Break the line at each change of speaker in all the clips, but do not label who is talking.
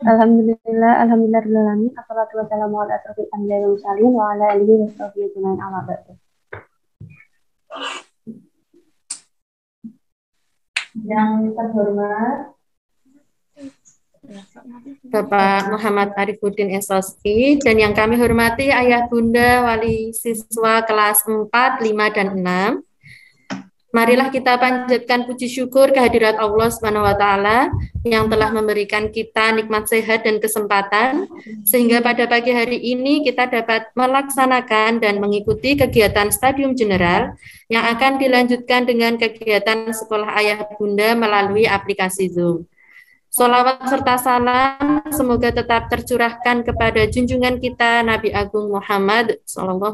Alhamdulillahirabbil alamin. Assalatu wassalamu ala asrofil anbiya'i wal mursalin wa ala alihi washabbihi ajmain amma ba'du. Yang terhormat
Bapak Muhammad Arifuddin SOSI dan yang kami hormati Ayah Bunda Wali siswa kelas 4, 5, dan 6. Marilah kita panjatkan puji syukur kehadirat Allah Subhanahu wa taala yang telah memberikan kita nikmat sehat dan kesempatan sehingga pada pagi hari ini kita dapat melaksanakan dan mengikuti kegiatan Stadium General yang akan dilanjutkan dengan kegiatan sekolah Ayah Bunda melalui aplikasi Zoom. Sholawat serta salam semoga tetap tercurahkan kepada junjungan kita Nabi Agung Muhammad SAW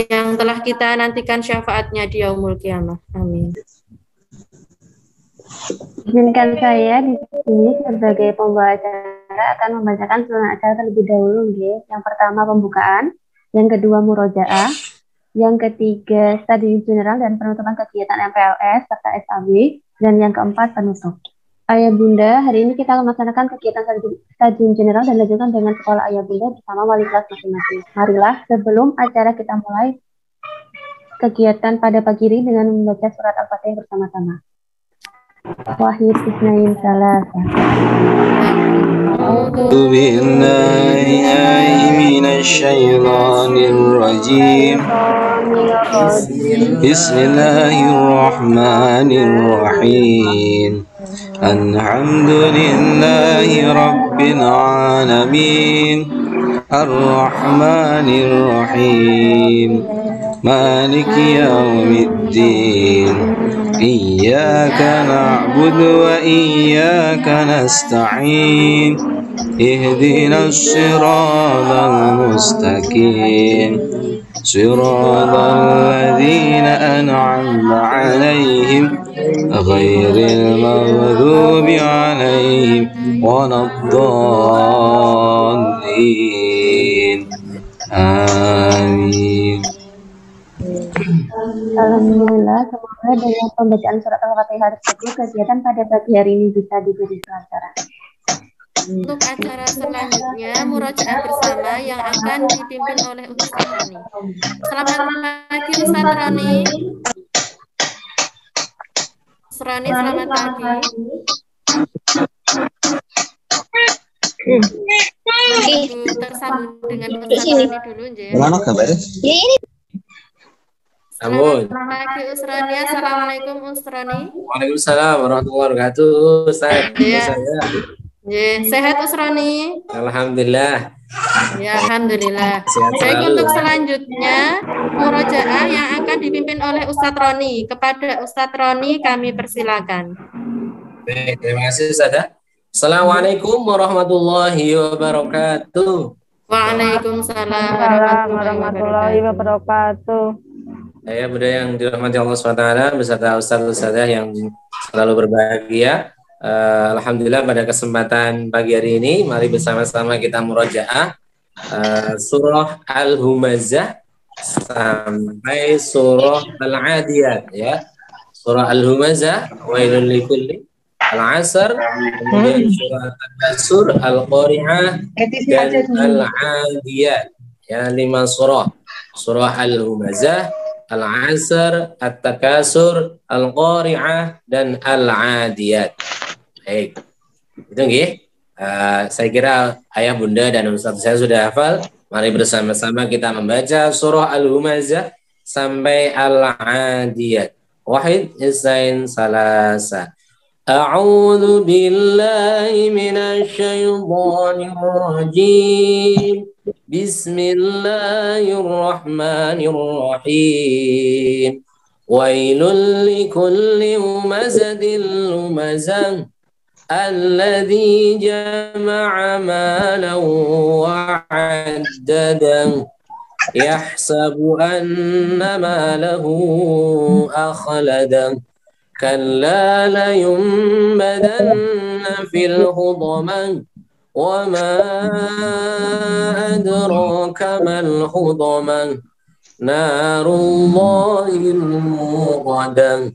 yang telah kita nantikan syafaatnya di yaumul qiyamah. Amin.
Izinkan saya di sini sebagai pembawa acara akan membacakan susunan acara terlebih dahulu. Yang pertama pembukaan, yang kedua murojaah, yang ketiga stadium general dan penutupan kegiatan MPLS serta SAB, dan yang keempat penutup. Ayah Bunda, hari ini kita akan melaksanakan kegiatan stadium general dan dilanjutkan dengan sekolah Ayah Bunda bersama wali kelas masing-masing. Marilah sebelum acara kita mulai kegiatan pada pagi ini dengan membaca surat Al-Fatihah bersama-sama. Wahid Isnain Salasa.
A'udzu billahi minasy syaithanir rajim. Bismillahirrahmanirrahim. Alhamdulillahi rabbil alamin. Ar-Rahmanir Rahim. Maliki yaumiddin. Iyyaka na'budu wa iyyaka nasta'in. Ihdinas siratal mustaqim. Siratal ladzina an'amta 'alaihim ghairil maghdubi 'alaihim waladdallin. Amin.
Alhamdulillah, semoga dengan pembacaan surat Al-Fatihah tersebut kegiatan pada pagi hari ini bisa diberi kelancaran.
Untuk acara selanjutnya murojaah bersama yang akan dipimpin oleh Ustaz Roni. Selamat pagi Ustaz Roni. Ustaz Roni, selamat pagi. Tersambung dengan Ustaz Roni dulu, Nje.
Mana kabar?
Selamat pagi Ustaz Roni. Assalamualaikum Ustaz Roni.
Waalaikumsalam warahmatullahi wabarakatuh. Ustaz.
Sehat Ustaz Roni?
Alhamdulillah.
Ya, alhamdulillah.
Sehat
Baik,
selalu.
untuk selanjutnya murojaah yang akan dipimpin oleh Ustaz Roni. Kepada Ustaz Roni kami persilakan.
Baik, terima kasih Ustaz. Assalamualaikum warahmatullahi wabarakatuh.
Waalaikumsalam warahmatullahi wabarakatuh.
Saya Bunda yang dirahmati Allah SWT beserta Ustaz-Ustazah yang selalu berbahagia. Alhamdulillah pada kesempatan pagi hari ini mari bersama-sama kita murojaah surah Al-Humazah sampai surah Al-Adiyat ya. Surah Al-Humazah wailul likulli Al-Asr, kemudian surah Al-Asr, Al-Qari'ah dan Al-Adiyat. Ya, 5 surah. Surah Al-Humazah, Al-Asr, At-Takasur, Al-Qari'ah dan Al-Adiyat. Baik, itu nggih. Saya kira ayah bunda dan ustaz saya sudah hafal. Mari bersama-sama kita membaca surah Al-Humazah sampai Al-Adiyat. Wahid Isnain Salasa. A'udzu billahi minasy syaithanir rajim. Bismillahirrahmanirrahim. Wailul likulli humazatil lumazah. Alladzi jama'a malan wa 'addadah yahsabu anna malahu akhladah kalla la yunbadanna fil hudamah wa ma adraka mal hudamah narullahil muqadah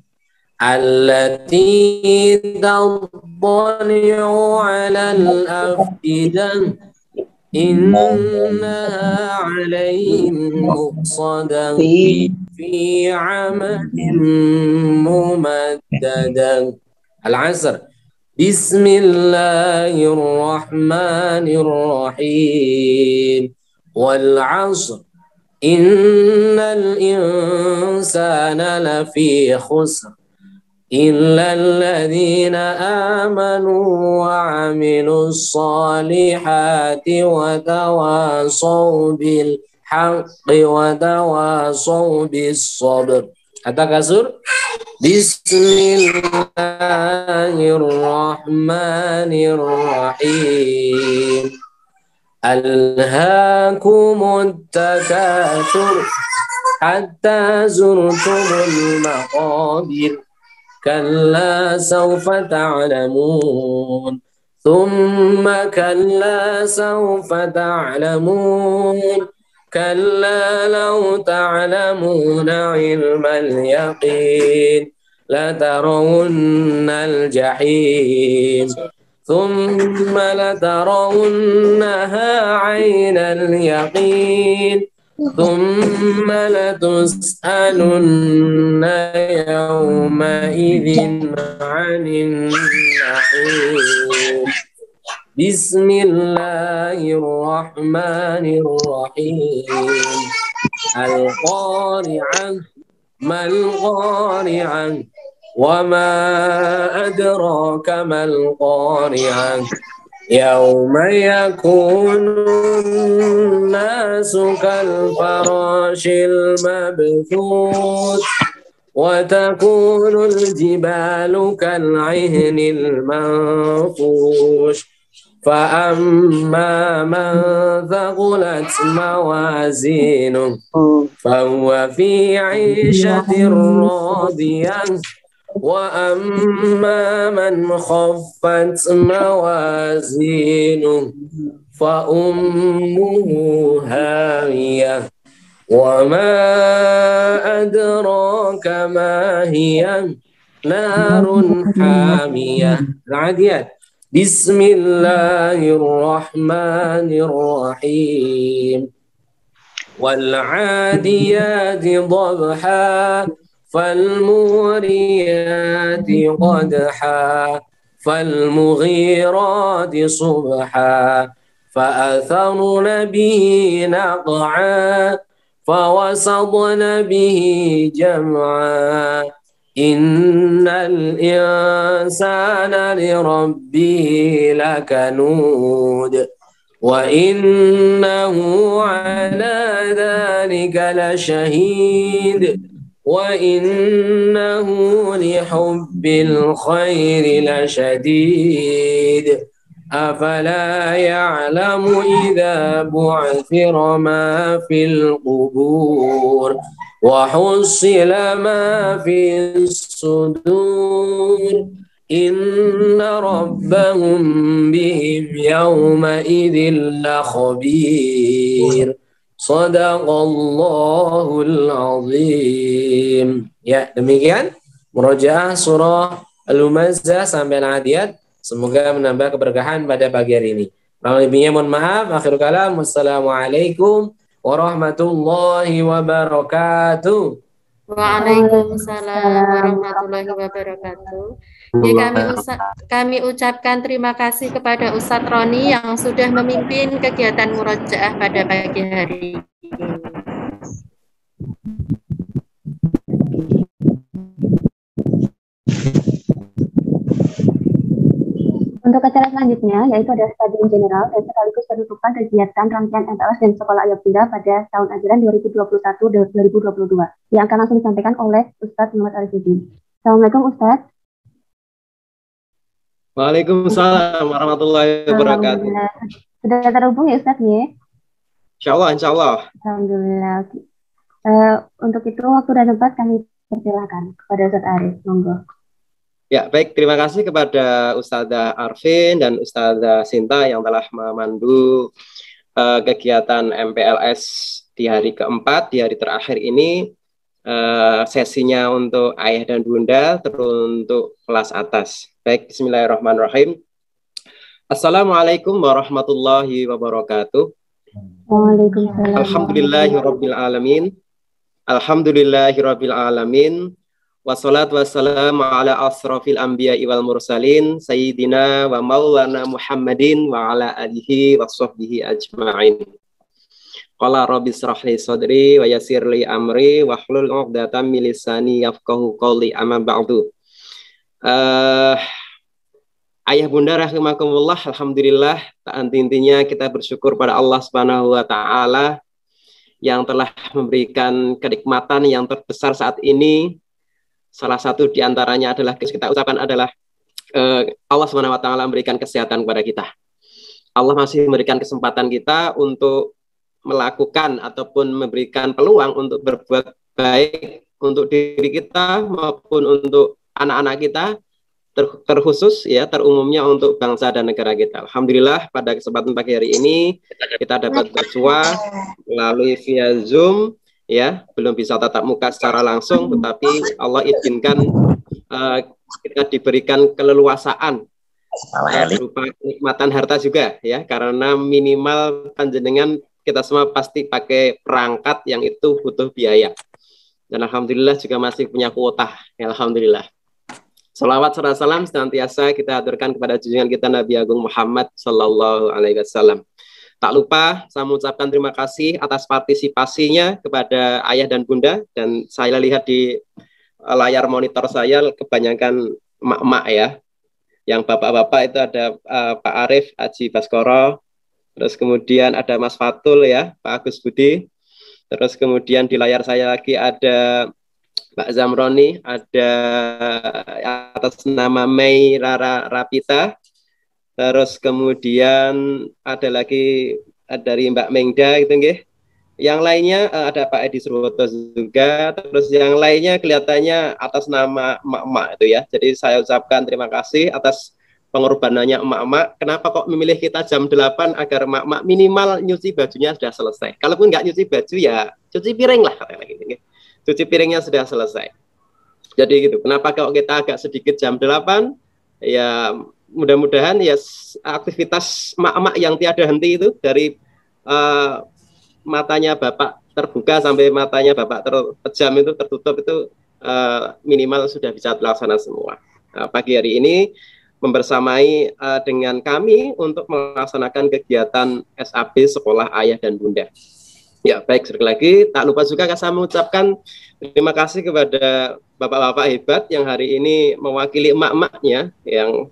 التي تطلع على الأفئدة إنها عليهم مؤصدة في عمد ممددة. العصر. بسم الله الرحمن الرحيم. والعصر إن الإنسان لفي خسر إلا الذين آمنوا وعملوا الصالحات وتواصوا بالحق وتواصوا بالصبر. التكاثر. بسم الله الرحمن الرحيم. ألهاكم التكاثر حتى زرتم المقابر كلا سوف تعلمون ثم كلا سوف تعلمون كلا لو تعلمون علم اليقين لترون الجحيم ثم لترونها عين اليقين ثم لتسألن يومئذ عن النعيم. بسم الله الرحمن الرحيم. القارعة ما القارعة وما أدراك ما القارعة يوم يكون الناس كالفراش المبثوث وتكون الجبال كالعهن المنفوش فأما من ثقلت موازينه فهو في عيشة راضية وأما من خفت موازينه فأمه هاوية وما أدراك ما هي نار حامية. العاديات. بسم الله الرحمن الرحيم. والعاديات ضبحا فالموريات قدحا فالمغيرات صبحا فأثرن به نقعا فوسطن به جمعا إن الإنسان لربه لكنود وإنه على ذلك لشهيد وإنه لحب الخير لشديد أفلا يعلم إذا بعثر ما في القبور وحصل ما في الصدور إن ربهم بهم يومئذ لخبير. Sadaqallahul azim. Ya, demikian murojaah surah Al-Humazah sampai Al-Adiyat. Semoga menambah keberkahan pada pagi hari ini. Kurang lebihnya mohon maaf. Akhirul kalam. Wassalamualaikum warahmatullahi wabarakatuh.
Waalaikumsalam warahmatullahi wabarakatuh. Ya, kami ucapkan terima kasih kepada Ustadz Roni yang sudah memimpin kegiatan murojaah pada pagi hari ini.
Untuk acara selanjutnya, yaitu ada stadium general dan sekaligus penutupan kegiatan rangkaian MPLS dan Sekolah Ayat Bunda pada tahun ajaran 2021-2022, yang akan langsung disampaikan oleh Ustadz Muhammad Arifuddin. Assalamualaikum Ustadz.
Waalaikumsalam warahmatullahi wabarakatuh.
Sudah terhubung ya Ustadz ya?
Insya Allah.
Alhamdulillah. Untuk itu waktu dan tempat kami persilakan kepada Ustadz Arif. Monggo.
Ya, baik. Terima kasih kepada Ustadzah Arvin dan Ustadzah Sinta yang telah memandu kegiatan MPLS di hari keempat, di hari terakhir ini. sesinya untuk ayah dan bunda, teruntuk kelas atas. Baik, bismillahirrahmanirrahim. Assalamualaikum warahmatullahi wabarakatuh.
Waalaikumsalam.
Alhamdulillahirabbil alamin. Alhamdulillahirabbil alamin. Wassalatu wassalamu ala asrofil anbiya'i wal mursalin sayyidina wa maulana Muhammadin wa ala alihi wa sahbihi ajma'in. Qala rabbi shrah li sadri wa yassir li amri wa hlul 'uqdatam min lisani yafqahu qawli, amma ba'du. Ayah bunda rahimakumullah, alhamdulillah, tak henti-hentinya kita bersyukur pada Allah Subhanahu wa taala yang telah memberikan kenikmatan yang terbesar saat ini. Salah satu di antaranya adalah kita ucapkan adalah Allah Subhanahu wa taala memberikan kesehatan kepada kita. Allah masih memberikan kesempatan kita untuk melakukan ataupun memberikan peluang untuk berbuat baik untuk diri kita maupun untuk anak-anak kita, terkhusus ya, terumumnya untuk bangsa dan negara kita. Alhamdulillah pada kesempatan pagi hari ini kita dapat bersua melalui via Zoom ya, belum bisa tatap muka secara langsung, tetapi Allah izinkan kita diberikan keleluasaan berupa kenikmatan harta juga ya, karena minimal panjenengan kita semua pasti pakai perangkat yang itu butuh biaya, dan alhamdulillah juga masih punya kuota ya, alhamdulillah. Salawat serta salam senantiasa kita aturkan kepada junjungan kita Nabi Agung Muhammad Sallallahu Alaihi Wasallam. Tak lupa saya mengucapkan terima kasih atas partisipasinya kepada ayah dan bunda, dan saya lihat di layar monitor saya kebanyakan emak-emak ya. Yang bapak-bapak itu ada Pak Arif Haji Baskoro, terus kemudian ada Mas Fatul ya, Pak Agus Budi, terus kemudian di layar saya lagi ada Mbak Zamroni, ada atas nama Mei Rara Rapita, terus kemudian ada lagi dari Mbak Mengda gitu nggih. Yang lainnya ada Pak Edi Surwoto juga, terus yang lainnya kelihatannya atas nama emak-emak itu ya. Jadi saya ucapkan terima kasih atas pengorbanannya emak-emak. Kenapa kok memilih kita jam 8 agar emak-emak minimal nyuci bajunya sudah selesai. Kalaupun nggak nyuci baju ya cuci piring lah katanya gitu nggih. Cuci piringnya sudah selesai. Jadi gitu. Kenapa kalau kita agak sedikit jam 8? Ya mudah-mudahan ya aktivitas emak-emak yang tiada henti itu dari matanya bapak terbuka sampai matanya bapak terpejam itu tertutup itu minimal sudah bisa terlaksana semua. Pagi hari ini membersamai dengan kami untuk melaksanakan kegiatan SAB Sekolah Ayah dan Bunda. Ya, baik, sekali lagi tak lupa juga saya mengucapkan terima kasih kepada bapak-bapak hebat yang hari ini mewakili emak-emaknya yang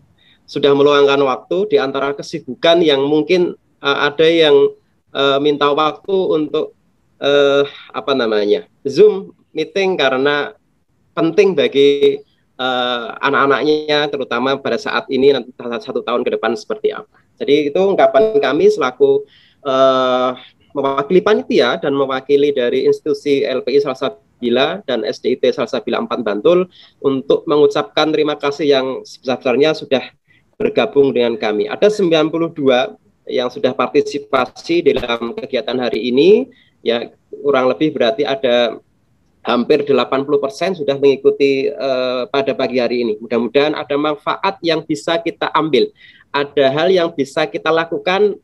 sudah meluangkan waktu di antara kesibukan yang mungkin ada yang minta waktu untuk Zoom meeting karena penting bagi anak-anaknya, terutama pada saat ini nanti 1 tahun ke depan seperti apa. Jadi itu ungkapan kami selaku mewakili panitia dan mewakili dari institusi LPI Salsabila dan SDIT Salsabila 4 Bantul untuk mengucapkan terima kasih yang sebesar-besarnya sudah bergabung dengan kami. Ada 92 yang sudah partisipasi dalam kegiatan hari ini, ya kurang lebih berarti ada hampir 80% sudah mengikuti pada pagi hari ini. Mudah-mudahan ada manfaat yang bisa kita ambil, ada hal yang bisa kita lakukan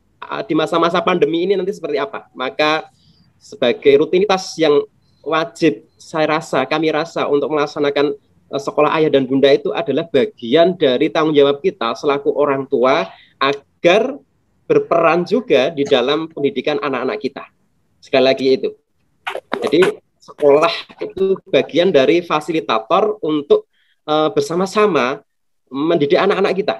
di masa-masa pandemi ini nanti seperti apa. Maka sebagai rutinitas yang wajib kami rasa untuk melaksanakan sekolah ayah dan bunda itu adalah bagian dari tanggung jawab kita selaku orang tua agar berperan juga di dalam pendidikan anak-anak kita. Sekali lagi itu. Jadi sekolah itu bagian dari fasilitator untuk bersama-sama mendidik anak-anak kita.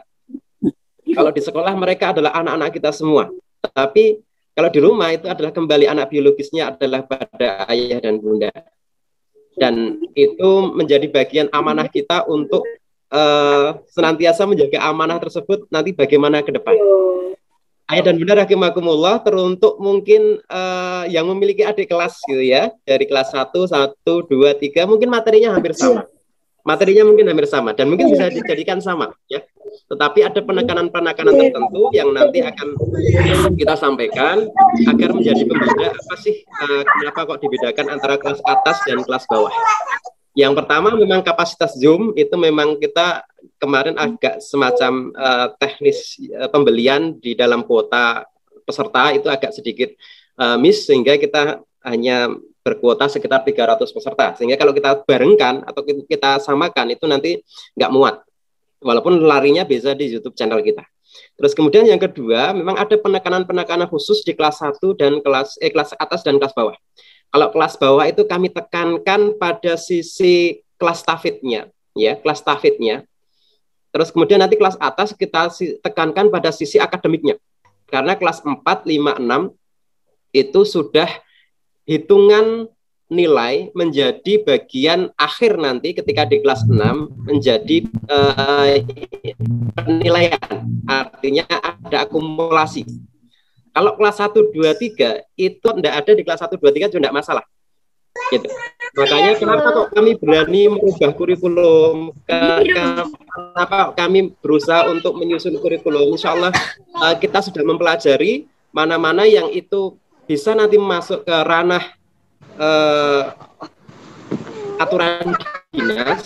Kalau di sekolah mereka adalah anak-anak kita semua. Tapi kalau di rumah itu adalah kembali anak biologisnya adalah pada ayah dan bunda. Dan itu menjadi bagian amanah kita untuk senantiasa menjaga amanah tersebut nanti bagaimana ke depan. Ayah dan bunda rahimakumullah, teruntuk mungkin yang memiliki adik kelas gitu ya, dari kelas 1, 2, 3, mungkin materinya hampir sama. Materinya mungkin hampir sama dan mungkin bisa dijadikan sama ya. Tetapi ada penekanan-penekanan tertentu yang nanti akan kita sampaikan agar menjadi pembeda apa sih kenapa kok dibedakan antara kelas atas dan kelas bawah. Yang pertama memang kapasitas Zoom itu memang kita kemarin agak semacam teknis pembelian di dalam kuota peserta itu agak sedikit miss sehingga kita hanya berkuota sekitar 300 peserta. Sehingga kalau kita barengkan atau kita samakan itu nanti nggak muat. Walaupun larinya bisa di YouTube channel kita. Terus kemudian yang kedua, memang ada penekanan-penekanan khusus di kelas 1 dan kelas atas dan kelas bawah. Kalau kelas bawah itu kami tekankan pada sisi kelas tafidnya, ya, kelas tafidnya. Terus kemudian nanti kelas atas kita tekankan pada sisi akademiknya. Karena kelas 4, 5, 6 itu sudah hitungan nilai menjadi bagian akhir nanti ketika di kelas 6 menjadi penilaian. Artinya ada akumulasi. Kalau kelas 1, 2, 3 itu tidak ada di kelas 1, 2, 3 itu tidak masalah. Gitu. Makanya kenapa kok kami berani merubah kurikulum, kenapa kami berusaha untuk menyusun kurikulum. Insya Allah kita sudah mempelajari mana-mana yang itu bisa nanti masuk ke ranah aturan dinas,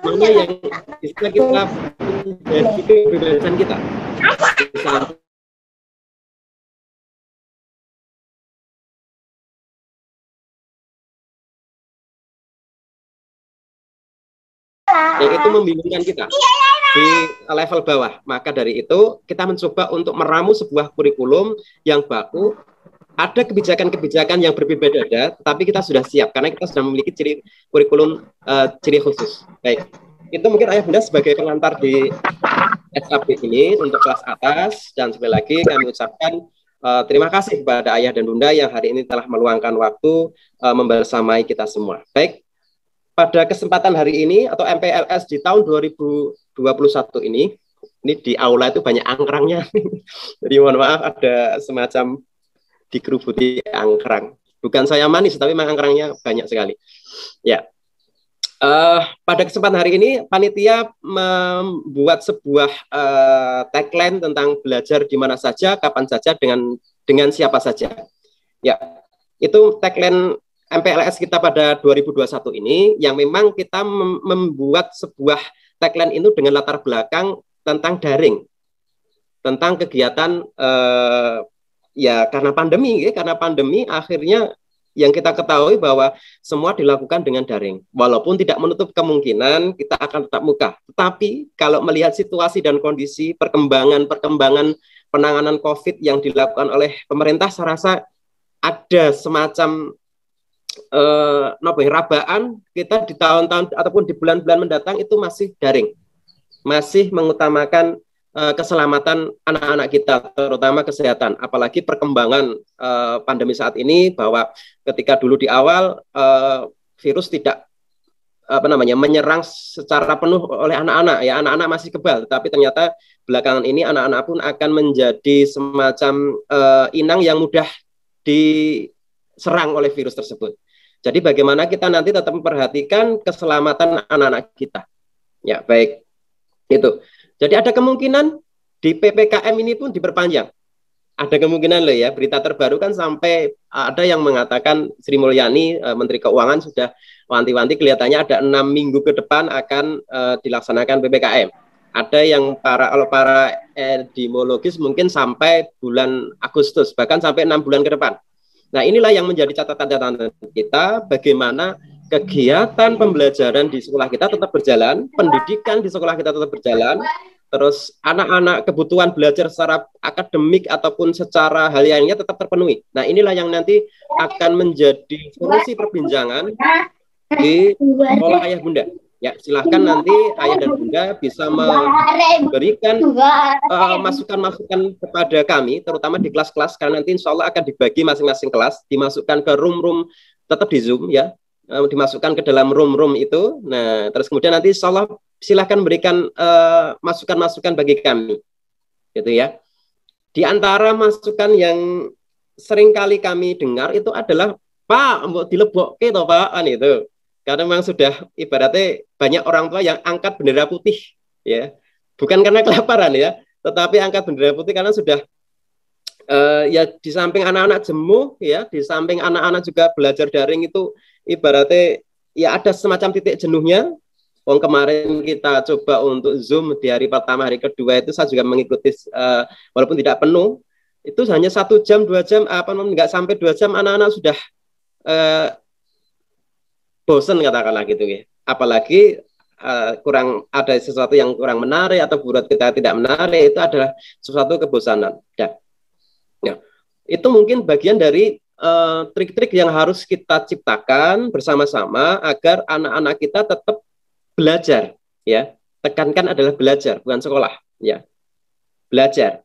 mana yang bisa kita menjadi kebebasan kita. Misalnya, yang itu membingungkan kita di level bawah. Maka dari itu kita mencoba untuk meramu sebuah kurikulum yang baku. Ada kebijakan-kebijakan yang berbeda-beda, tapi kita sudah siap karena kita sudah memiliki ciri kurikulum ciri khusus. Baik, itu mungkin Ayah Bunda sebagai pengantar di SAP ini untuk kelas atas. Dan sekali lagi kami ucapkan terima kasih kepada Ayah dan Bunda yang hari ini telah meluangkan waktu membersamai kita semua. Baik, pada kesempatan hari ini atau MPLS di tahun 2021 ini di aula itu banyak angkrangnya. Jadi mohon maaf ada semacam dikerubuti angkrang. Bukan saya manis, tapi memang angkrangnya banyak sekali. Ya, pada kesempatan hari ini panitia membuat sebuah tagline tentang belajar di mana saja, kapan saja, dengan siapa saja. Ya, itu tagline MPLS kita pada 2021 ini, yang memang kita membuat sebuah tagline itu dengan latar belakang tentang daring, tentang kegiatan ya karena pandemi akhirnya yang kita ketahui bahwa semua dilakukan dengan daring. Walaupun tidak menutup kemungkinan kita akan tetap muka. Tetapi kalau melihat situasi dan kondisi perkembangan penanganan COVID yang dilakukan oleh pemerintah, saya rasa ada semacam rabaan kita di tahun-tahun ataupun di bulan-bulan mendatang itu masih daring. Masih mengutamakan keselamatan anak-anak kita, terutama kesehatan. Apalagi perkembangan pandemi saat ini, bahwa ketika dulu di awal virus tidak menyerang secara penuh oleh anak-anak, ya anak-anak masih kebal, tapi ternyata belakangan ini anak-anak pun akan menjadi semacam inang yang mudah diserang oleh virus tersebut. Jadi bagaimana kita nanti tetap memperhatikan keselamatan anak-anak kita. Ya, baik. Itu. Jadi ada kemungkinan di PPKM ini pun diperpanjang. Ada kemungkinan loh ya, berita terbaru kan sampai ada yang mengatakan Sri Mulyani, Menteri Keuangan sudah wanti-wanti kelihatannya ada 6 minggu ke depan akan dilaksanakan PPKM. Ada yang para epidemiologis mungkin sampai bulan Agustus, bahkan sampai 6 bulan ke depan. Nah inilah yang menjadi catatan-catatan kita, bagaimana kegiatan pembelajaran di sekolah kita tetap berjalan, pendidikan di sekolah kita tetap berjalan, terus anak-anak kebutuhan belajar secara akademik ataupun secara hal lainnya tetap terpenuhi. Nah inilah yang nanti akan menjadi solusi perbincangan di sekolah Ayah Bunda. Ya, silahkan nanti Ayah dan Bunda bisa memberikan masukan-masukan kepada kami, terutama di kelas-kelas, karena nanti insya Allah akan dibagi masing-masing kelas, dimasukkan ke room-room, tetap di Zoom ya, dimasukkan ke dalam room-room itu. Nah, terus kemudian nanti insya Allah silahkan berikan masukan-masukan bagi kami, gitu ya. Di antara masukan yang sering kali kami dengar itu adalah, Pak, mbok dilebokke to Pak, itu. karena memang sudah ibaratnya banyak orang tua yang angkat bendera putih, ya, bukan karena kelaparan ya, tetapi angkat bendera putih karena sudah ya di samping anak-anak jenuh, ya, di samping anak-anak juga belajar daring itu ibaratnya ya ada semacam titik jenuhnya. Kemarin kita coba untuk Zoom di hari pertama, hari kedua itu saya juga mengikuti walaupun tidak penuh, itu hanya 1 jam 2 jam, nggak sampai 2 jam anak-anak sudah bosen katakanlah gitu ya. Apalagi kurang ada sesuatu yang kurang menarik atau buat kita tidak menarik, itu adalah sesuatu kebosanan. Ya, itu mungkin bagian dari trik-trik yang harus kita ciptakan bersama-sama agar anak-anak kita tetap belajar, ya. Tekankan adalah belajar, bukan sekolah, ya. Belajar.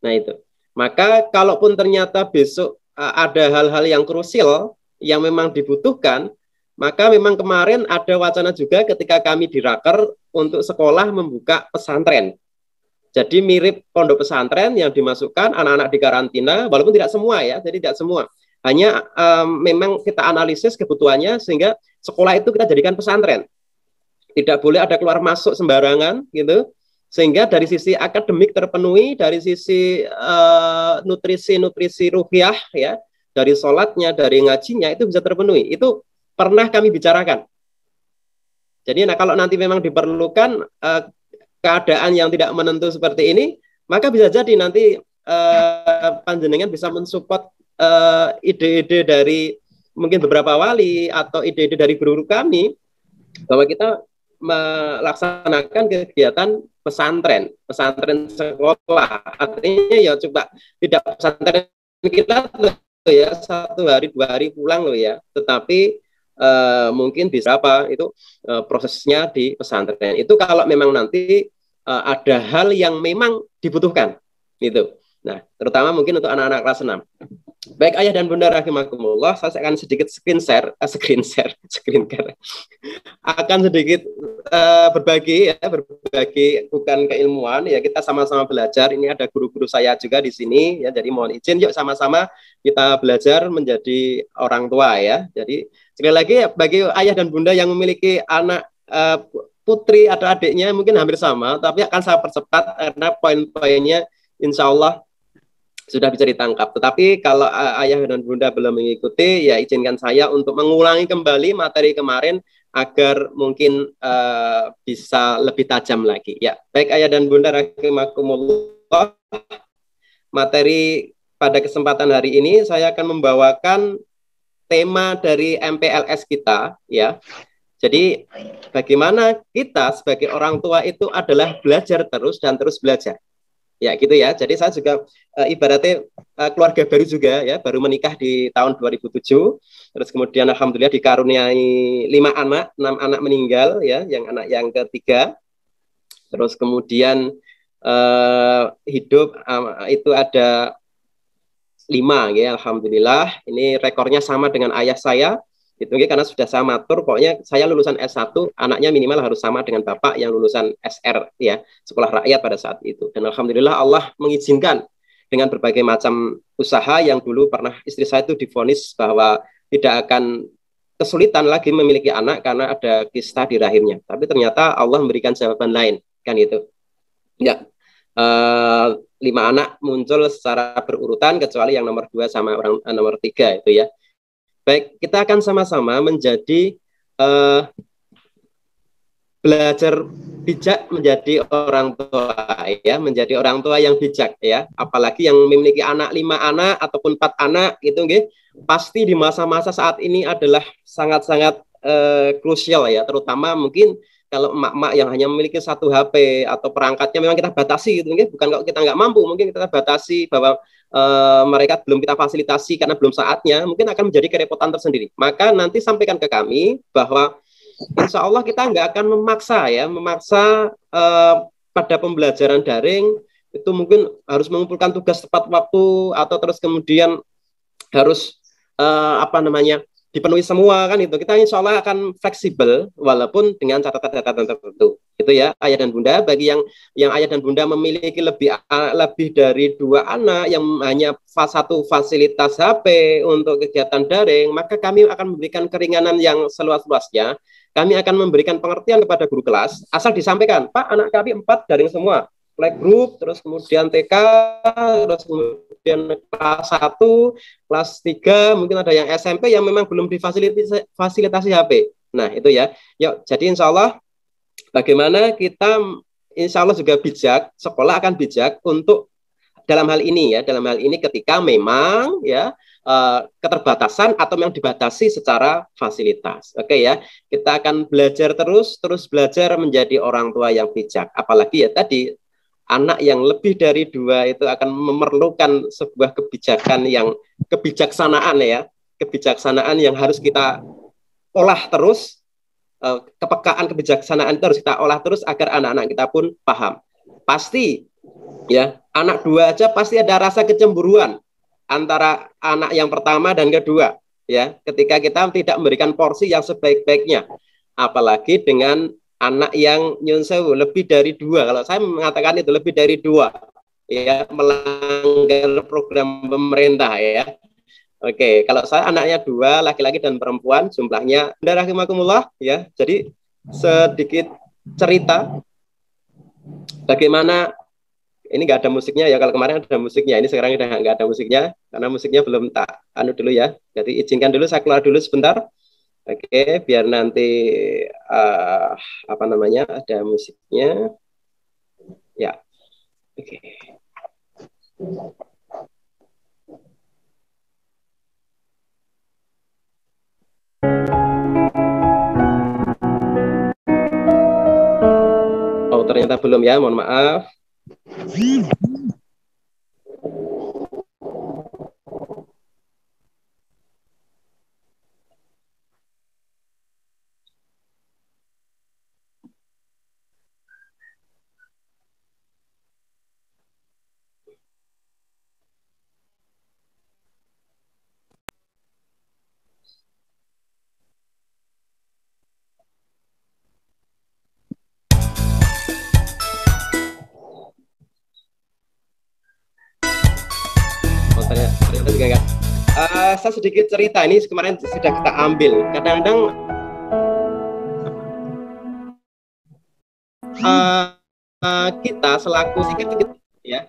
Nah itu. Maka kalaupun ternyata besok ada hal-hal yang krusial yang memang dibutuhkan, maka memang kemarin ada wacana juga ketika kami di Raker untuk sekolah membuka pesantren. Jadi mirip pondok pesantren yang dimasukkan anak-anak di karantina, walaupun tidak semua ya, jadi tidak semua. Hanya memang kita analisis kebutuhannya sehingga sekolah itu kita jadikan pesantren. Tidak boleh ada keluar masuk sembarangan gitu, sehingga dari sisi akademik terpenuhi, dari sisi nutrisi ruhiyah ya, dari sholatnya, dari ngajinya itu bisa terpenuhi. Itu pernah kami bicarakan. Jadi kalau nanti memang diperlukan keadaan yang tidak menentu seperti ini, maka bisa jadi nanti panjenengan bisa mensupport ide-ide dari mungkin beberapa wali atau ide-ide dari guru kami bahwa kita melaksanakan kegiatan pesantren sekolah. Artinya ya coba tidak pesantren kita ya 1 hari 2 hari pulang loh ya, tetapi mungkin bisa apa itu prosesnya di pesantren itu kalau memang nanti ada hal yang memang dibutuhkan gitu. Nah, terutama mungkin untuk anak-anak kelas 6. Baik ayah dan bunda rahimakumullah, saya akan sedikit screen share, akan sedikit berbagi bukan keilmuan ya, kita sama-sama belajar. Ini ada guru-guru saya juga di sini ya, jadi mohon izin yuk sama-sama kita belajar menjadi orang tua ya. Jadi sekali lagi bagi ayah dan bunda yang memiliki anak putri atau adiknya mungkin hampir sama, tapi akan saya percepat karena poin-poinnya insya Allah sudah bisa ditangkap. Tetapi kalau ayah dan bunda belum mengikuti, ya izinkan saya untuk mengulangi kembali materi kemarin agar mungkin bisa lebih tajam lagi. Ya, baik ayah dan bunda rahimakumullah, materi pada kesempatan hari ini saya akan membawakan tema dari MPLS kita, ya. Jadi bagaimana kita sebagai orang tua itu adalah belajar terus dan terus belajar. Ya gitu ya. Jadi saya juga ibaratnya keluarga baru juga ya, baru menikah di tahun 2007. Terus kemudian alhamdulillah dikaruniai 5 anak, 6 anak meninggal ya, yang anak yang ketiga. Terus kemudian hidup itu ada 5 ya, alhamdulillah. Ini rekornya sama dengan ayah saya. Itu karena sudah saya matur, pokoknya saya lulusan S1, anaknya minimal harus sama dengan bapak yang lulusan SR ya, sekolah rakyat pada saat itu. Dan alhamdulillah Allah mengizinkan dengan berbagai macam usaha yang dulu pernah istri saya itu divonis bahwa tidak akan kesulitan lagi memiliki anak karena ada kista di rahimnya. Tapi ternyata Allah memberikan jawaban lain kan itu. Ya. 5 anak muncul secara berurutan kecuali yang nomor 2 sama orang nomor 3 itu ya. Baik, kita akan sama-sama menjadi belajar bijak menjadi orang tua ya, menjadi orang tua yang bijak ya. Apalagi yang memiliki anak 5 anak ataupun 4 anak gitu nggih. Pasti di masa-masa saat ini adalah sangat-sangat krusial ya, terutama mungkin kalau emak-emak yang hanya memiliki 1 HP atau perangkatnya memang kita batasi gitu nggih. Bukan kalau kita nggak mampu, mungkin kita batasi bahwa mereka belum kita fasilitasi karena belum saatnya, mungkin akan menjadi kerepotan tersendiri. Maka nanti sampaikan ke kami bahwa insya Allah kita nggak akan memaksa pada pembelajaran daring itu mungkin harus mengumpulkan tugas tepat waktu atau terus kemudian harus dipenuhi semua kan itu. Kita insya Allah akan fleksibel walaupun dengan catatan-catatan tertentu. Itu ya ayah dan bunda. Bagi yang ayah dan bunda memiliki lebih dari 2 anak yang hanya satu fasilitas HP untuk kegiatan daring, maka kami akan memberikan keringanan yang seluas-luasnya. Kami akan memberikan pengertian kepada guru kelas, asal disampaikan, Pak, anak kami 4 daring semua, playgroup, terus kemudian TK, terus kemudian kelas 1, kelas 3, mungkin ada yang SMP yang memang belum difasilitasi HP. Nah itu ya. Yuk, jadi insya Allah bagaimana kita insya Allah juga bijak, sekolah akan bijak untuk dalam hal ini ya, dalam hal ini ketika memang ya keterbatasan atau yang dibatasi secara fasilitas. Oke ya, kita akan belajar terus belajar menjadi orang tua yang bijak. Apalagi ya tadi anak yang lebih dari 2 itu akan memerlukan sebuah kebijaksanaan ya, kebijaksanaan yang harus kita olah terus. Kepekaan kebijaksanaan itu harus kita olah terus agar anak-anak kita pun paham. Pasti ya, anak 2 aja pasti ada rasa kecemburuan antara anak yang pertama dan kedua ya, ketika kita tidak memberikan porsi yang sebaik-baiknya, apalagi dengan anak yang nyun sewu lebih dari 2. Kalau saya mengatakan itu lebih dari 2 ya, melanggar program pemerintah ya. Oke, kalau saya anaknya 2, laki-laki dan perempuan, jumlahnya. Rahimakumullah ya. Jadi sedikit cerita bagaimana ini nggak ada musiknya ya. Kalau kemarin ada musiknya, ini sekarang udah nggak ada musiknya karena musiknya belum tak anu dulu ya. Jadi izinkan dulu saya keluar dulu sebentar. Oke, biar nanti apa namanya ada musiknya. Ya, oke. Oh, ternyata belum ya, mohon maaf. Ternyata juga enggak. Saya sedikit cerita, ini kemarin sudah kita ambil. Kadang-kadang kita selaku ya,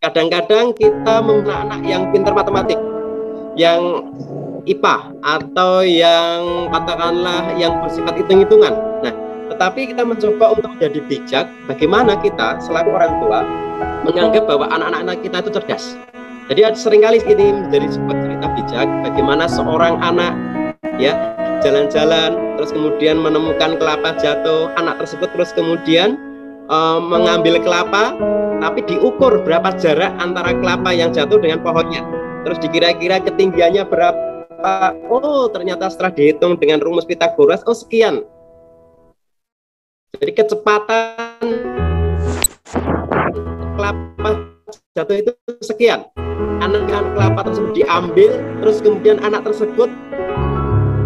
kadang-kadang kita menggunakan anak yang pintar matematik, yang IPA atau yang katakanlah yang bersifat hitung-hitungan. Nah, tetapi kita mencoba untuk menjadi bijak. Bagaimana kita selaku orang tua menganggap bahwa anak-anak kita itu cerdas. Jadi seringkali ini menjadi sebuah cerita bijak bagaimana seorang anak ya jalan-jalan terus kemudian menemukan kelapa jatuh, anak tersebut terus kemudian mengambil kelapa tapi diukur berapa jarak antara kelapa yang jatuh dengan pohonnya, terus dikira-kira ketinggiannya berapa. Oh, ternyata setelah dihitung dengan rumus Pythagoras, oh sekian. Jadi kecepatan kelapa jatuh itu sekian. Anak kelapa tersebut diambil, terus kemudian anak tersebut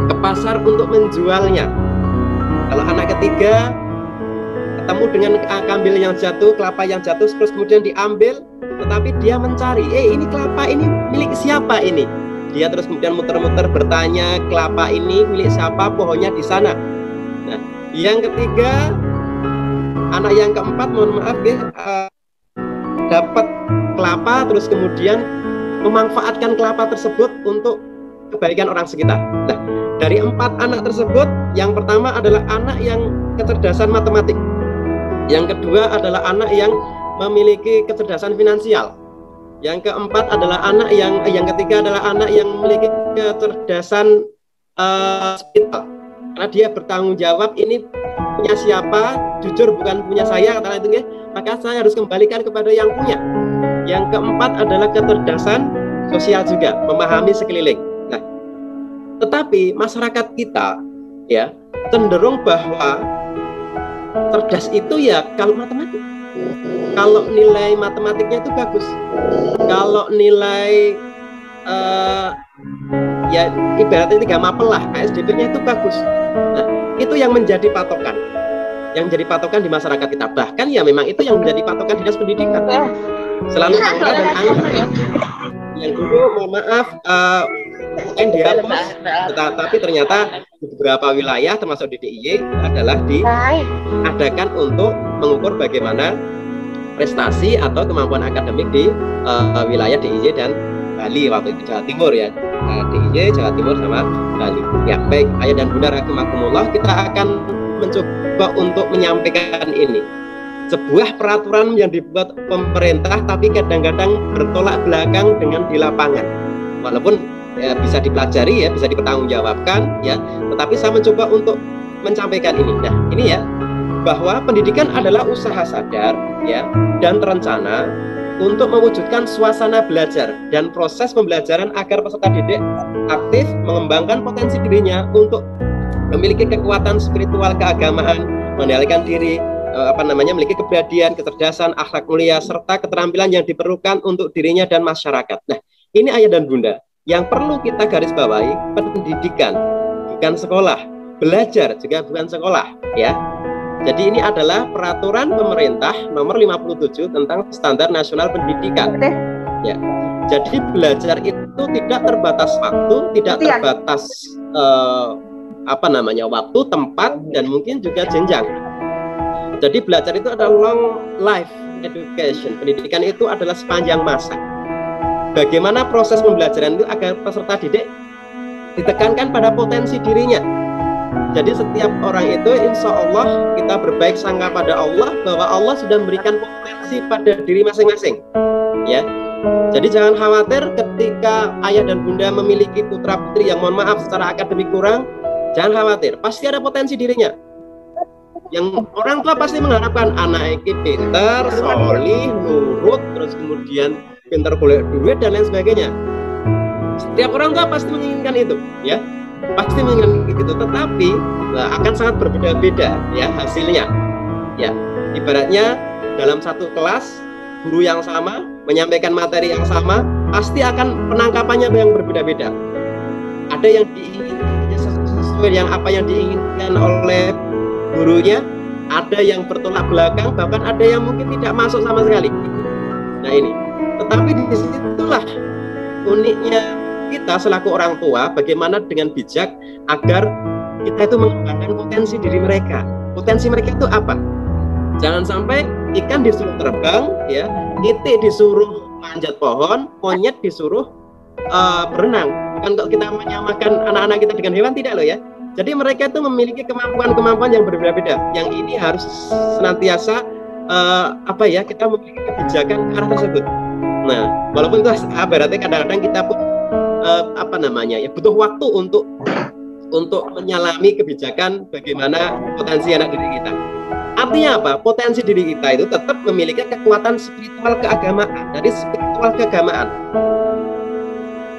ke pasar untuk menjualnya. Kalau anak ketiga ketemu dengan kambil yang jatuh, kelapa yang jatuh, terus kemudian diambil, tetapi dia mencari, ini kelapa ini milik siapa ini? Dia terus kemudian muter-muter bertanya, kelapa ini milik siapa? Pohonnya di sana. Nah, yang ketiga, anak yang keempat, mohon maaf ya, dapat kelapa terus kemudian memanfaatkan kelapa tersebut untuk kebaikan orang sekitar. Nah, dari 4 anak tersebut, yang pertama adalah anak yang kecerdasan matematik, yang kedua adalah anak yang memiliki kecerdasan finansial, yang keempat adalah anak yang ketiga adalah anak yang memiliki kecerdasan spiritual, karena dia bertanggung jawab, ini punya siapa, jujur bukan punya saya, kata itu ya, maka saya harus kembalikan kepada yang punya. Yang keempat adalah kecerdasan sosial juga, memahami sekeliling. Nah, tetapi masyarakat kita ya cenderung bahwa cerdas itu ya kalau matematik, kalau nilai matematiknya itu bagus, kalau nilai ya ibaratnya 3 mapel lah, KSDP-nya itu bagus. Nah, itu yang menjadi patokan. yang menjadi patokan di masyarakat kita. Bahkan ya memang itu yang menjadi patokan dinas pendidikan. Selalu angka dan angka. Yang dulu mohon maaf mungkin dihapus, tetapi ternyata di beberapa wilayah termasuk di DIY adalah diadakan untuk mengukur bagaimana prestasi atau kemampuan akademik di wilayah DIY dan Bali, waktu itu Jawa Timur ya. DIY, Jawa Timur sama Bali. Ya, baik ayah dan bunda rahimakumullah, kita akan mencoba untuk menyampaikan ini. Sebuah peraturan yang dibuat pemerintah tapi kadang-kadang bertolak belakang dengan di lapangan. Walaupun ya, bisa dipelajari ya, bisa dipertanggungjawabkan ya, tetapi saya mencoba untuk menyampaikan ini. Nah, ini ya, bahwa pendidikan adalah usaha sadar ya dan terencana untuk mewujudkan suasana belajar dan proses pembelajaran agar peserta didik aktif mengembangkan potensi dirinya untuk memiliki kekuatan spiritual keagamaan, mengendalikan diri, memiliki kepribadian, kecerdasan, akhlak mulia, serta keterampilan yang diperlukan untuk dirinya dan masyarakat. Nah, ini ayah dan bunda yang perlu kita garis bawahi, pendidikan bukan sekolah, belajar juga bukan sekolah, ya. Jadi ini adalah peraturan pemerintah nomor 57 tentang standar nasional pendidikan. Ya. Jadi belajar itu tidak terbatas waktu, tidak terbatas waktu, tempat, dan mungkin juga jenjang. Jadi belajar itu adalah long life education. Pendidikan itu adalah sepanjang masa. Bagaimana proses pembelajaran itu agar peserta didik ditekankan pada potensi dirinya. Jadi setiap orang itu insya Allah kita berbaik sangka pada Allah bahwa Allah sudah memberikan potensi pada diri masing-masing. Ya. Jadi jangan khawatir ketika ayah dan bunda memiliki putra putri yang mohon maaf secara akademik kurang, jangan khawatir, pasti ada potensi dirinya. Yang orang tua pasti mengharapkan anak ini pintar, solih, nurut, terus kemudian pintar golek duit dan lain sebagainya. Setiap orang tua pasti menginginkan itu, ya, pasti menginginkan itu. Tetapi akan sangat berbeda-beda, ya, hasilnya. Ya, ibaratnya dalam satu kelas guru yang sama menyampaikan materi yang sama, pasti akan penangkapannya yang berbeda-beda. Ada yang diinginkan sesuai yang apa yang diinginkan oleh gurunya, ada yang bertolak belakang, bahkan ada yang mungkin tidak masuk sama sekali. Nah ini, tetapi disitulah uniknya kita selaku orang tua, bagaimana dengan bijak agar kita itu mengembangkan potensi diri mereka. Potensi mereka itu apa? Jangan sampai ikan disuruh terbang, ya, itik disuruh manjat pohon, monyet disuruh berenang. Bukan kalau kita menyamakan anak-anak kita dengan hewan, tidak loh ya. Jadi mereka itu memiliki kemampuan-kemampuan yang berbeda-beda. Yang ini harus senantiasa kita memiliki kebijakan ke arah tersebut. Nah, walaupun itu berarti kadang-kadang kita pun butuh waktu untuk menyalami kebijakan bagaimana potensi anak didik kita. Artinya apa? Potensi diri kita itu tetap memiliki kekuatan spiritual keagamaan, dari spiritual keagamaan.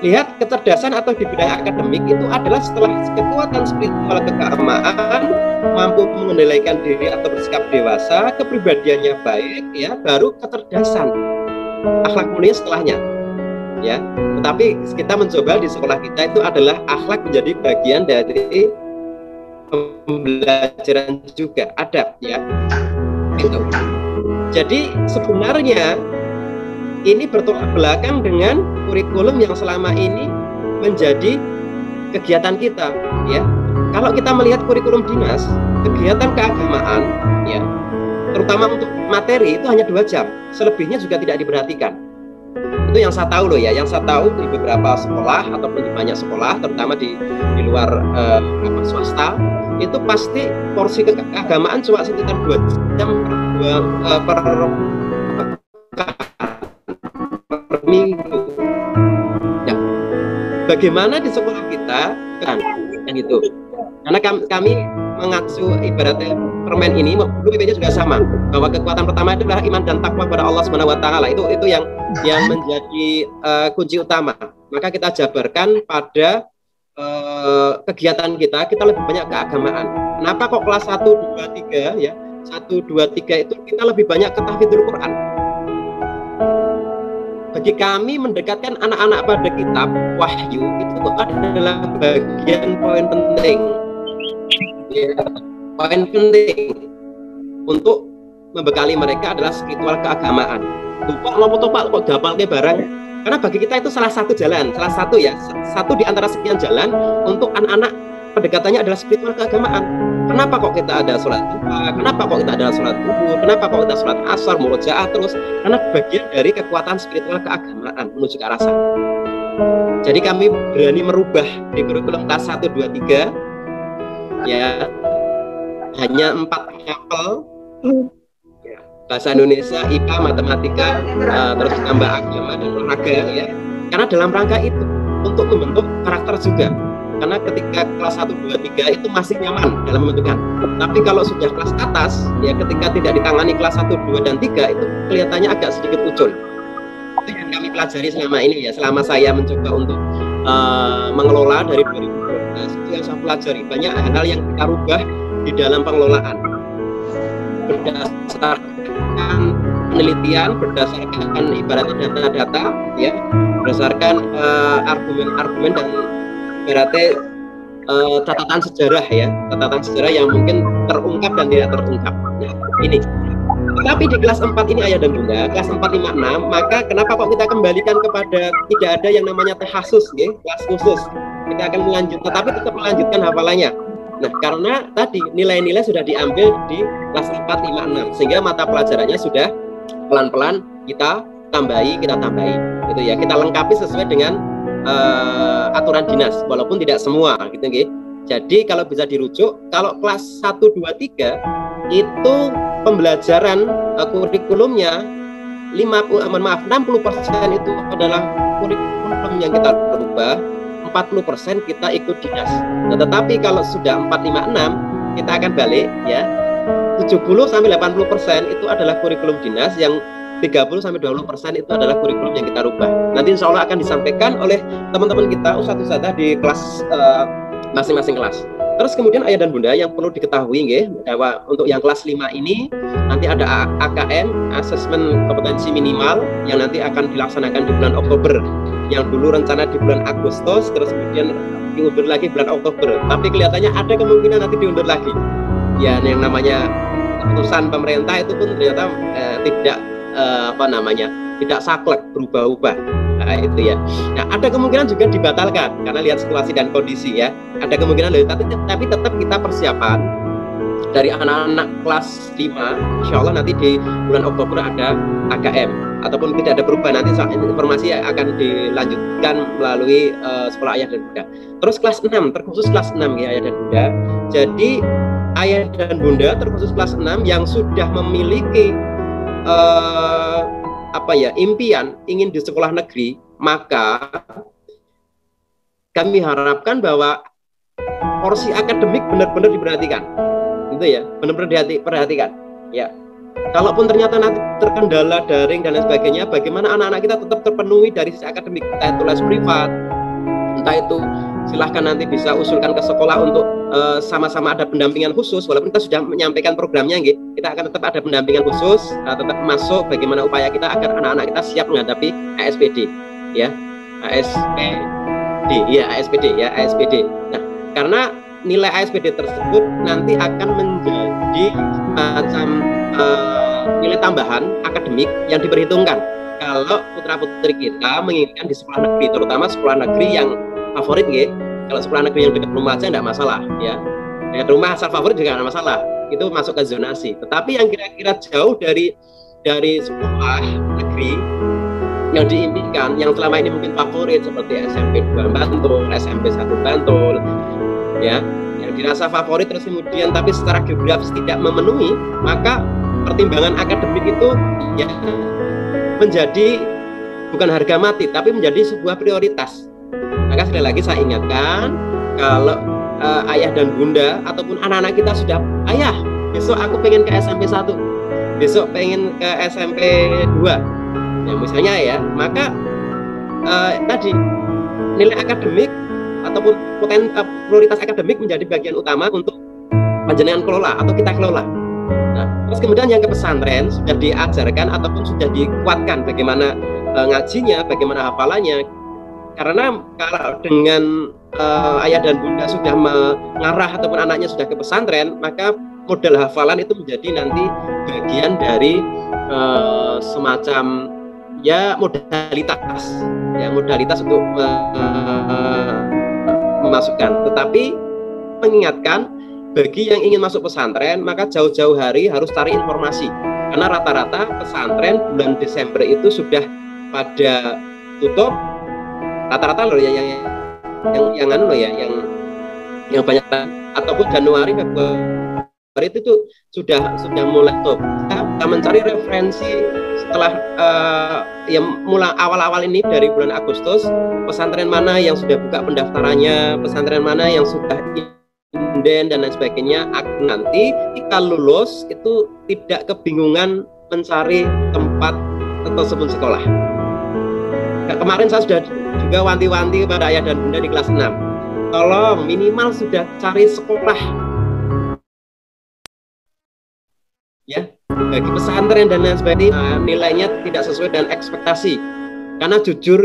Lihat, kecerdasan atau di bidang akademik itu adalah setelah kekuatan spiritual keagamaan, mampu mengendalikan diri atau bersikap dewasa, kepribadiannya baik, ya, baru kecerdasan, akhlak mulia setelahnya, ya. Tetapi kita mencoba di sekolah kita itu adalah akhlak menjadi bagian dari pembelajaran juga, adab, ya. Itu. Jadi sebenarnya ini bertolak belakang dengan kurikulum yang selama ini menjadi kegiatan kita, ya. Kalau kita melihat kurikulum dinas, kegiatan keagamaan, ya, terutama untuk materi itu hanya 2 jam, selebihnya juga tidak diperhatikan. Itu yang saya tahu loh ya, yang saya tahu di beberapa sekolah ataupun di banyak sekolah, terutama di luar swasta, itu pasti porsi keagamaan cuma sekitar 2 jam per minggu. Ya. Bagaimana di sekolah kita kan gitu. Karena kami mengacu ibaratnya permen ini, dulu PP-nya juga sama, bahwa kekuatan pertama itu adalah iman dan takwa kepada Allah Subhanahu wa taala. Itu yang menjadi kunci utama. Maka kita jabarkan pada kegiatan kita lebih banyak keagamaan. Kenapa kok kelas 1, 2, 3 ya? 1, 2, 3 itu kita lebih banyak ke tahfidzul Quran. Bagi kami mendekatkan anak-anak pada kitab wahyu itu adalah bagian poin penting. Ya, poin penting. untuk membekali mereka adalah spiritual keagamaan. Tupak mau topak kok dapal ke barang. Karena bagi kita itu salah satu jalan, salah satu ya, satu di antara sekian jalan untuk anak-anak pendekatannya adalah spiritual keagamaan. Kenapa kok kita ada sholat duha? Kenapa kok kita ada sholat zuhur? Kenapa kok kita sholat asar, murojaah terus? Karena bagian dari kekuatan spiritual keagamaan menuju ke arah sana. Jadi kami berani merubah di kurikulum kelas 1, 2, 3 ya, hanya 4 mapel ya, bahasa Indonesia, IPA, matematika, terus tambah agama dan olahraga ya. Karena dalam rangka itu untuk membentuk karakter juga. Karena ketika kelas 1, 2, 3 itu masih nyaman dalam membentukkan. Tapi kalau sudah kelas atas, ya ketika tidak ditangani kelas 1, 2, dan 3 itu kelihatannya agak sedikit ucul. Itu yang kami pelajari selama ini ya, selama saya mencoba untuk mengelola dari 2012. Itu yang saya pelajari, banyak hal yang kita rubah di dalam pengelolaan. Berdasarkan penelitian, berdasarkan ibaratnya data-data ya, berdasarkan argumen-argumen dan berarti catatan sejarah ya, catatan sejarah yang mungkin terungkap dan tidak terungkap. Nah, ini. Tapi di kelas 4 ini ayah dan bunda, kelas 4, 5, 6, maka kenapa kok kita kembalikan kepada tidak ada yang namanya tahasus, ya, kelas khusus. Kita akan melanjutkan, tetapi tetap melanjutkan hafalannya. Nah, karena tadi nilai-nilai sudah diambil di kelas 4, 5, 6, sehingga mata pelajarannya sudah pelan-pelan kita tambahi, gitu ya. Kita lengkapi sesuai dengan aturan dinas, walaupun tidak semua, gitu ya. Jadi kalau bisa dirujuk, kalau kelas 1, 2, 3 itu pembelajaran kurikulumnya 60% itu adalah kurikulum yang kita rubah, 40% kita ikut dinas. Nah, tetapi kalau sudah 4, 5, 6 kita akan balik ya, 70-80% itu adalah kurikulum dinas, yang 30-20% itu adalah kurikulum yang kita rubah. Nanti insya Allah akan disampaikan oleh teman-teman kita ustadz-ustadzah di kelas masing-masing kelas. Terus kemudian ayah dan bunda yang perlu diketahui nggih, bahwa untuk yang kelas 5 ini nanti ada AKM, asesmen kompetensi minimal, yang nanti akan dilaksanakan di bulan Oktober. Yang dulu rencana di bulan Agustus, terus kemudian diundur lagi bulan Oktober. Tapi kelihatannya ada kemungkinan nanti diundur lagi. Ya, yang namanya keputusan pemerintah itu pun ternyata tidak saklek, berubah-ubah. Nah, itu ya. Nah, ada kemungkinan juga dibatalkan karena lihat situasi dan kondisi ya. Ada kemungkinan, tapi tetap kita persiapan dari anak-anak kelas 5. Insya Allah nanti di bulan Oktober ada AKM, ataupun tidak ada perubahan, nanti informasi akan dilanjutkan melalui sekolah ayah dan bunda. Terus kelas 6, terkhusus kelas 6 ya ayah dan bunda. Jadi ayah dan bunda terkhusus kelas 6 yang sudah memiliki impian ingin di sekolah negeri, maka kami harapkan bahwa porsi akademik benar-benar diperhatikan, gitu ya, benar-benar diperhatikan. Ya, kalaupun ternyata nanti terkendala daring dan lain sebagainya, bagaimana anak-anak kita tetap terpenuhi dari sisi akademik, entah itu les privat, entah itu silahkan nanti bisa usulkan ke sekolah untuk sama-sama ada pendampingan khusus, walaupun kita sudah menyampaikan programnya, kita akan tetap ada pendampingan khusus, tetap masuk bagaimana upaya kita agar anak-anak kita siap menghadapi ASPD, ya, ASPD. Nah, karena nilai ASPD tersebut nanti akan menjadi macam nilai tambahan akademik yang diperhitungkan kalau putra-putri kita menginginkan di sekolah negeri, terutama sekolah negeri yang favorit, Kalau sekolah negeri yang dekat rumah aja tidak masalah, ya. Dekat rumah asal favorit juga tidak masalah, itu masuk ke zonasi. Tetapi yang kira-kira jauh dari sekolah negeri yang diimpikan, yang selama ini mungkin favorit seperti SMP 2 Bantul, SMP 1 Bantul, ya, yang dirasa favorit terus kemudian tapi secara geografis tidak memenuhi, maka pertimbangan akademik itu ya menjadi bukan harga mati, tapi menjadi sebuah prioritas. Maka sekali lagi saya ingatkan, kalau ayah dan bunda ataupun anak-anak kita sudah, ayah besok aku pengen ke SMP 1, besok pengen ke SMP 2, ya misalnya ya, maka tadi nilai akademik ataupun prioritas akademik menjadi bagian utama untuk panjenengan kelola atau kita kelola. Nah, terus kemudian yang ke pesantren sudah diajarkan ataupun sudah dikuatkan bagaimana ngajinya, bagaimana hafalannya. Karena kalau dengan ayah dan bunda sudah mengarah ataupun anaknya sudah ke pesantren, maka modal hafalan itu menjadi nanti bagian dari semacam ya modalitas untuk memasukkan. Tetapi mengingatkan bagi yang ingin masuk pesantren maka jauh-jauh hari harus cari informasi, karena rata-rata pesantren bulan Desember itu sudah pada tutup rata-rata loh ya, yang banyak, ataupun Januari Februari itu tuh sudah mulai tutup. Kita mencari referensi setelah mulai awal-awal ini dari bulan Agustus, pesantren mana yang sudah buka pendaftarannya, pesantren mana yang sudah inden dan lain sebagainya. Nanti kita lulus itu tidak kebingungan mencari tempat atau sebelum sekolah. Kemarin saya sudah juga wanti-wanti kepada ayah dan bunda di kelas 6, tolong minimal sudah cari sekolah ya bagi pesantren dan lain sebagainya. Nilainya tidak sesuai dengan ekspektasi, karena jujur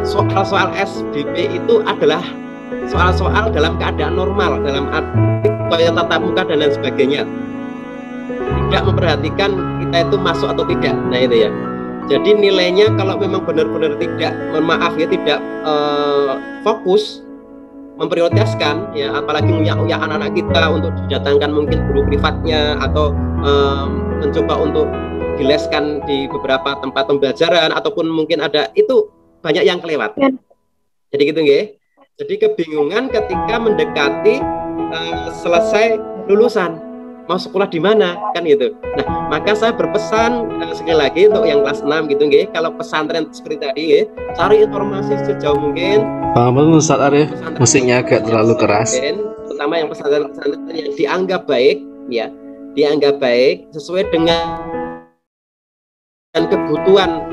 soal-soal SBP itu adalah soal-soal dalam keadaan normal, dalam arti tatap muka dan lain sebagainya, tidak memperhatikan kita itu masuk atau tidak. Nah itu ya, jadi nilainya kalau memang benar-benar tidak, tidak fokus memprioritaskan ya, apalagi nguyak-nguyak anak-anak kita untuk didatangkan mungkin guru privatnya atau mencoba untuk dileskan di beberapa tempat pembelajaran, ataupun mungkin ada itu banyak yang kelewat. Jadi gitu nggih. Jadi kebingungan ketika mendekati selesai lulusan, mau sekolah di mana kan gitu. Nah, maka saya berpesan sekali lagi untuk yang kelas 6 gitu nggih, kalau pesantren seperti tadi nggih, cari informasi sejauh mungkin.
Paham Ustaz Arif, musiknya agak terlalu keras.
Terutama yang pesantren-pesantren yang dianggap baik ya, dianggap baik sesuai dengan kebutuhan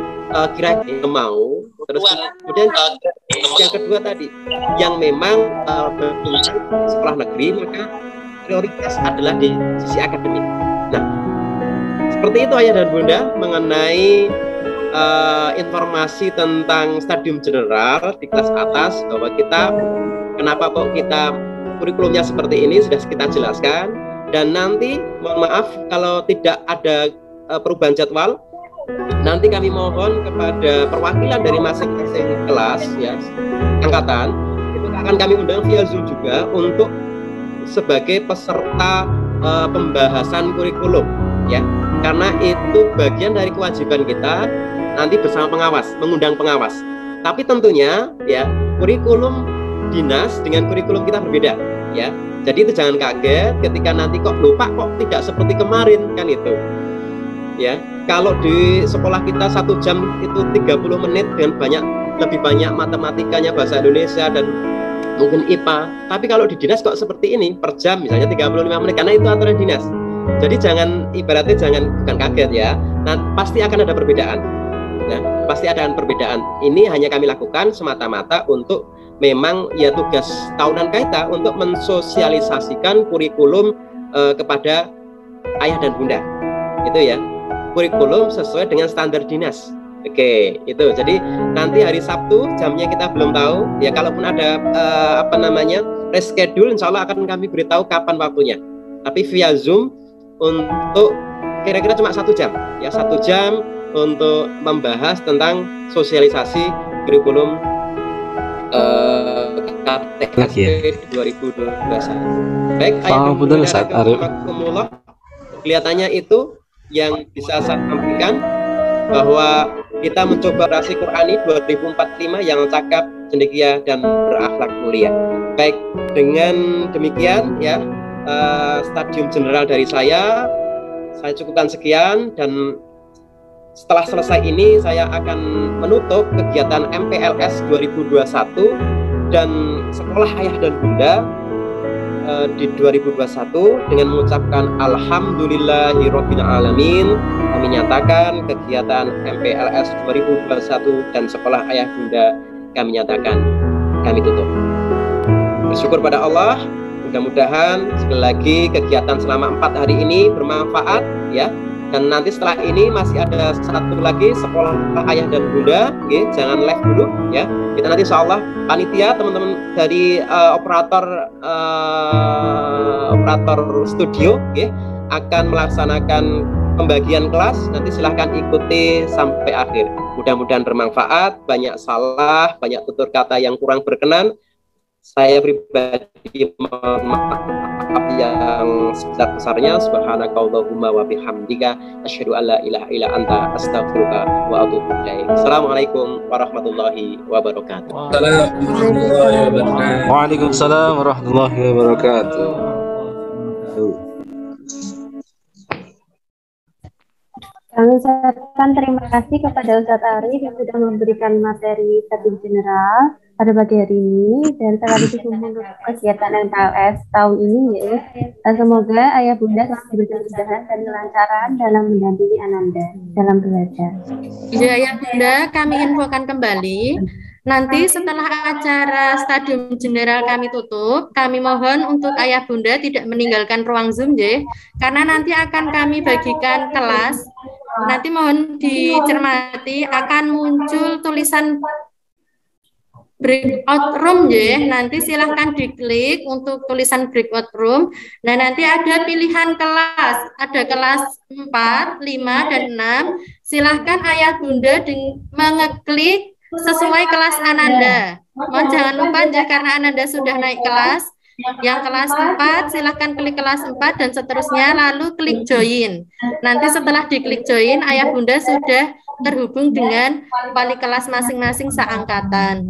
kira-kira mau. Terus kemudian yang kedua tadi, yang memang bertujuan sekolah negeri, maka prioritas adalah di sisi akademik. Nah, seperti itu ayah dan bunda mengenai informasi tentang stadium general di kelas atas, bahwa kita kenapa kok kita kurikulumnya seperti ini sudah kita jelaskan. Dan nanti mohon maaf kalau tidak ada perubahan jadwal, nanti kami mohon kepada perwakilan dari masing-masing kelas ya, angkatan, itu akan kami undang via Zoom juga untuk sebagai peserta pembahasan kurikulum ya, karena itu bagian dari kewajiban kita nanti bersama pengawas, mengundang pengawas. Tapi tentunya ya, kurikulum dinas dengan kurikulum kita berbeda ya. Jadi itu jangan kaget ketika nanti kok lupa kok tidak seperti kemarin kan itu. Ya, kalau di sekolah kita 1 jam itu 30 menit dengan lebih banyak matematikanya, bahasa Indonesia dan mungkin IPA. Tapi kalau di dinas kok seperti ini, per jam misalnya 35 menit, karena itu aturan dinas. Jadi bukan kaget ya. Nah, pasti akan ada perbedaan. Nah, pasti ada perbedaan. Ini hanya kami lakukan semata-mata untuk memang ya tugas tahunan kita untuk mensosialisasikan kurikulum kepada ayah dan bunda. Itu ya. Kurikulum sesuai dengan standar dinas. Oke, itu. Jadi nanti hari Sabtu jamnya kita belum tahu. Ya kalaupun ada reschedule, insya Allah akan kami beritahu kapan waktunya. Tapi via Zoom untuk kira-kira cuma 1 jam. Ya 1 jam untuk membahas tentang sosialisasi kurikulum KTSP 2021. Baik, kelihatannya itu yang bisa saya sampaikan, bahwa kita mencoba Rasi Qurani 2045 yang cakap, cendekia dan berakhlak mulia. Baik, dengan demikian ya stadium general dari saya cukupkan sekian, dan setelah selesai ini saya akan menutup kegiatan MPLS 2021 dan sekolah ayah dan bunda di 2021 dengan mengucapkan alhamdulillahirabbil alamin. Kami nyatakan kegiatan MPLS 2021 dan sekolah ayah bunda kami nyatakan kami tutup. Bersyukur pada Allah, mudah-mudahan sekali lagi kegiatan selama 4 hari ini bermanfaat ya. Dan nanti setelah ini masih ada 1 lagi sekolah ayah dan bunda, okay? Jangan live dulu ya. Kita nanti insya Allah panitia teman-teman dari operator operator studio akan melaksanakan pembagian kelas. Nanti silahkan ikuti sampai akhir. Mudah-mudahan bermanfaat, banyak salah, banyak tutur kata yang kurang berkenan. Saya pribadi mohon maaf yang sebesar-besarnya. Subhanakallahumma wa bihamdika asyhadu an la ilaha illa anta astaghfiruka wa atubu ilaik. Assalamualaikum warahmatullahi wabarakatuh.
Waalaikumsalam warahmatullahi wabarakatuh.
Kami ucapkan terima kasih kepada Ustadz Arif yang sudah memberikan materi stadium general pada pagi hari ini dan sekaligus menutup kegiatan NKLS tahun ini ya. Dan semoga ayah bunda selalu diberikan kemudahan dan kelancaran dalam mendampingi Ananda dalam belajar.
Ya ayah bunda, kami infokan kembali. Nanti setelah acara stadium general kami tutup, kami mohon untuk ayah bunda tidak meninggalkan ruang Zoom ya, karena nanti akan kami bagikan kelas. Nanti mohon dicermati akan muncul tulisan breakout room ya. Nanti silahkan diklik untuk tulisan breakout room. Nah nanti ada pilihan kelas, ada kelas 4, 5, dan 6. Silahkan ayah bunda mengeklik sesuai kelas Ananda. Mohon jangan lupa ya, karena Ananda sudah naik kelas. Yang kelas 4 silahkan klik kelas 4 dan seterusnya, lalu klik join. Nanti setelah diklik join, ayah bunda sudah terhubung dengan wali kelas masing-masing seangkatan.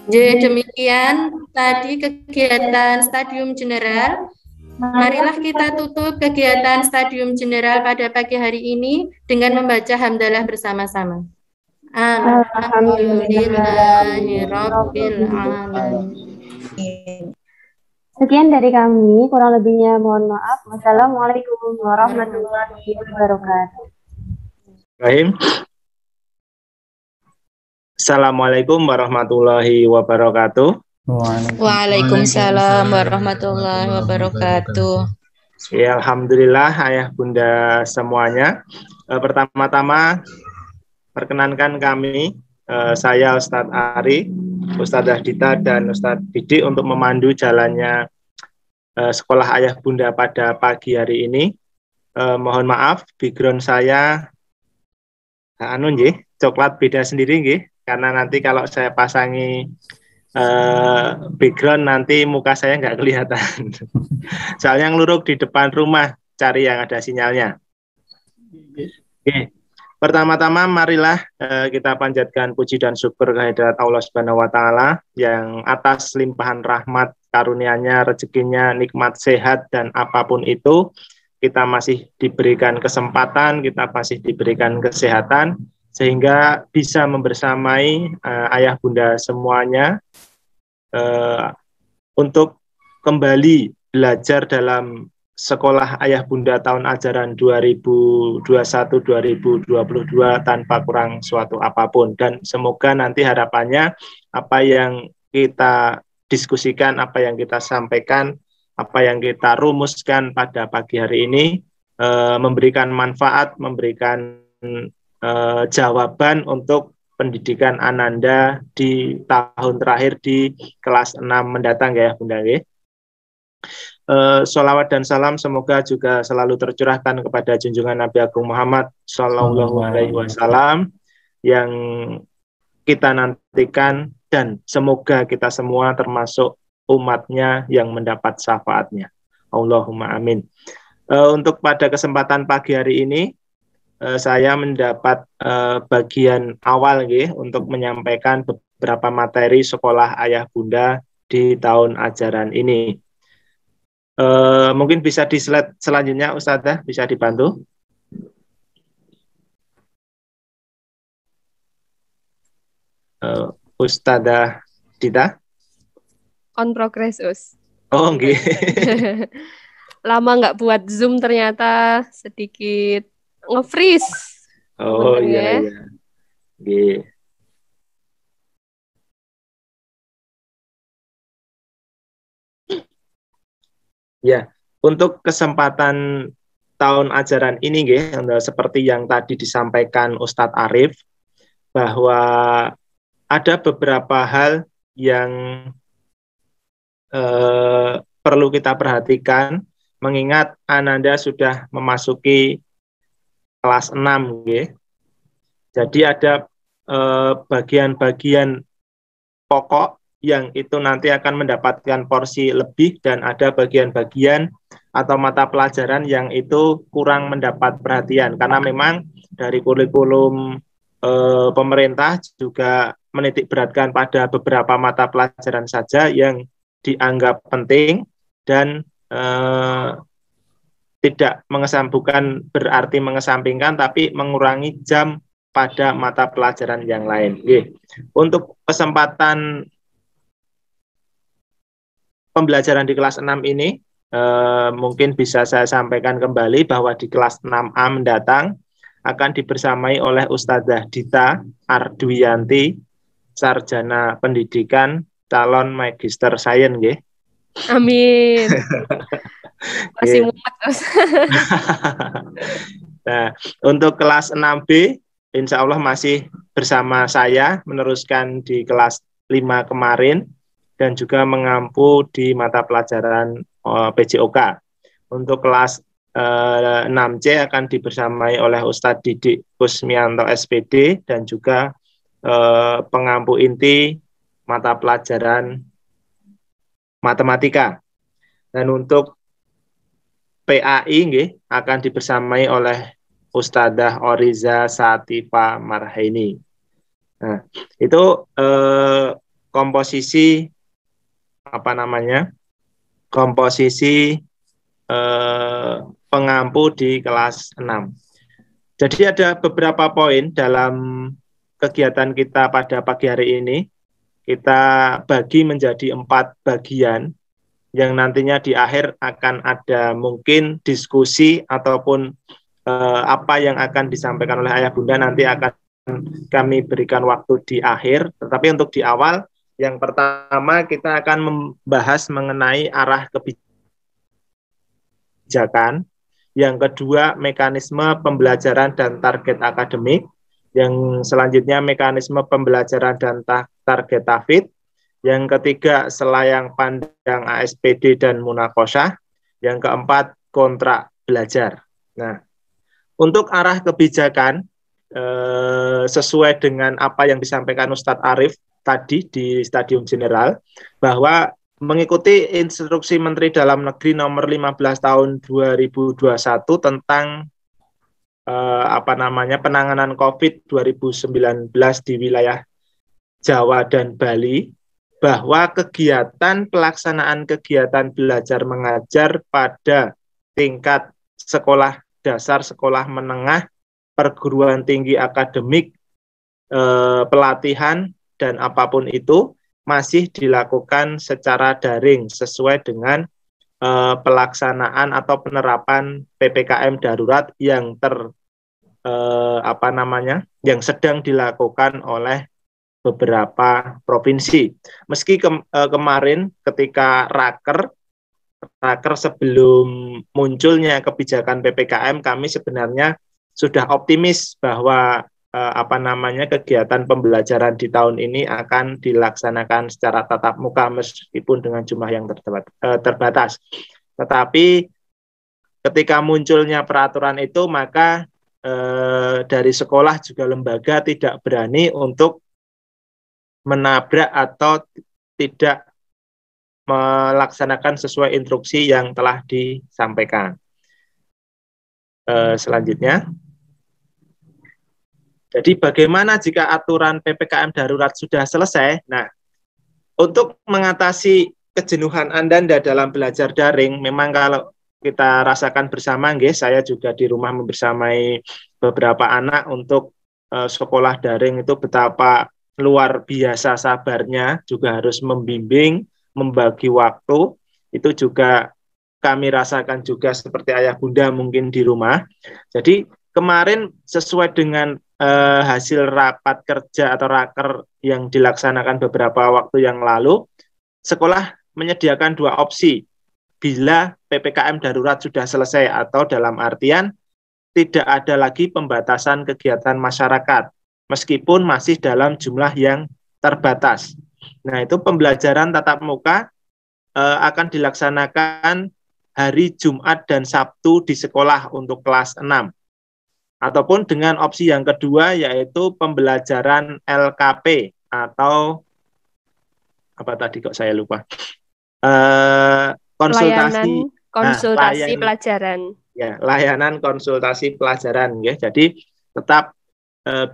Jadi demikian tadi kegiatan stadium general. Marilah kita tutup kegiatan stadium general pada pagi hari ini dengan membaca hamdalah bersama-sama. Alhamdulillahirabbil alamin.
Sekian dari kami, kurang lebihnya mohon maaf. Wassalamualaikum warahmatullahi wabarakatuh.
Baik. Assalamualaikum warahmatullahi wabarakatuh.
Waalaikumsalam warahmatullahi wabarakatuh.
Ya, alhamdulillah ayah bunda semuanya. Pertama-tama perkenankan kami, saya Ustadz Ari, Ustadzah Dita, dan Ustadz Didik untuk memandu jalannya sekolah ayah bunda pada pagi hari ini. Mohon maaf, background saya coklat beda sendiri nggih, karena nanti kalau saya pasangi background nanti muka saya nggak kelihatan. Soalnya ngeluruk di depan rumah, cari yang ada sinyalnya. Oke. Pertama-tama marilah kita panjatkan puji dan syukur kehadirat Allah Subhanahu wa taala yang atas limpahan rahmat karunia-Nya, rezekinya, nikmat sehat dan apapun itu kita masih diberikan kesempatan, kita masih diberikan kesehatan sehingga bisa membersamai ayah bunda semuanya untuk kembali belajar dalam sekolah ayah bunda tahun ajaran 2021-2022 tanpa kurang suatu apapun. Dan semoga nanti harapannya apa yang kita diskusikan, apa yang kita sampaikan, apa yang kita rumuskan pada pagi hari ini memberikan manfaat, memberikan jawaban untuk pendidikan Ananda di tahun terakhir di kelas 6 mendatang ya Bunda. Sholawat dan salam semoga juga selalu tercurahkan kepada junjungan Nabi Agung Muhammad Sallallahu Alaihi Wasallam yang kita nantikan dan semoga kita semua termasuk umatnya yang mendapat syafaatnya. Allahumma amin. Untuk pada kesempatan pagi hari ini saya mendapat bagian awal untuk menyampaikan beberapa materi sekolah ayah bunda di tahun ajaran ini. Mungkin bisa di slide selanjutnya Ustazah, bisa dibantu. Ustazah Dita.
On progress, Us.
Oh, nggih.
Lama nggak buat Zoom ternyata sedikit nge-freeze.
Oh iya iya. Nggih. Ya, untuk kesempatan tahun ajaran ini seperti yang tadi disampaikan Ustadz Arif bahwa ada beberapa hal yang perlu kita perhatikan, mengingat Ananda sudah memasuki kelas 6, nggih. Jadi ada bagian-bagian pokok yang itu nanti akan mendapatkan porsi lebih, dan ada bagian-bagian atau mata pelajaran yang itu kurang mendapat perhatian, karena memang dari kurikulum pemerintah juga menitik beratkan pada beberapa mata pelajaran saja yang dianggap penting dan tidak bukan berarti mengesampingkan, tapi mengurangi jam pada mata pelajaran yang lain. Untuk kesempatan pembelajaran di kelas 6 ini, mungkin bisa saya sampaikan kembali bahwa di kelas 6A mendatang akan dibersamai oleh Ustadzah Dita Ardwiyanti, Sarjana Pendidikan, calon Magister Sains, nggih.
Amin. Masih muat, Mas.
Nah, untuk kelas 6B, insya Allah masih bersama saya meneruskan di kelas 5 kemarin, dan juga mengampu di mata pelajaran PJOK. Untuk kelas 6C akan dibersamai oleh Ustadz Didik Kusmianto SPD, dan juga pengampu inti mata pelajaran matematika. Dan untuk PAI nggih, akan dibersamai oleh Ustadzah Oriza Satifa Marhaini. Nah, itu komposisi pengampu di kelas 6. Jadi ada beberapa poin dalam kegiatan kita pada pagi hari ini. Kita bagi menjadi 4 bagian, yang nantinya di akhir akan ada mungkin diskusi ataupun apa yang akan disampaikan oleh Ayah Bunda nanti akan kami berikan waktu di akhir. Tetapi untuk di awal, yang pertama kita akan membahas mengenai arah kebijakan. Yang kedua, mekanisme pembelajaran dan target akademik. Yang selanjutnya, mekanisme pembelajaran dan target tahfidz. Yang ketiga, selayang pandang ASPD dan munakosah. Yang keempat, kontrak belajar. Nah, untuk arah kebijakan, sesuai dengan apa yang disampaikan Ustadz Arif tadi di Stadium General, bahwa mengikuti instruksi Menteri Dalam Negeri nomor 15 tahun 2021 tentang penanganan COVID 2019 di wilayah Jawa dan Bali, bahwa pelaksanaan kegiatan belajar mengajar pada tingkat sekolah dasar, sekolah menengah, perguruan tinggi akademik, pelatihan, dan apapun itu masih dilakukan secara daring sesuai dengan pelaksanaan atau penerapan PPKM darurat yang yang sedang dilakukan oleh beberapa provinsi. Meski kemarin ketika raker sebelum munculnya kebijakan PPKM, kami sebenarnya sudah optimis bahwa kegiatan pembelajaran di tahun ini akan dilaksanakan secara tatap muka meskipun dengan jumlah yang terbatas. Tetapi ketika munculnya peraturan itu, maka dari sekolah juga lembaga tidak berani untuk menabrak atau tidak melaksanakan sesuai instruksi yang telah disampaikan. Selanjutnya, jadi bagaimana jika aturan PPKM darurat sudah selesai? Nah, untuk mengatasi kejenuhan Anda dalam belajar daring, memang kalau kita rasakan bersama, saya juga di rumah membersamai beberapa anak untuk sekolah daring itu betapa luar biasa sabarnya, juga harus membimbing, membagi waktu, itu juga kami rasakan juga seperti Ayah Bunda mungkin di rumah. Jadi kemarin sesuai dengan hasil rapat kerja atau raker yang dilaksanakan beberapa waktu yang lalu, sekolah menyediakan 2 opsi bila PPKM darurat sudah selesai, atau dalam artian tidak ada lagi pembatasan kegiatan masyarakat, meskipun masih dalam jumlah yang terbatas. Nah, itu pembelajaran tatap muka akan dilaksanakan hari Jumat dan Sabtu di sekolah untuk kelas 6. Ataupun dengan opsi yang kedua yaitu pembelajaran LKP atau apa tadi kok saya lupa. Konsultasi
konsultasi pelajaran.
Ya, layanan konsultasi pelajaran ya. Jadi tetap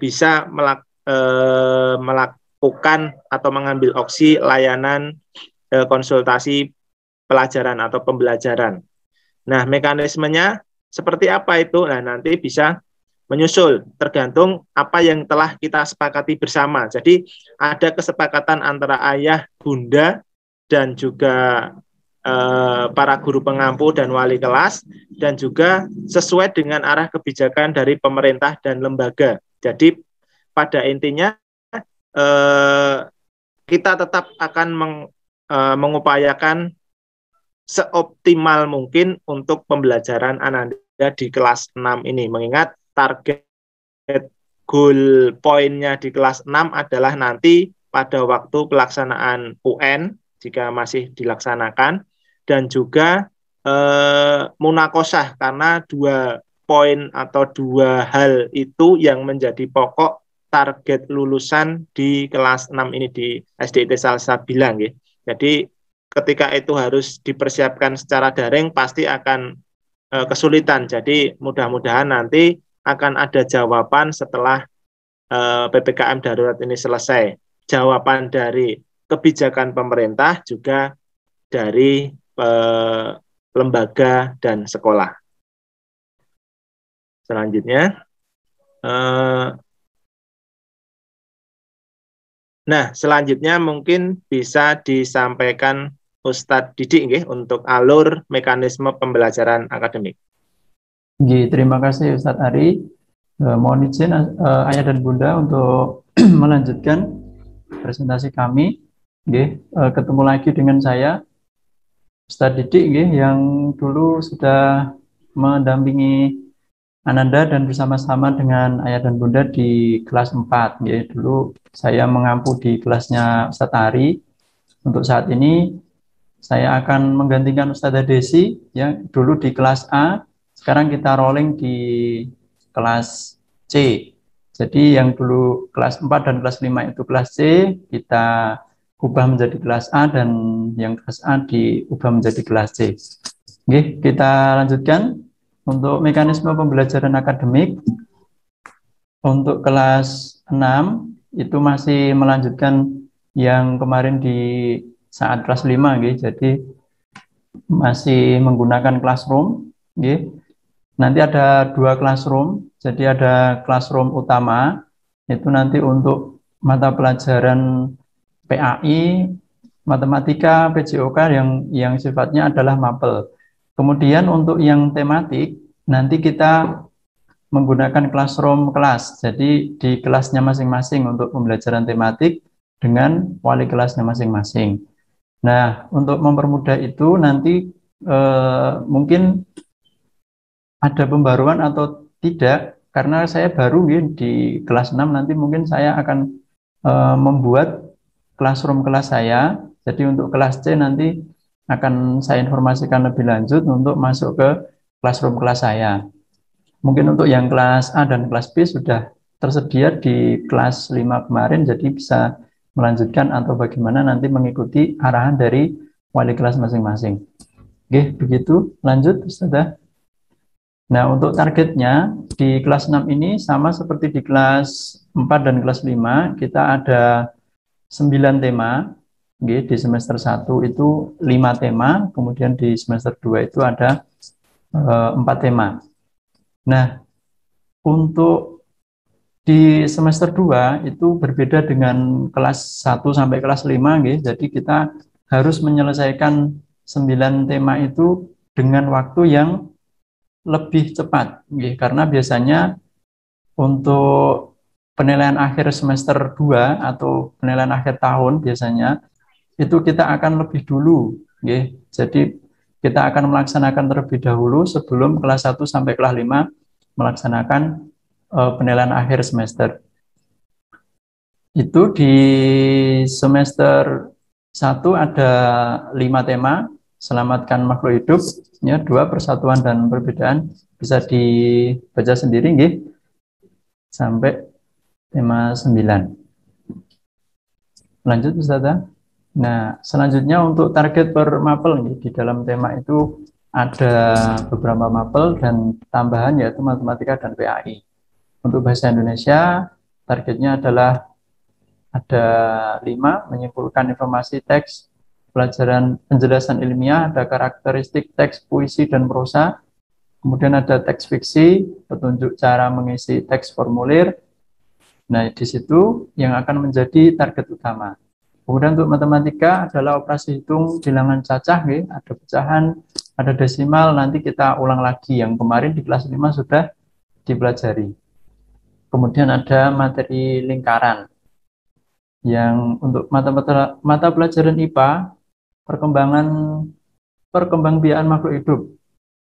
bisa melakukan atau mengambil opsi layanan konsultasi pelajaran atau pembelajaran. Nah, mekanismenya seperti apa itu? Nah, nanti bisa menyusul tergantung apa yang telah kita sepakati bersama. Jadi ada kesepakatan antara ayah, bunda, dan juga para guru pengampu dan wali kelas, dan juga sesuai dengan arah kebijakan dari pemerintah dan lembaga. Jadi pada intinya kita tetap akan mengupayakan seoptimal mungkin untuk pembelajaran Ananda di kelas 6 ini. Mengingat target goal poinnya di kelas 6 adalah nanti pada waktu pelaksanaan UN jika masih dilaksanakan, dan juga munakosah, karena 2 poin atau 2 hal itu yang menjadi pokok target lulusan di kelas 6 ini di SDIT Salsabila. Jadi ketika itu harus dipersiapkan secara daring pasti akan kesulitan. Jadi mudah-mudahan nanti akan ada jawaban setelah PPKM darurat ini selesai. Jawaban dari kebijakan pemerintah juga dari lembaga dan sekolah. Selanjutnya, nah selanjutnya mungkin bisa disampaikan Ustadz Didik nggih, untuk alur mekanisme pembelajaran akademik.
Terima kasih Ustadz Ari. Mohon izin Ayah dan Bunda untuk melanjutkan presentasi kami. Ketemu lagi dengan saya Ustadz Didik yang dulu sudah mendampingi Ananda dan bersama-sama dengan Ayah dan Bunda di kelas 4. Dulu saya mengampu di kelasnya Ustadz Ari. Untuk saat ini saya akan menggantikan Ustadzah Desi yang dulu di kelas A. Sekarang kita rolling di kelas C. Jadi yang dulu kelas 4 dan kelas 5 itu kelas C, kita ubah menjadi kelas A, dan yang kelas A diubah menjadi kelas C. Oke, kita lanjutkan untuk mekanisme pembelajaran akademik. Untuk kelas 6 itu masih melanjutkan yang kemarin di saat kelas 5, jadi masih menggunakan classroom. Nanti ada 2 classroom, jadi ada classroom utama, itu nanti untuk mata pelajaran PAI, matematika, PJOK yang sifatnya adalah mapel. Kemudian untuk yang tematik, nanti kita menggunakan classroom kelas, jadi di kelasnya masing-masing untuk pembelajaran tematik dengan wali kelasnya masing-masing. Nah, untuk mempermudah itu nanti mungkin ada pembaruan atau tidak, karena saya baru di kelas 6, nanti mungkin saya akan membuat classroom kelas saya. Jadi untuk kelas C nanti akan saya informasikan lebih lanjut untuk masuk ke classroom kelas saya. Mungkin untuk yang kelas A dan kelas B sudah tersedia di kelas 5 kemarin, jadi bisa melanjutkan atau bagaimana nanti mengikuti arahan dari wali kelas masing-masing. Oke, begitu. Lanjut, Ustazah. Nah, untuk targetnya di kelas 6 ini sama seperti di kelas 4 dan kelas 5, kita ada 9 tema. Di semester 1 itu 5 tema, kemudian di semester 2 itu ada 4 tema. Nah, untuk di semester 2 itu berbeda dengan kelas 1 sampai kelas 5, jadi kita harus menyelesaikan 9 tema itu dengan waktu yang lebih cepat, karena biasanya untuk penilaian akhir semester 2 atau penilaian akhir tahun biasanya itu kita akan lebih dulu, jadi kita akan melaksanakan terlebih dahulu sebelum kelas 1 sampai kelas 5 melaksanakan penilaian akhir semester. Itu di semester Satu ada 5 tema, selamatkan makhluk hidup, ya, 2 persatuan dan perbedaan, bisa dibaca sendiri nggih, sampai tema 9. Lanjut Ustazah. Nah, selanjutnya untuk target per mapel nih, di dalam tema itu ada beberapa mapel dan tambahan yaitu matematika dan PAI. Untuk bahasa Indonesia, targetnya adalah ada 5, menyimpulkan informasi teks, pelajaran penjelasan ilmiah, ada karakteristik teks, puisi, dan prosa. Kemudian ada teks fiksi, petunjuk cara mengisi teks formulir. Nah, di situ yang akan menjadi target utama. Kemudian untuk matematika adalah operasi hitung bilangan cacah, ada pecahan, ada desimal, nanti kita ulang lagi. Yang kemarin di kelas 5 sudah dipelajari. Kemudian ada materi lingkaran. Yang untuk mata pelajaran IPA, perkembangbiakan makhluk hidup.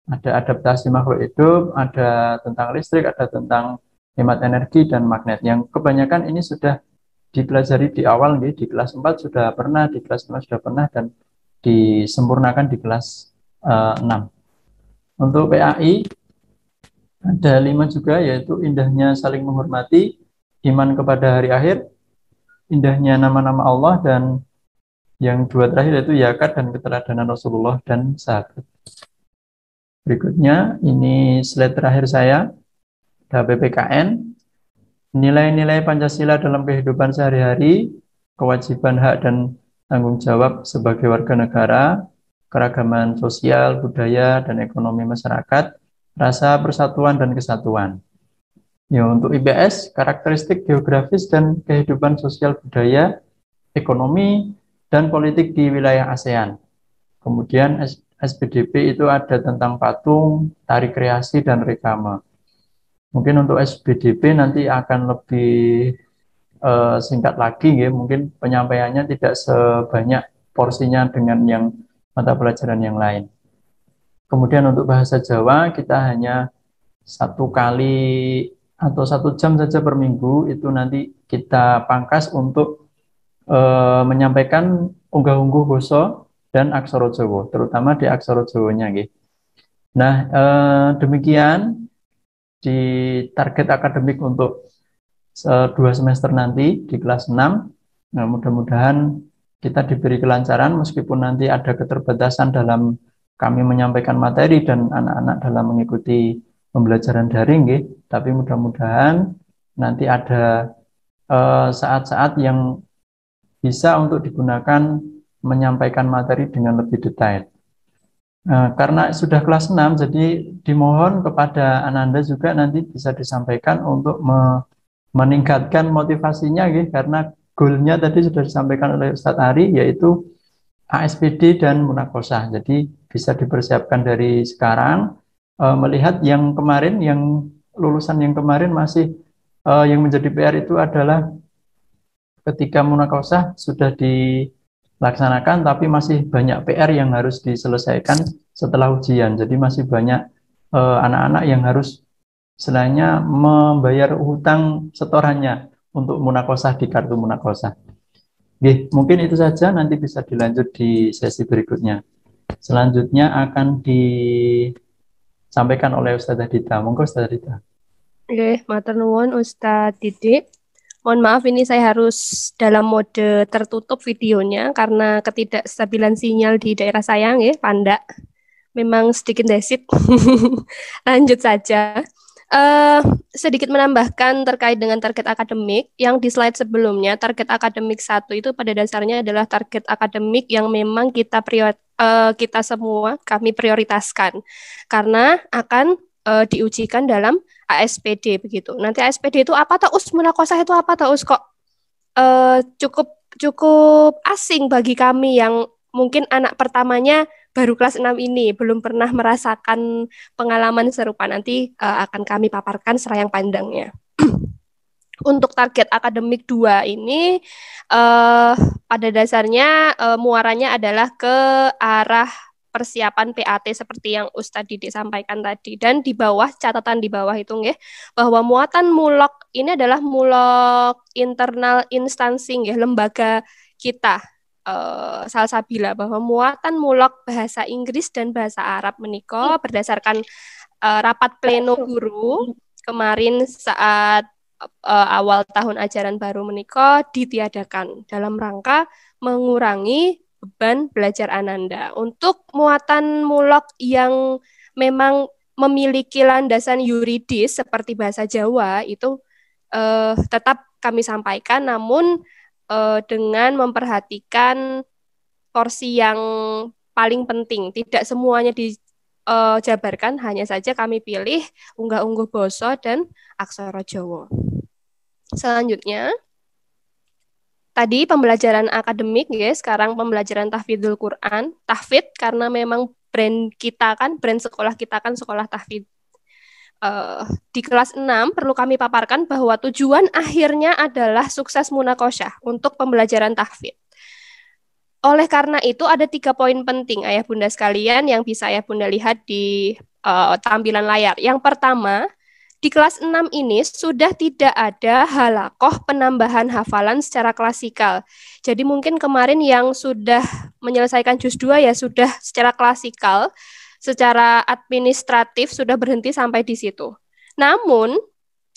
Ada adaptasi makhluk hidup, ada tentang listrik, ada tentang hemat energi dan magnet. Yang kebanyakan ini sudah dipelajari di awal, di kelas 4 sudah pernah, di kelas 5 sudah pernah, dan disempurnakan di kelas 6. Untuk PAI ada 5 juga, yaitu indahnya saling menghormati, iman kepada hari akhir, indahnya nama-nama Allah, dan yang 2 terakhir yaitu yakat dan keteladanan Rasulullah dan sahabat. Berikutnya, ini slide terakhir saya, ada PPKN, nilai-nilai Pancasila dalam kehidupan sehari-hari, kewajiban hak dan tanggung jawab sebagai warga negara, keragaman sosial, budaya, dan ekonomi masyarakat, rasa persatuan dan kesatuan. Ya, untuk IPS, karakteristik geografis dan kehidupan sosial budaya, ekonomi, dan politik di wilayah ASEAN. Kemudian SPDP itu ada tentang patung, tari kreasi, dan rekama. Mungkin untuk SPDP nanti akan lebih singkat lagi, ya. Mungkin penyampaiannya tidak sebanyak porsinya dengan yang mata pelajaran yang lain. Kemudian untuk bahasa Jawa kita hanya 1 kali atau 1 jam saja per minggu, itu nanti kita pangkas untuk menyampaikan unggah-ungguh basa dan aksara Jawa, terutama di aksara Jawanya, nggih. Nah, demikian di target akademik untuk 2 semester nanti di kelas 6. Nah, mudah-mudahan kita diberi kelancaran meskipun nanti ada keterbatasan dalam kami menyampaikan materi dan anak-anak dalam mengikuti pembelajaran daring, tapi mudah-mudahan nanti ada saat-saat yang bisa untuk digunakan menyampaikan materi dengan lebih detail. Karena sudah kelas 6, jadi dimohon kepada Ananda juga nanti bisa disampaikan untuk meningkatkan motivasinya, karena goalnya tadi sudah disampaikan oleh Ustadz Ari, yaitu ASPD dan munakosah. Jadi bisa dipersiapkan dari sekarang, melihat yang kemarin, yang lulusan yang kemarin masih yang menjadi PR itu adalah ketika munakosah sudah dilaksanakan, tapi masih banyak PR yang harus diselesaikan setelah ujian. Jadi masih banyak anak-anak yang harus selainnya membayar hutang setorannya untuk munakosah di kartu munakosah. Mungkin itu saja, nanti bisa dilanjut di sesi berikutnya. Selanjutnya akan disampaikan oleh Ustazah Dita. Monggo Ustazah Dita.
Matur nuwun Ustadz Didik. Mohon maaf ini saya harus dalam mode tertutup videonya karena ketidakstabilan sinyal di daerah saya, Panda. Memang sedikit desit. Lanjut saja. Sedikit menambahkan terkait dengan target akademik yang di slide sebelumnya. Target akademik 1 itu pada dasarnya adalah target akademik yang memang kita semua kami prioritaskan karena akan diujikan dalam ASPD begitu. Nanti ASPD itu apa tahu, munakosah itu apa tahu, kok cukup asing bagi kami yang mungkin anak pertamanya baru kelas 6 ini, belum pernah merasakan pengalaman serupa. Nanti akan kami paparkan serayang pandangnya. Untuk target akademik 2 ini pada dasarnya muaranya adalah ke arah persiapan PAT seperti yang Ustadz Didik sampaikan tadi. Dan di bawah, catatan di bawah itu bahwa muatan mulok ini adalah mulok internal instansi lembaga kita. Salsabila bahwa muatan mulok bahasa Inggris dan bahasa Arab menika berdasarkan rapat pleno guru kemarin saat awal tahun ajaran baru menika ditiadakan dalam rangka mengurangi beban belajar Ananda. Untuk muatan mulok yang memang memiliki landasan yuridis seperti bahasa Jawa itu tetap kami sampaikan, namun dengan memperhatikan porsi yang paling penting. Tidak semuanya dijabarkan, hanya saja kami pilih unggah-ungguh basa dan aksara Jawa. Selanjutnya, tadi pembelajaran akademik, ya. Sekarang pembelajaran tahfidzul Quran. Tahfidz karena memang brand kita kan, brand sekolah kita kan sekolah tahfidz. Di kelas 6 perlu kami paparkan bahwa tujuan akhirnya adalah sukses munakosyah untuk pembelajaran tahfidz. Oleh karena itu ada 3 poin penting ayah bunda sekalian yang bisa ayah bunda lihat di tampilan layar. Yang pertama, di kelas 6 ini sudah tidak ada halakoh penambahan hafalan secara klasikal. Jadi mungkin kemarin yang sudah menyelesaikan juz 2 ya sudah secara klasikal, secara administratif sudah berhenti sampai di situ. Namun,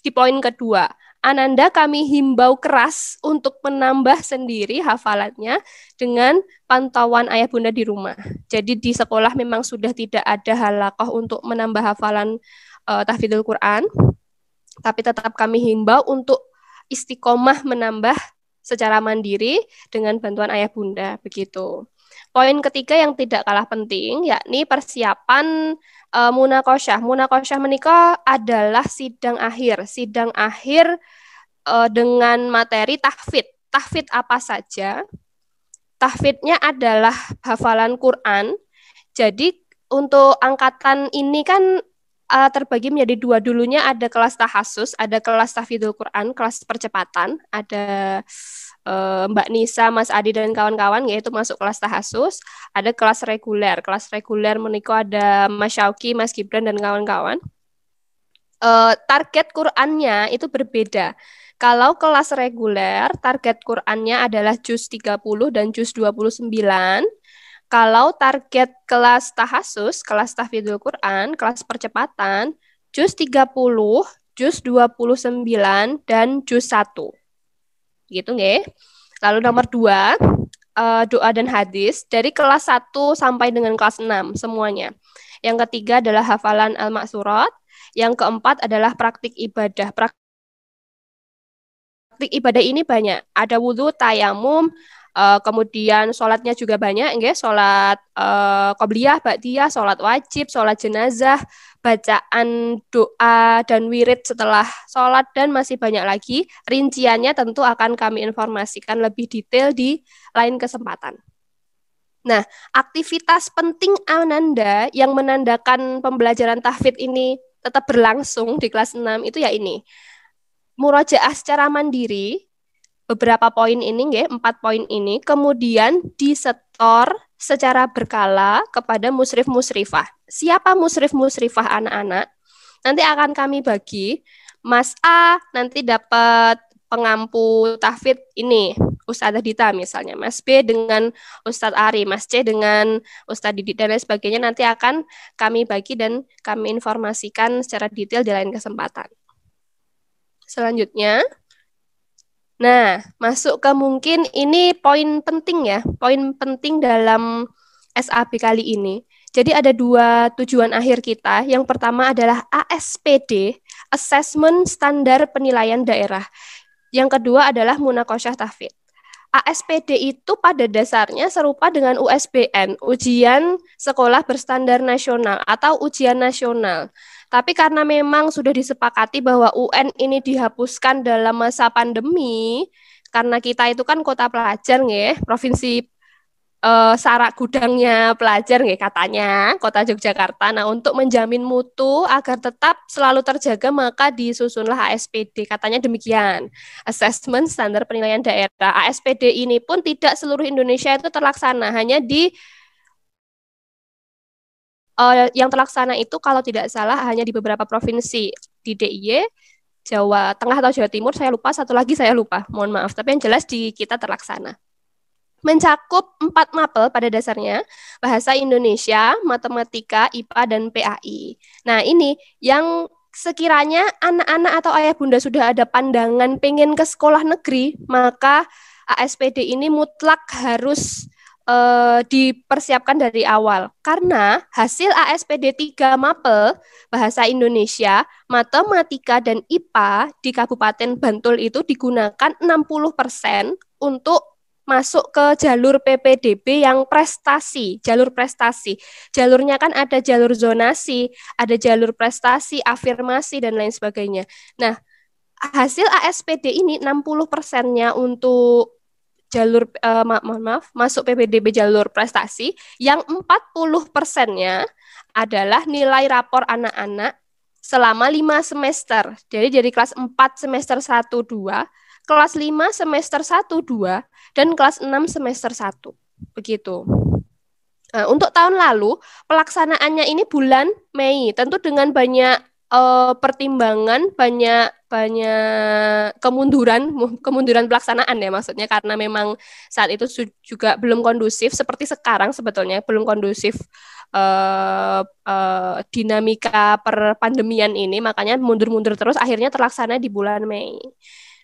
di poin kedua, Ananda kami himbau keras untuk menambah sendiri hafalannya dengan pantauan ayah bunda di rumah. Jadi di sekolah memang sudah tidak ada halakoh untuk menambah hafalan tahfidzul Quran, tapi tetap kami himbau untuk istiqomah menambah secara mandiri dengan bantuan ayah bunda, begitu. Poin ketiga yang tidak kalah penting, yakni persiapan munakosyah. Munakosyah menika adalah sidang akhir. Sidang akhir dengan materi tahfidz. Tahfidz apa saja? Tahfidznya adalah hafalan Quran. Jadi untuk angkatan ini kan terbagi menjadi 2 dulunya, ada kelas tahasus, ada kelas tahfidzul Quran, kelas percepatan, ada Mbak Nisa, Mas Adi dan kawan-kawan yaitu masuk kelas tahasus, ada kelas reguler. Kelas reguler menika ada Mas Syauki, Mas Gibran dan kawan-kawan. Target Qurannya itu berbeda. Kalau kelas reguler, target Qurannya adalah juz 30 dan juz 29. Kalau target kelas tahasus, kelas tahfidzul Quran, kelas percepatan, juz 30, juz 29 dan juz 1. Gitu nggih. Lalu nomor 2, doa dan hadis dari kelas 1 sampai dengan kelas 6 semuanya. Yang ketiga adalah hafalan al-maksurat, yang keempat adalah praktik ibadah. Praktik ibadah ini banyak. Ada wudhu, tayamum, kemudian sholatnya juga banyak, nggih, sholat qobliyah, ba'diyah, sholat wajib, sholat jenazah, bacaan doa dan wirid setelah sholat, dan masih banyak lagi. Rinciannya tentu akan kami informasikan lebih detail di lain kesempatan. Nah, aktivitas penting Ananda yang menandakan pembelajaran tahfidz ini tetap berlangsung di kelas 6 itu ya ini. Murojaah secara mandiri, beberapa poin ini, nggih, 4 poin ini, kemudian disetor secara berkala kepada musrif-musrifah. Siapa musrif-musrifah anak-anak? Nanti akan kami bagi. Mas A nanti dapat pengampu tahfidz ini, Ustadzah Dita misalnya. Mas B dengan Ustadz Ari, Mas C dengan Ustadz Didi dan lain sebagainya nanti akan kami bagi dan kami informasikan secara detail di lain kesempatan. Selanjutnya, nah, masuk ke mungkin ini poin penting ya, poin penting dalam SAB kali ini. Jadi ada 2 tujuan akhir kita. Yang pertama adalah ASPD, Assessment Standar Penilaian Daerah. Yang kedua adalah munakosyah tahfidz. ASPD itu pada dasarnya serupa dengan USBN, Ujian Sekolah Berstandar Nasional atau ujian nasional. Tapi karena memang sudah disepakati bahwa UN ini dihapuskan dalam masa pandemi, karena kita itu kan kota pelajar nggih, provinsi sarak gudangnya pelajar nggih katanya, kota Yogyakarta. Nah, untuk menjamin mutu agar tetap selalu terjaga maka disusunlah ASPD, katanya demikian. Assessment Standar Penilaian Daerah. ASPD ini pun tidak seluruh Indonesia itu terlaksana, hanya di yang terlaksana itu kalau tidak salah hanya di beberapa provinsi di DIY, Jawa Tengah atau Jawa Timur, saya lupa, satu lagi saya lupa, mohon maaf, tapi yang jelas di kita terlaksana. mencakup 4 mapel pada dasarnya, bahasa Indonesia, matematika, IPA, dan PAI. Nah, ini yang sekiranya anak-anak atau ayah bunda sudah ada pandangan pengen ke sekolah negeri, maka ASPD ini mutlak harus dipersiapkan dari awal. Karena hasil ASPD 3 mapel, bahasa Indonesia, matematika, dan IPA di Kabupaten Bantul itu digunakan 60% untuk masuk ke jalur PPDB yang prestasi, jalur prestasi. Jalurnya kan ada jalur zonasi, ada jalur prestasi, afirmasi, dan lain sebagainya. Nah, hasil ASPD ini 60%-nya untuk jalur, masuk PPDB jalur prestasi, yang 40%-nya adalah nilai rapor anak-anak selama 5 semester. Jadi dari kelas 4 semester 1-2, kelas 5 semester 1-2, dan kelas 6 semester 1. Begitu. Nah, untuk tahun lalu, pelaksanaannya ini bulan Mei, tentu dengan banyak pertimbangan, banyak kemunduran pelaksanaan ya maksudnya, karena memang saat itu juga belum kondusif seperti sekarang sebetulnya, belum kondusif dinamika perpandemian ini, makanya mundur-mundur terus, akhirnya terlaksana di bulan Mei.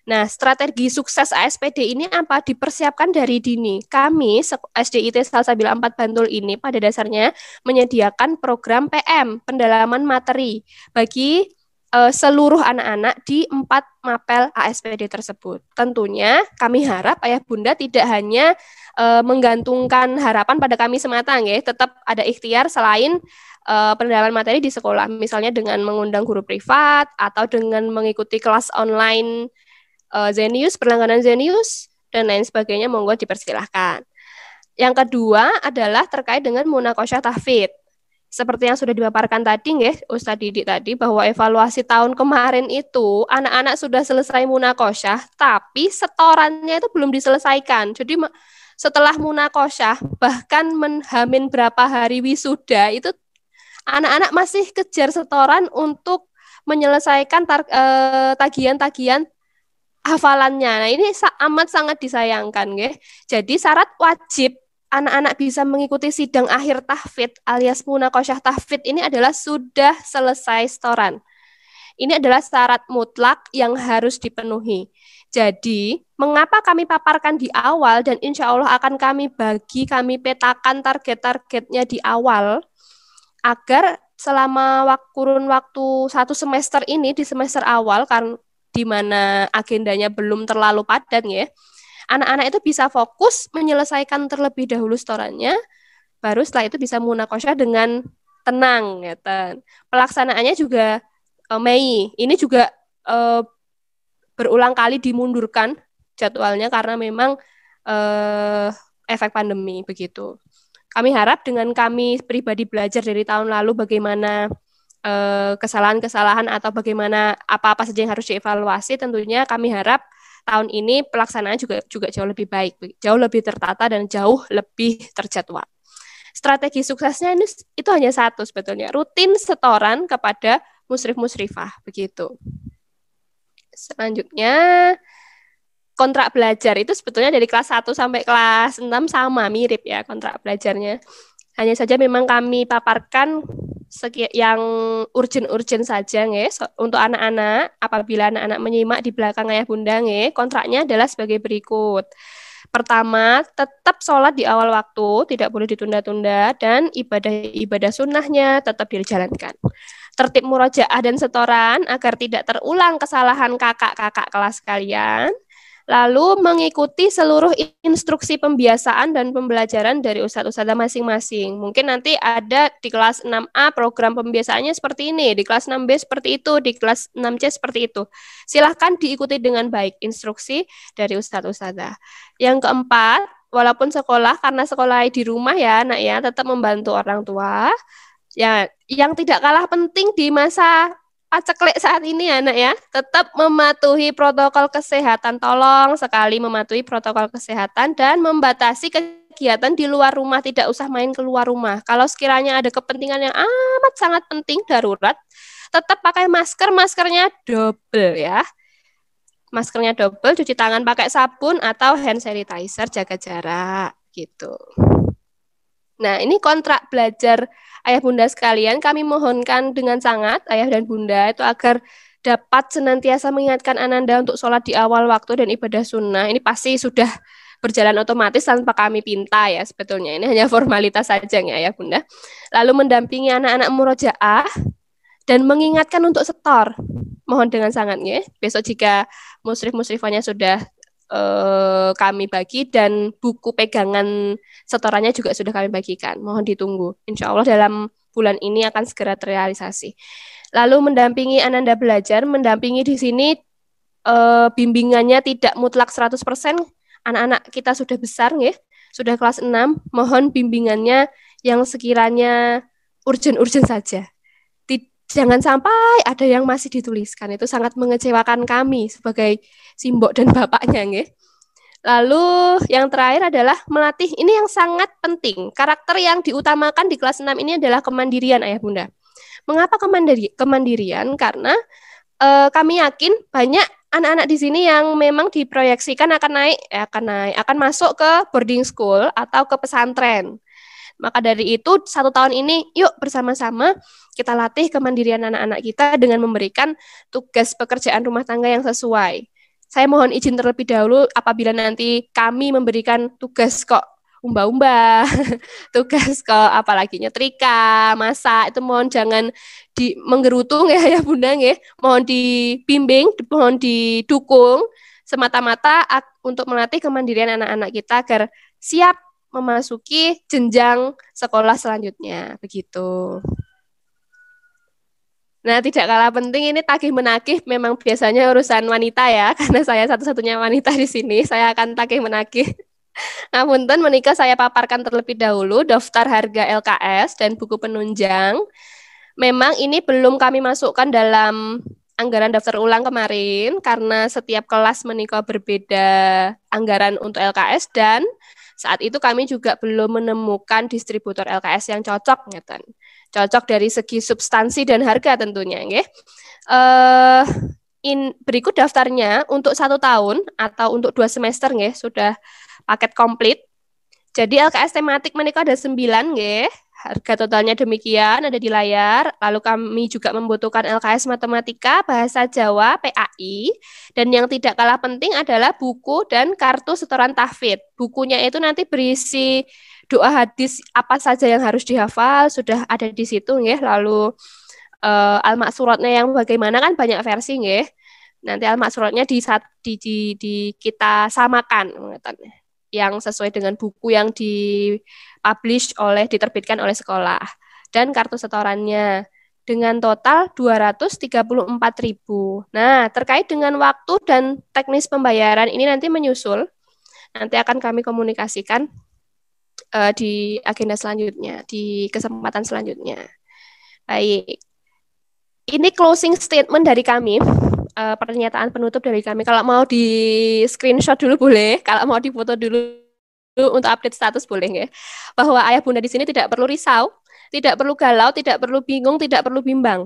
Nah, strategi sukses ASPD ini apa? Dipersiapkan dari dini. Kami, SDIT Salsabila 4 Bantul ini pada dasarnya menyediakan program PM, pendalaman materi, bagi seluruh anak-anak di 4 mapel ASPD tersebut. Tentunya kami harap ayah bunda tidak hanya menggantungkan harapan pada kami semata, nggih, tetap ada ikhtiar selain pendalaman materi di sekolah, misalnya dengan mengundang guru privat atau dengan mengikuti kelas online Zenius, berlangganan Zenius, dan lain sebagainya, monggo dipersilahkan. Yang kedua adalah terkait dengan Munakosyah Tahfidz. Seperti yang sudah dipaparkan tadi, nggih, Ustadz Didik tadi, bahwa evaluasi tahun kemarin itu anak-anak sudah selesai Munakosyah, tapi setorannya itu belum diselesaikan. Jadi setelah Munakosyah, bahkan menhamin berapa hari wisuda, itu anak-anak masih kejar setoran untuk menyelesaikan tagihan-tagihan hafalannya. Nah, ini amat sangat disayangkan, nggih. Jadi syarat wajib anak-anak bisa mengikuti sidang akhir tahfidz alias Munakosyah Tahfidz ini adalah sudah selesai setoran. Ini adalah syarat mutlak yang harus dipenuhi. Jadi, mengapa kami paparkan di awal dan insya Allah akan kami petakan target-targetnya di awal, agar selama kurun waktu 1 semester ini, di semester awal, karena di mana agendanya belum terlalu padat, ya, anak-anak itu bisa fokus menyelesaikan terlebih dahulu setorannya, baru setelah itu bisa munakosyah dengan tenang, ya. Pelaksanaannya juga Mei. Ini juga berulang kali dimundurkan jadwalnya karena memang efek pandemi, begitu. Kami harap dengan kami pribadi belajar dari tahun lalu bagaimana kesalahan-kesalahan atau bagaimana apa-apa saja yang harus dievaluasi, tentunya kami harap tahun ini pelaksanaan juga jauh lebih baik, jauh lebih tertata dan jauh lebih terjadwal. Strategi suksesnya itu hanya satu sebetulnya, rutin setoran kepada musrif-musrifah, begitu. Selanjutnya, kontrak belajar itu sebetulnya dari kelas 1 sampai kelas 6 sama, mirip ya kontrak belajarnya. Hanya saja memang kami paparkan yang urgent saja, nge. Untuk anak-anak, apabila anak-anak menyimak di belakang ayah bunda, nge, kontraknya adalah sebagai berikut. Pertama, tetap sholat di awal waktu, tidak boleh ditunda-tunda, dan ibadah sunnahnya tetap dijalankan. Tertib murojaah dan setoran agar tidak terulang kesalahan kakak-kakak kelas kalian. Lalu mengikuti seluruh instruksi pembiasaan dan pembelajaran dari ustadz-ustadzah masing-masing. Mungkin nanti ada di kelas 6A program pembiasaannya seperti ini, di kelas 6B seperti itu, di kelas 6C seperti itu. Silahkan diikuti dengan baik instruksi dari ustadz-ustadzah. Yang keempat, walaupun sekolah, karena sekolah di rumah ya anak ya, tetap membantu orang tua. Ya, yang tidak kalah penting di masa paceklik saat ini anak ya, tetap mematuhi protokol kesehatan. Tolong sekali mematuhi protokol kesehatan dan membatasi kegiatan di luar rumah, tidak usah main keluar rumah. Kalau sekiranya ada kepentingan yang amat sangat penting darurat, tetap pakai masker, maskernya double ya. maskernya double, cuci tangan pakai sabun atau hand sanitizer, jaga jarak gitu. Nah, ini kontrak belajar ayah bunda sekalian, kami mohonkan dengan sangat ayah dan bunda itu agar dapat senantiasa mengingatkan Ananda untuk sholat di awal waktu dan ibadah sunnah. Ini pasti sudah berjalan otomatis tanpa kami pinta ya sebetulnya. Ini hanya formalitas saja ya ayah bunda. Lalu mendampingi anak-anak murojaah dan mengingatkan untuk setor. Mohon dengan sangat ya. Besok jika musrif-musrifannya sudah kami bagi dan buku pegangan setorannya juga sudah kami bagikan. Mohon ditunggu. Insya Allah dalam bulan ini akan segera terrealisasi. Lalu mendampingi Ananda belajar, mendampingi di sini bimbingannya tidak mutlak 100%. Anak-anak kita sudah besar ya, sudah kelas 6. Mohon bimbingannya yang sekiranya urgent-urgent saja. Jangan sampai ada yang masih dituliskan. Itu sangat mengecewakan kami sebagai simbok dan bapaknya. Nge. Lalu yang terakhir adalah melatih. Ini yang sangat penting. Karakter yang diutamakan di kelas 6 ini adalah kemandirian ayah bunda. Mengapa kemandirian? Karena kami yakin banyak anak-anak di sini yang memang diproyeksikan akan masuk ke boarding school atau ke pesantren. Maka dari itu 1 tahun ini yuk bersama-sama kita latih kemandirian anak-anak kita dengan memberikan tugas pekerjaan rumah tangga yang sesuai. Saya mohon izin terlebih dahulu apabila nanti kami memberikan tugas kok umba-umba, tugas kok apalagi nyetrika, masak, itu mohon jangan menggerutung ya bunda ya. Mohon dibimbing, mohon didukung semata-mata untuk melatih kemandirian anak-anak kita agar siap memasuki jenjang sekolah selanjutnya, begitu. Nah, tidak kalah penting ini tagih-menagih memang biasanya urusan wanita ya, karena saya satu-satunya wanita di sini, saya akan tagih-menagih. Ngapunten menika saya paparkan terlebih dahulu daftar harga LKS dan buku penunjang. Memang ini belum kami masukkan dalam anggaran daftar ulang kemarin, karena setiap kelas menika berbeda anggaran untuk LKS dan saat itu kami juga belum menemukan distributor LKS yang cocok, ngeten. Cocok dari segi substansi dan harga tentunya, nggih. Berikut daftarnya untuk 1 tahun atau untuk 2 semester, nggih, sudah paket komplit. Jadi LKS tematik menika ada 9, nggih. Harga totalnya demikian, ada di layar. Lalu kami juga membutuhkan LKS Matematika, Bahasa Jawa, PAI. Dan yang tidak kalah penting adalah buku dan kartu setoran tahfidz. Bukunya itu nanti berisi doa hadis apa saja yang harus dihafal, sudah ada di situ. Nggih. Lalu al-maksuratnya yang bagaimana kan banyak versi. Nggih. Nanti al-maksuratnya kita samakan. Yang sesuai dengan buku yang diterbitkan oleh sekolah dan kartu setorannya dengan total 234.000. Nah, terkait dengan waktu dan teknis pembayaran ini nanti menyusul. Nanti akan kami komunikasikan di agenda selanjutnya, di kesempatan selanjutnya. Baik. Ini closing statement dari kami. Pernyataan penutup dari kami. Kalau mau di screenshot dulu boleh, kalau mau difoto dulu untuk update status boleh ya. Bahwa ayah bunda di sini tidak perlu risau, tidak perlu galau, tidak perlu bingung, tidak perlu bimbang.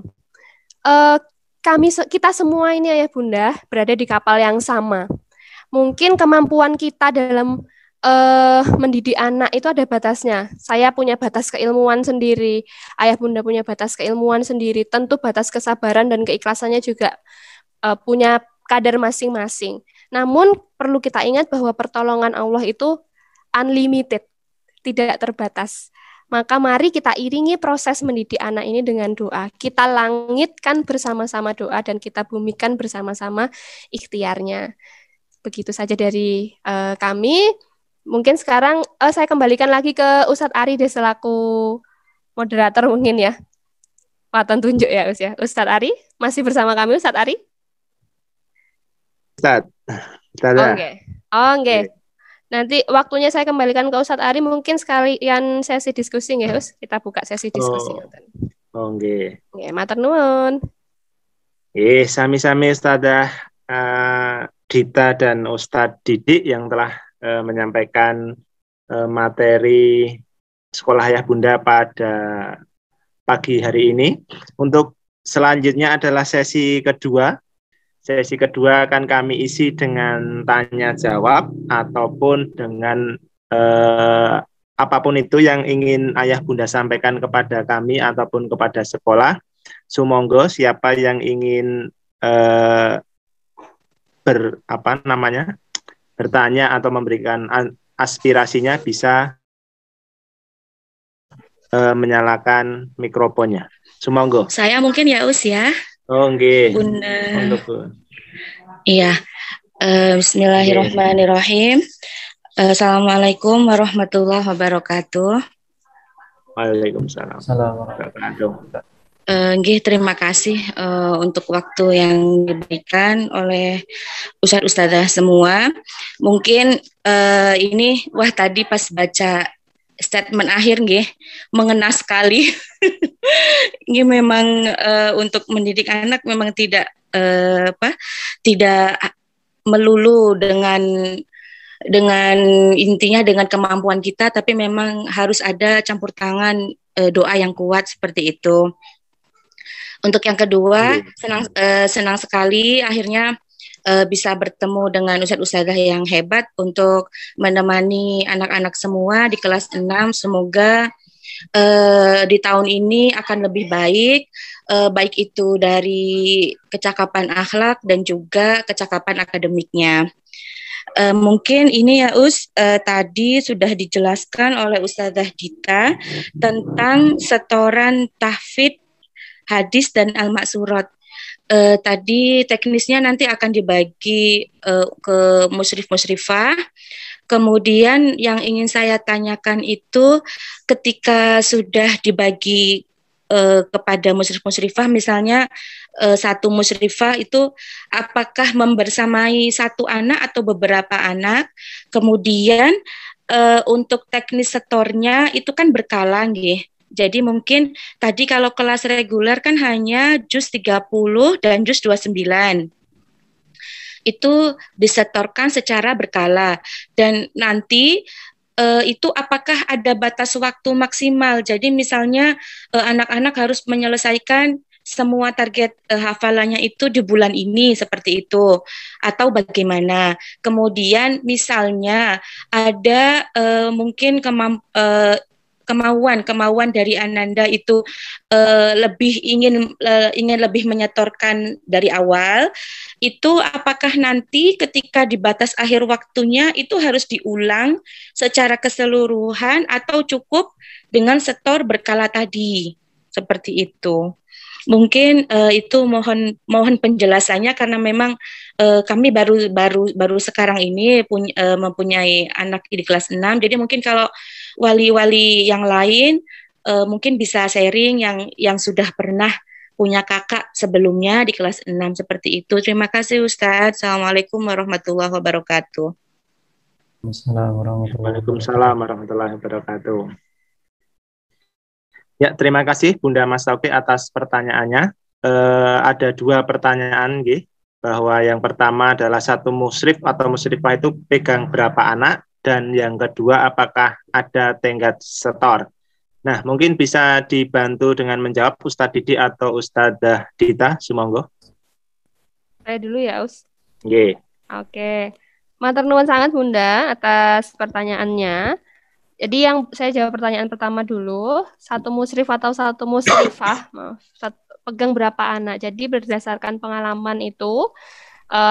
Kita semua ini ayah bunda berada di kapal yang sama. Mungkin kemampuan kita dalam mendidik anak itu ada batasnya. Saya punya batas keilmuan sendiri, ayah bunda punya batas keilmuan sendiri. Tentu batas kesabaran dan keikhlasannya juga punya kadar masing-masing. Namun perlu kita ingat bahwa pertolongan Allah itu unlimited, tidak terbatas. Maka mari kita iringi proses mendidik anak ini dengan doa. Kita langitkan bersama-sama doa dan kita bumikan bersama-sama ikhtiarnya. Begitu saja dari kami. Mungkin sekarang saya kembalikan lagi ke Ustadz Ari deh selaku moderator mungkin ya. Watan tunjuk ya Ustadz Ari. Masih bersama kami Ustadz Ari? Oke. Nanti waktunya saya kembalikan ke Ustadz Ari, mungkin sekalian sesi diskusi ya, Us. Kita buka sesi diskusi.
Oke.
Matur nuwun.
Sami-sami Ustadzah Dita dan Ustadz Didik yang telah menyampaikan materi Sekolah Ayah Bunda pada pagi hari ini. Untuk selanjutnya adalah sesi kedua Sesi kedua akan kami isi dengan tanya jawab ataupun dengan apapun itu yang ingin ayah bunda sampaikan kepada kami ataupun kepada sekolah. Sumonggo siapa yang ingin bertanya atau memberikan aspirasinya bisa menyalakan mikrofonnya. Sumonggo.
Saya mungkin ya Us ya.
Oh nggih.
Bunda.
Monggo.
Iya. Bismillahirrahmanirrahim. Assalamualaikum warahmatullahi wabarakatuh.
Waalaikumsalam.
Nggih, terima kasih untuk waktu yang diberikan oleh ustadz-ustadzah semua. Mungkin ini tadi pas baca statement akhir nggih mengena sekali. Ini memang untuk mendidik anak memang tidak tidak melulu dengan intinya dengan kemampuan kita, tapi memang harus ada campur tangan doa yang kuat seperti itu. Untuk yang kedua, senang sekali akhirnya bisa bertemu dengan ustadz-ustadzah yang hebat untuk menemani anak-anak semua di kelas 6. Semoga di tahun ini akan lebih baik, baik itu dari kecakapan akhlak dan juga kecakapan akademiknya. Mungkin ini ya tadi sudah dijelaskan oleh Ustazah Dita tentang setoran tahfidz, hadis dan al-maksurat. Tadi teknisnya nanti akan dibagi ke musyrif-musyrifah. Kemudian yang ingin saya tanyakan itu ketika sudah dibagi kepada musyrif-musyrifah, misalnya satu musyrifah itu apakah membersamai satu anak atau beberapa anak. Kemudian untuk teknis setornya itu kan berkala nggih. Jadi mungkin tadi kalau kelas reguler kan hanya juz 30 dan juz 29. Itu disetorkan secara berkala. Dan nanti itu apakah ada batas waktu maksimal? Jadi misalnya anak-anak harus menyelesaikan semua target hafalannya itu di bulan ini seperti itu atau bagaimana? Kemudian misalnya ada mungkin kemauan dari Ananda itu ingin lebih menyetorkan dari awal, itu apakah nanti ketika di batas akhir waktunya itu harus diulang secara keseluruhan atau cukup dengan setor berkala tadi, seperti itu. Mungkin itu mohon penjelasannya karena memang kami baru sekarang ini mempunyai anak di kelas 6. Jadi mungkin kalau wali-wali yang lain mungkin bisa sharing yang sudah pernah punya kakak sebelumnya di kelas 6 seperti itu. Terima kasih Ustadz. Assalamualaikum warahmatullahi wabarakatuh.
Waalaikumsalam warahmatullahi wabarakatuh. Ya, terima kasih Bunda Mas Taufik atas pertanyaannya. Ada 2 pertanyaan, nggih, bahwa yang pertama adalah satu musyrif atau musyrifah itu pegang berapa anak, dan yang kedua apakah ada tenggat setor. Nah, mungkin bisa dibantu dengan menjawab Ustadz Didi atau Ustadzah Dita, sumonggo.
Saya dulu ya, Us.
Nggih.
Oke. Matur nuwun sangat Bunda atas pertanyaannya. Jadi yang saya jawab pertanyaan pertama dulu, satu musyrif atau satu musyrifah, pegang berapa anak. Jadi berdasarkan pengalaman itu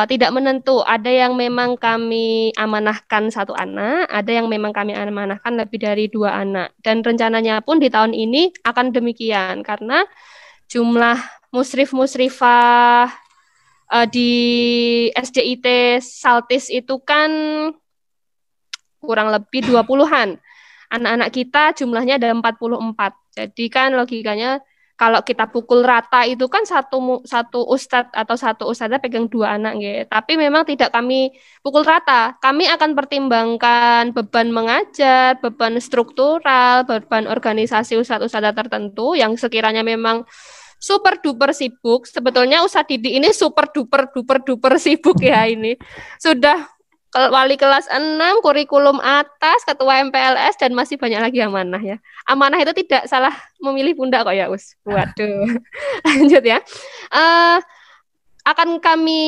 tidak menentu. Ada yang memang kami amanahkan 1 anak, ada yang memang kami amanahkan lebih dari 2 anak. Dan rencananya pun di tahun ini akan demikian karena jumlah musyrif-musyrifah di SDIT Saltis itu kan kurang lebih 20-an. Anak-anak kita jumlahnya ada 44. Jadi kan logikanya kalau kita pukul rata itu kan satu ustadz atau satu ustadzah pegang 2 anak gitu. Tapi memang tidak kami pukul rata. Kami akan pertimbangkan beban mengajar, beban struktural, beban organisasi ustadz-ustadzah tertentu yang sekiranya memang super duper sibuk. Sebetulnya Ustadz Didi ini super duper sibuk ya ini. Sudah wali kelas 6, kurikulum atas, ketua MPLS, dan masih banyak lagi amanah ya. Amanah itu tidak salah memilih Bunda kok ya, Us. Waduh. Lanjut ya. akan kami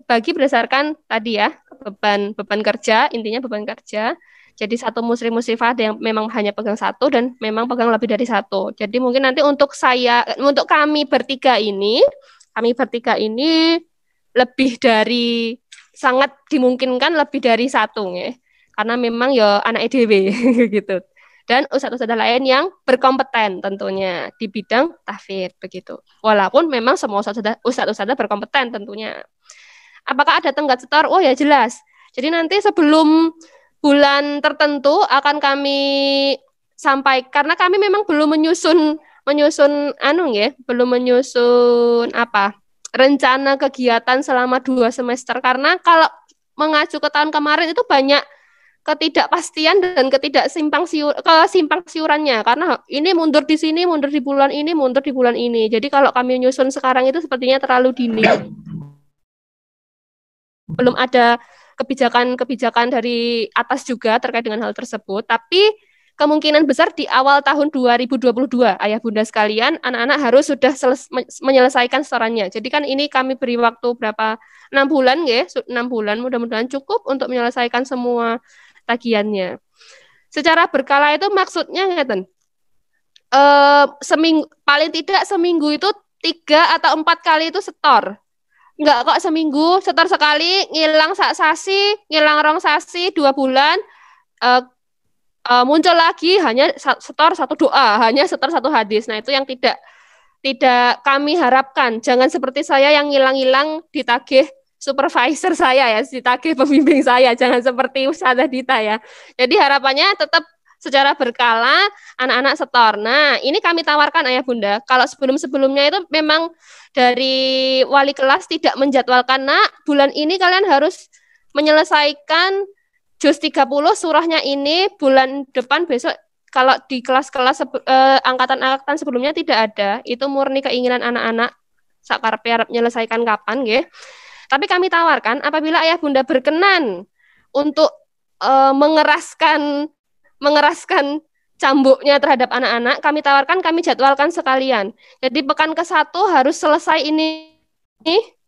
bagi berdasarkan tadi ya, beban kerja, intinya beban kerja. Jadi satu muslim muslimah ada yang memang hanya pegang satu dan memang pegang lebih dari satu. Jadi mungkin nanti untuk kami bertiga ini lebih dari, sangat dimungkinkan lebih dari satu ya. Karena memang ya anak EDW gitu. Dan ustadz-ustadz lain yang berkompeten tentunya di bidang tahfidz begitu. Walaupun memang semua ustadz-ustadz berkompeten tentunya. Apakah ada tenggat setor? Oh ya jelas. Jadi nanti sebelum bulan tertentu akan kami sampaikan, karena kami memang belum menyusun belum menyusun rencana kegiatan selama 2 semester, karena kalau mengacu ke tahun kemarin itu banyak ketidakpastian dan kesimpang siurannya, karena ini mundur di sini, mundur di bulan ini, mundur di bulan ini. Jadi kalau kami menyusun sekarang itu sepertinya terlalu dini. Belum ada kebijakan dari atas juga terkait dengan hal tersebut, tapi kemungkinan besar di awal tahun 2022, ayah bunda sekalian, anak-anak harus sudah menyelesaikan setorannya. Jadi kan ini kami beri waktu berapa? 6 bulan ya, 6 bulan mudah-mudahan cukup untuk menyelesaikan semua tagihannya. Secara berkala itu maksudnya ngeten. Paling tidak seminggu itu 3 atau 4 kali itu setor. Enggak kok seminggu, setor sekali, ngilang sak sasi, ngilang rong sasi, 2 bulan, muncul lagi hanya setor 1 doa, hanya setor 1 hadis. Nah itu yang tidak kami harapkan. Jangan seperti saya yang ngilang-ngilang ditagih supervisor saya ya, ditagih pembimbing saya. Jangan seperti Ustazah Dita ya. Jadi harapannya tetap secara berkala anak-anak setor. Nah ini kami tawarkan ayah bunda. Kalau sebelum-sebelumnya itu memang dari wali kelas tidak menjadwalkan, nak bulan ini kalian harus menyelesaikan juz 30 surahnya ini, bulan depan besok. Kalau di kelas-kelas angkatan-angkatan sebelumnya tidak ada, itu murni keinginan anak-anak sakarep menyelesaikan kapan nggih. Tapi kami tawarkan apabila ayah bunda berkenan untuk mengeraskan cambuknya terhadap anak-anak, kami tawarkan, kami jadwalkan sekalian. Jadi pekan ke-1 harus selesai ini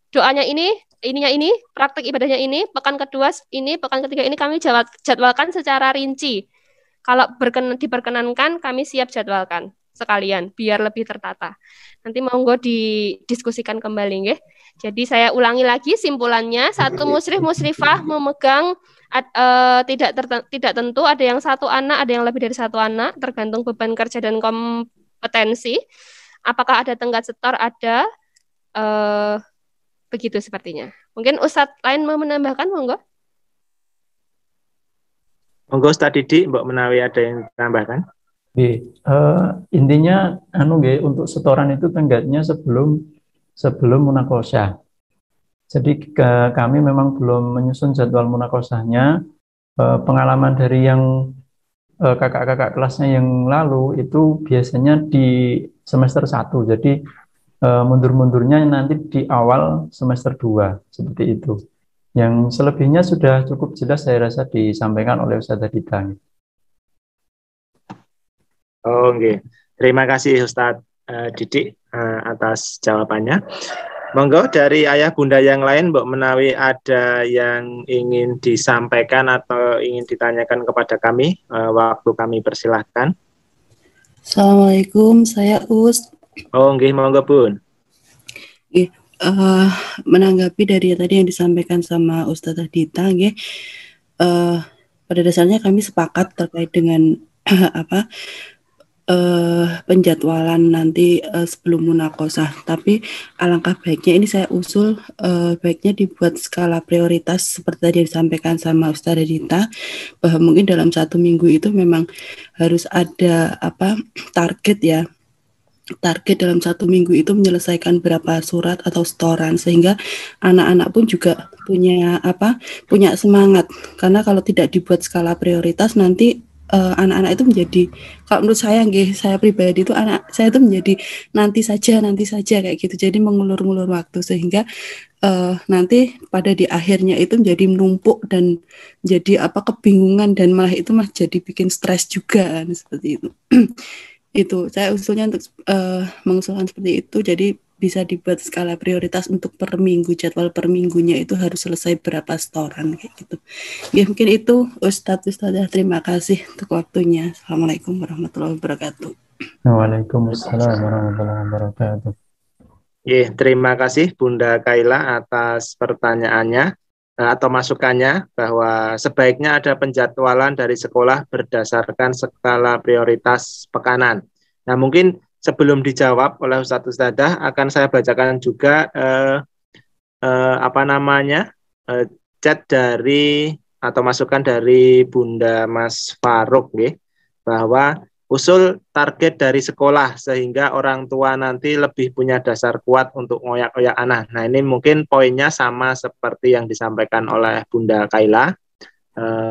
doanya ininya ini, praktek ibadahnya ini, pekan kedua ini, pekan ketiga ini kami jadwalkan secara rinci. Kalau diperkenankan, kami siap jadwalkan sekalian, biar lebih tertata. Nanti monggo didiskusikan kembali, nggih. Jadi saya ulangi lagi simpulannya, satu musrif-musrifah memegang tidak tentu, ada yang 1 anak, ada yang lebih dari 1 anak, tergantung beban kerja dan kompetensi. Apakah ada tenggat setor? Ada. Begitu sepertinya. Mungkin Ustadz lain mau menambahkan, monggo.
Monggo Ustadz Didi, Mbak Menawi ada yang tambahkan?
Intinya untuk setoran itu tenggatnya sebelum munakosyah. Jadi kami memang belum menyusun jadwal munakosahnya. Pengalaman dari yang kakak-kakak kelasnya yang lalu itu biasanya di semester 1. Jadi mundur-mundurnya nanti di awal semester 2 seperti itu. Yang selebihnya sudah cukup jelas saya rasa disampaikan oleh Ustazah Dita.
Oh, okay. Terima kasih Ustadz Didik atas jawabannya. Monggo dari ayah bunda yang lain, Mbak Menawi ada yang ingin disampaikan atau ingin ditanyakan kepada kami, waktu kami persilahkan.
Assalamualaikum, saya Us.
Oh, nggih, monggo Bun.
Menanggapi dari tadi yang disampaikan sama Ustazah Dita, nggih, pada dasarnya kami sepakat terkait dengan penjadwalan nanti sebelum munakosah. Tapi alangkah baiknya ini saya usul baiknya dibuat skala prioritas seperti tadi yang disampaikan sama Ustazah Dita, bahwa mungkin dalam 1 minggu itu memang harus ada target ya. Target dalam 1 minggu itu menyelesaikan berapa surat atau setoran, sehingga anak-anak pun juga punya semangat. Karena kalau tidak dibuat skala prioritas nanti anak-anak itu menjadi, kalau menurut saya saya pribadi itu anak saya itu menjadi nanti saja kayak gitu. Jadi mengulur-ngulur waktu sehingga nanti pada di akhirnya itu menjadi menumpuk dan jadi kebingungan dan malah itu jadi bikin stres juga seperti itu. Itu saya usulnya untuk mengusulkan seperti itu. Jadi bisa dibuat skala prioritas untuk per minggu, jadwal per minggunya itu harus selesai berapa setoran kayak gitu. Ya mungkin itu Ustadzah, terima kasih untuk waktunya. Assalamualaikum warahmatullahi wabarakatuh.
Waalaikumsalam warahmatullahi wabarakatuh.
Terima kasih Bunda Kaila atas pertanyaannya atau masukannya bahwa sebaiknya ada penjadwalan dari sekolah berdasarkan skala prioritas pekanan. Nah, mungkin sebelum dijawab oleh Ustadz Ustadzah akan saya bacakan juga chat dari atau masukan dari Bunda Mas Faruk bahwa usul target dari sekolah sehingga orang tua nanti lebih punya dasar kuat untuk ngoyak-ngoyak anak. Nah, ini mungkin poinnya sama seperti yang disampaikan oleh Bunda Kaila.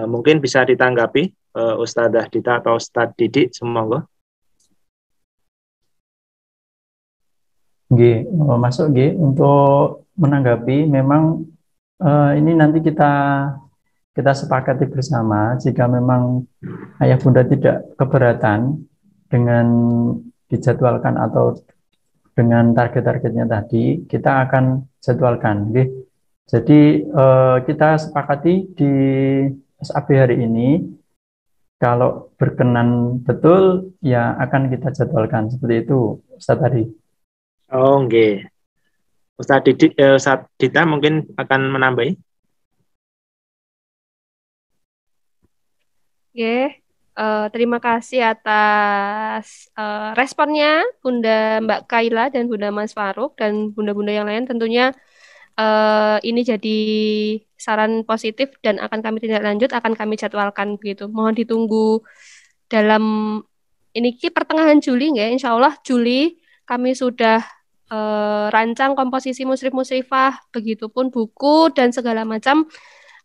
Mungkin bisa ditanggapi Ustadzah Dita atau Ustadz Didik, semoga.
Masuk untuk menanggapi memang ini nanti kita sepakati bersama jika memang ayah bunda tidak keberatan dengan dijadwalkan atau dengan target-targetnya tadi, kita akan jadwalkan. Jadi kita sepakati di SAB hari ini, kalau berkenan betul ya akan kita jadwalkan seperti itu, Ustadz tadi.
Oh, Ustadz Dita mungkin akan menambahi.
Terima kasih atas responnya Bunda Mbak Kaila dan Bunda Mas Faruk dan bunda-bunda yang lain. Tentunya ini jadi saran positif dan akan kami tindak lanjut, akan kami jadwalkan begitu. Mohon ditunggu dalam ini pertengahan Juli ya, insya Allah Juli kami sudah rancang komposisi musrif-musrifah, begitupun buku dan segala macam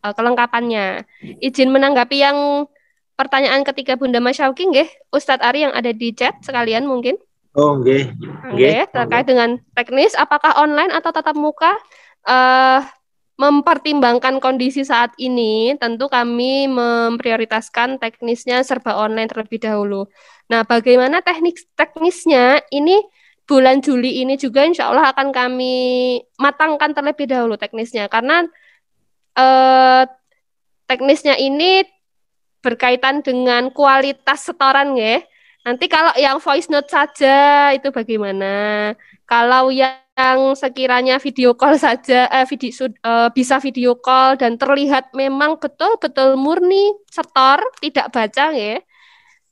kelengkapannya. Izin menanggapi yang pertanyaan ketiga Bunda Mas Syauki, Ustadz Ari yang ada di chat sekalian mungkin. Terkait dengan teknis, apakah online atau tatap muka? Mempertimbangkan kondisi saat ini, tentu kami memprioritaskan teknisnya serba online terlebih dahulu. Nah, bagaimana teknisnya ini bulan Juli ini juga insya Allah akan kami matangkan terlebih dahulu teknisnya, karena teknisnya ini berkaitan dengan kualitas setoran ya. Nanti kalau yang voice note saja itu bagaimana? Kalau yang sekiranya video call saja, bisa video call dan terlihat memang betul-betul murni setor, tidak baca ya.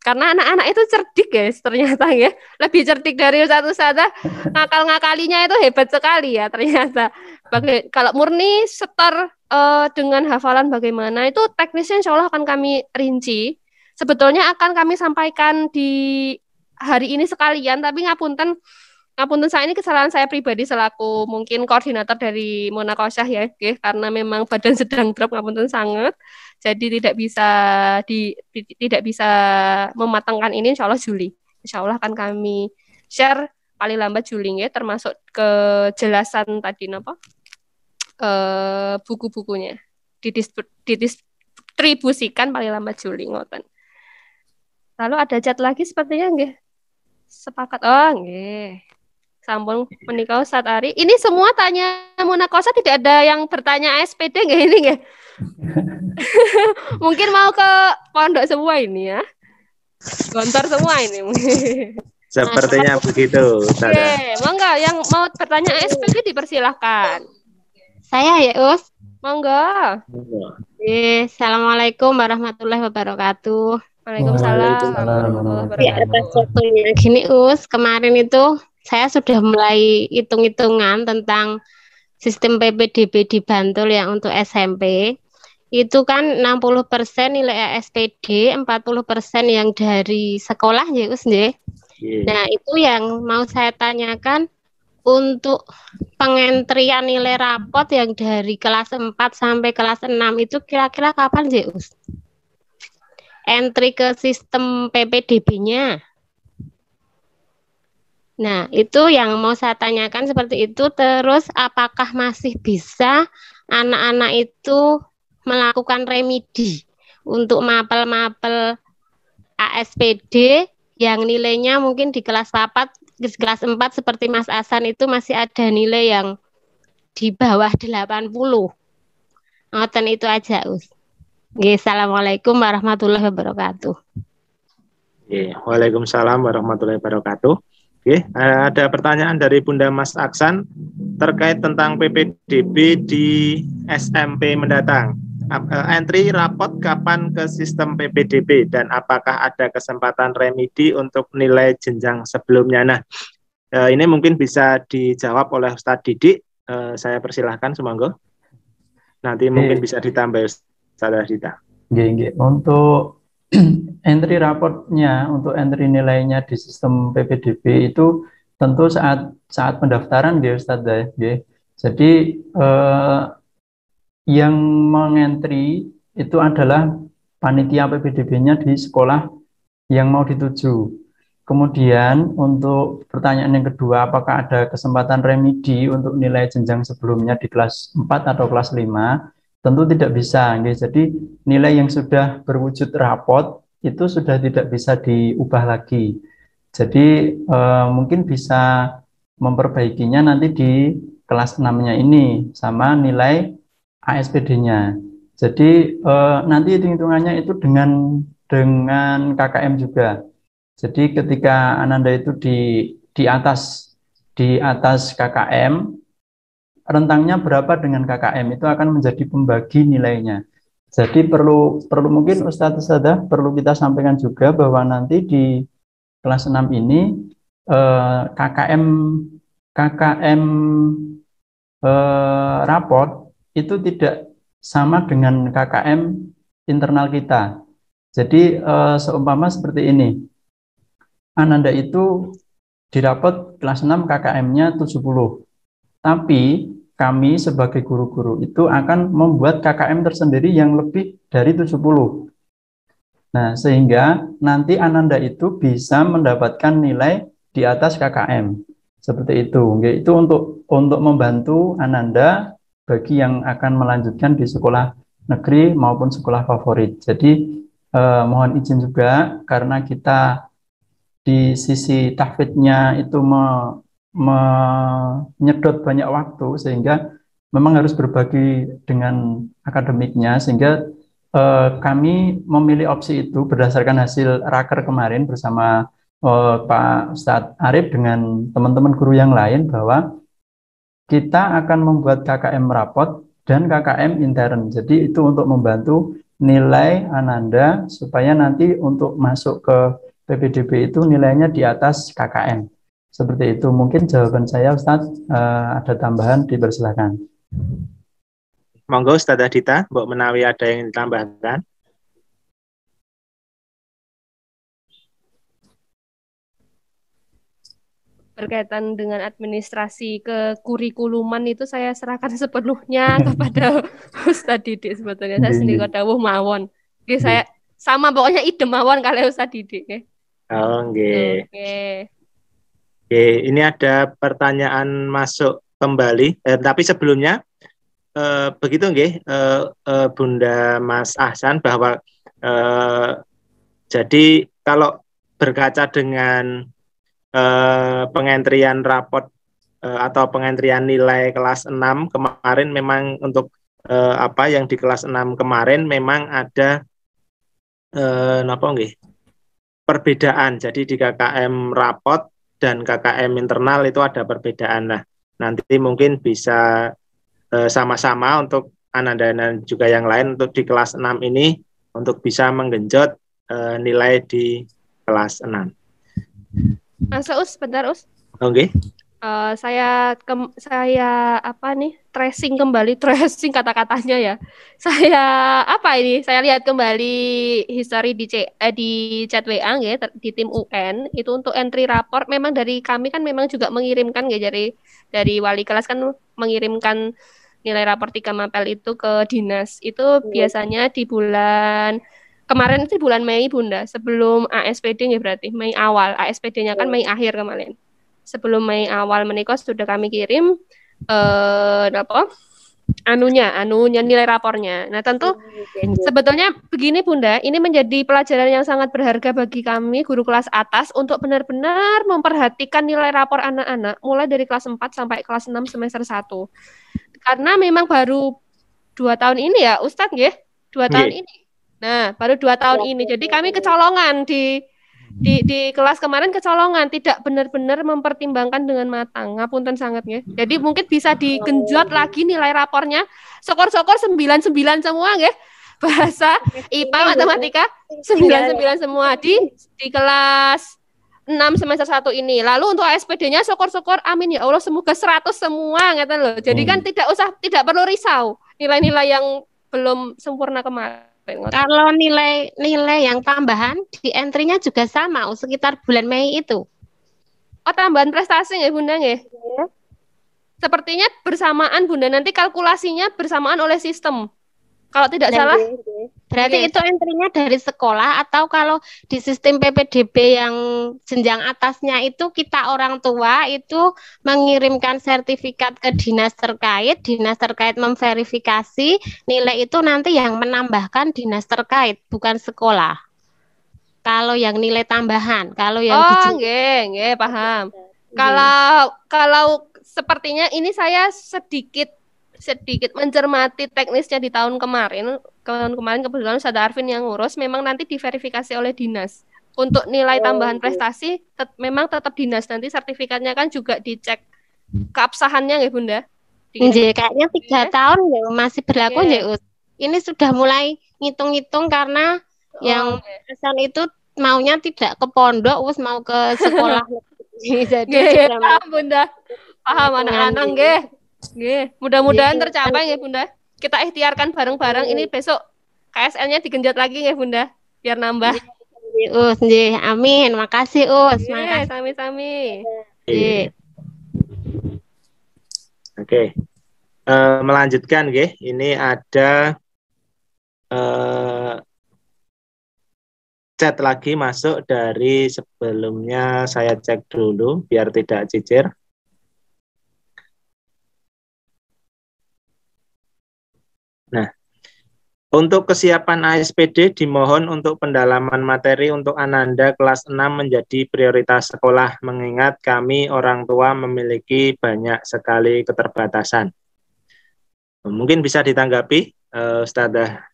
Karena anak-anak itu cerdik ternyata ya. Lebih cerdik dari Ustadzah. Ngakal-ngakalinya itu hebat sekali ya ternyata. Kalau murni setor dengan hafalan bagaimana, itu teknisnya insya Allah akan kami rinci. Sebetulnya akan kami sampaikan di hari ini sekalian, tapi ngapunten saya, ini kesalahan saya pribadi selaku mungkin koordinator dari Munakosyah ya, karena memang badan sedang drop, ngapunten sangat. Jadi tidak bisa mematangkan ini, insya Allah Juli. Insya Allah akan kami share paling lambat Juli ya, termasuk kejelasan tadi buku-bukunya didistribusikan paling lambat Juli ngoten. Lalu ada chat lagi sepertinya sepakat. Sampun menikah Ustadz Ari. Ini semua tanya Munakosa, tidak ada yang bertanya SPD ini Mungkin mau ke pondok semua ini ya. Gontor semua ini.
Sepertinya begitu.
Monggo yang mau bertanya SPD dipersilahkan.
Saya ya, Us.
Monggo.
Assalamualaikum warahmatullahi wabarakatuh.
Waalaikumsalam.
Atas waktunya gini, Us. Kemarin itu saya sudah mulai hitung-hitungan tentang sistem PPDB di Bantul yang untuk SMP. Itu kan 60% nilai SPD, 40% yang dari sekolah ya, Us. Nah, itu yang mau saya tanyakan untuk pengentrian nilai rapot yang dari kelas 4 sampai kelas 6 itu kira-kira kapan sih, Us? Entry ke sistem PPDB-nya. Nah, itu yang mau saya tanyakan seperti itu. Terus, apakah masih bisa anak-anak itu melakukan remedi untuk mapel-mapel ASPD yang nilainya mungkin di kelas 4 kelas 4 seperti Mas Asan itu masih ada nilai yang di bawah 80. Ngoten itu aja, Us. Nggih, Assalamualaikum warahmatullahi wabarakatuh.
Waalaikumsalam warahmatullahi wabarakatuh. Oke, ada pertanyaan dari Bunda Mas Aksan terkait tentang PPDB di SMP mendatang. Entry rapot kapan ke sistem PPDB dan apakah ada kesempatan remedi untuk nilai jenjang sebelumnya? Nah, ini mungkin bisa dijawab oleh Ustadz Didik. Saya persilahkan, semoga. Nanti mungkin bisa ditambah Ustadz Dita.
Untuk entry raportnya, untuk entry nilainya di sistem PPDB itu tentu saat pendaftaran ya Ustadz ya. Jadi yang mengentry itu adalah panitia PPDB-nya di sekolah yang mau dituju. Kemudian untuk pertanyaan yang kedua, apakah ada kesempatan remedi untuk nilai jenjang sebelumnya di kelas 4 atau kelas 5? Tentu tidak bisa. Jadi nilai yang sudah berwujud rapot itu sudah tidak bisa diubah lagi. Jadi mungkin bisa memperbaikinya nanti di kelas 6-nya ini sama nilai ASPD-nya. Jadi nanti hitung-hitungannya itu dengan KKM juga. Jadi ketika Ananda itu di atas KKM, rentangnya berapa dengan KKM itu akan menjadi pembagi nilainya. Jadi perlu mungkin Ustadz Ustadzah perlu kita sampaikan juga bahwa nanti di kelas 6 ini KKM raport itu tidak sama dengan KKM internal kita. Jadi seumpama seperti ini, Ananda itu di rapot kelas 6 KKM-nya 70. Tapi kami sebagai guru-guru itu akan membuat KKM tersendiri yang lebih dari 70. Nah, sehingga nanti Ananda itu bisa mendapatkan nilai di atas KKM. Seperti itu. Itu untuk membantu Ananda bagi yang akan melanjutkan di sekolah negeri maupun sekolah favorit. Jadi mohon izin juga karena kita di sisi tahfidnya itu menyedot banyak waktu sehingga memang harus berbagi dengan akademiknya sehingga kami memilih opsi itu berdasarkan hasil raker kemarin bersama Pak Ustadz Arif dengan teman-teman guru yang lain bahwa kita akan membuat KKM rapot dan KKM intern. Jadi itu untuk membantu nilai Ananda supaya nanti untuk masuk ke PPDB itu nilainya di atas KKM. Seperti itu. Mungkin jawaban saya Ustadz, ada tambahan dipersilakan.
Monggo Ustadzah Dita, Mbok menawi ada yang ditambahkan.
Berkaitan dengan administrasi ke kurikuluman itu saya serahkan sepenuhnya kepada Ustadz Didik sebetulnya. Saya sendiri dawuh mawon. Oke, saya sama pokoknya idem mawon kalau Ustadz Didik.
Oh, nggih. Oke, ini ada pertanyaan masuk kembali. Tapi sebelumnya begitu nggih, Bunda Mas Ahsan bahwa jadi kalau berkaca dengan pengentrian rapot atau pengentrian nilai kelas 6 kemarin memang untuk yang di kelas 6 kemarin memang ada perbedaan. Jadi di KKM rapot dan KKM internal itu ada perbedaan. Nah, nanti mungkin bisa sama-sama untuk Ananda dan juga yang lain untuk di kelas 6 ini untuk bisa menggenjot nilai di kelas 6.
Mas Us, bentar Us.
Oke.
Saya tracing kata-katanya ya. Saya lihat kembali history di chat WA ya, di tim UN itu untuk entry raport memang dari kami kan memang juga mengirimkan ya dari wali kelas kan mengirimkan nilai raport 3 mapel itu ke dinas. Itu biasanya di bulan kemarin itu bulan Mei Bunda, sebelum ASPD ya berarti Mei awal, ASPD-nya kan Mei akhir kemarin. Sebelum Mei awal menikah sudah kami kirim anunya nilai rapornya. Nah, tentu sebetulnya begini Bunda, ini menjadi pelajaran yang sangat berharga bagi kami guru kelas atas untuk benar-benar memperhatikan nilai rapor anak-anak mulai dari kelas 4 sampai kelas 6 semester 1. Karena memang baru 2 tahun ini ya Ustadz ya, 2 tahun ini. Nah, baru 2 tahun ini. Jadi kami kecolongan di kelas kemarin kecolongan, tidak benar-benar mempertimbangkan dengan matang. Ngapunten sangat ya. Jadi mungkin bisa digenjot lagi nilai rapornya. Syukur-syukur 99 semua ya. Bahasa IPA matematika 99 semua di kelas 6 semester 1 ini. Lalu untuk SPD-nya syukur-syukur amin ya Allah semoga 100 semua ngeten loh. Jadi kan tidak perlu risau nilai-nilai yang belum sempurna kemarin.
Kalau nilai yang tambahan di entry-nya juga sama, sekitar bulan Mei itu.
Oh, tambahan prestasi ya Bunda ya? Sepertinya bersamaan Bunda, nanti kalkulasinya bersamaan oleh sistem. Kalau tidak salah.
Berarti itu entry-nya dari sekolah, atau kalau di sistem PPDB yang jenjang atasnya itu kita orang tua itu mengirimkan sertifikat ke dinas terkait memverifikasi nilai itu nanti yang menambahkan dinas terkait, bukan sekolah. Kalau yang nilai tambahan, kalau yang
nggih, paham. Kalau sepertinya ini saya sedikit mencermati teknisnya di tahun kemarin kebetulan Ustaz Arvin yang ngurus, memang nanti diverifikasi oleh dinas. Untuk nilai tambahan prestasi memang tetap dinas, nanti sertifikatnya kan juga dicek keabsahannya ya Bunda.
Kayaknya 3 tahun ya masih berlaku ya. Ini sudah mulai ngitung-ngitung karena yang pesan itu maunya tidak ke pondok, mau ke sekolah.
Jadi paham Bunda. Paham anak-anak nggih. Nggih, mudah-mudahan tercapai ya Bunda. Kita ikhtiarkan bareng-bareng, ini besok KSL-nya digenjot lagi ya Bunda, biar nambah.
Nggih, amin. Makasih Us.
Makasih sami-sami.
Oke. Melanjutkan nggih. Ini ada chat lagi masuk dari sebelumnya, saya cek dulu biar tidak cicir. Nah, untuk kesiapan ASPD dimohon untuk pendalaman materi untuk Ananda kelas 6 menjadi prioritas sekolah, mengingat kami orang tua memiliki banyak sekali keterbatasan. Mungkin bisa ditanggapi Ustazah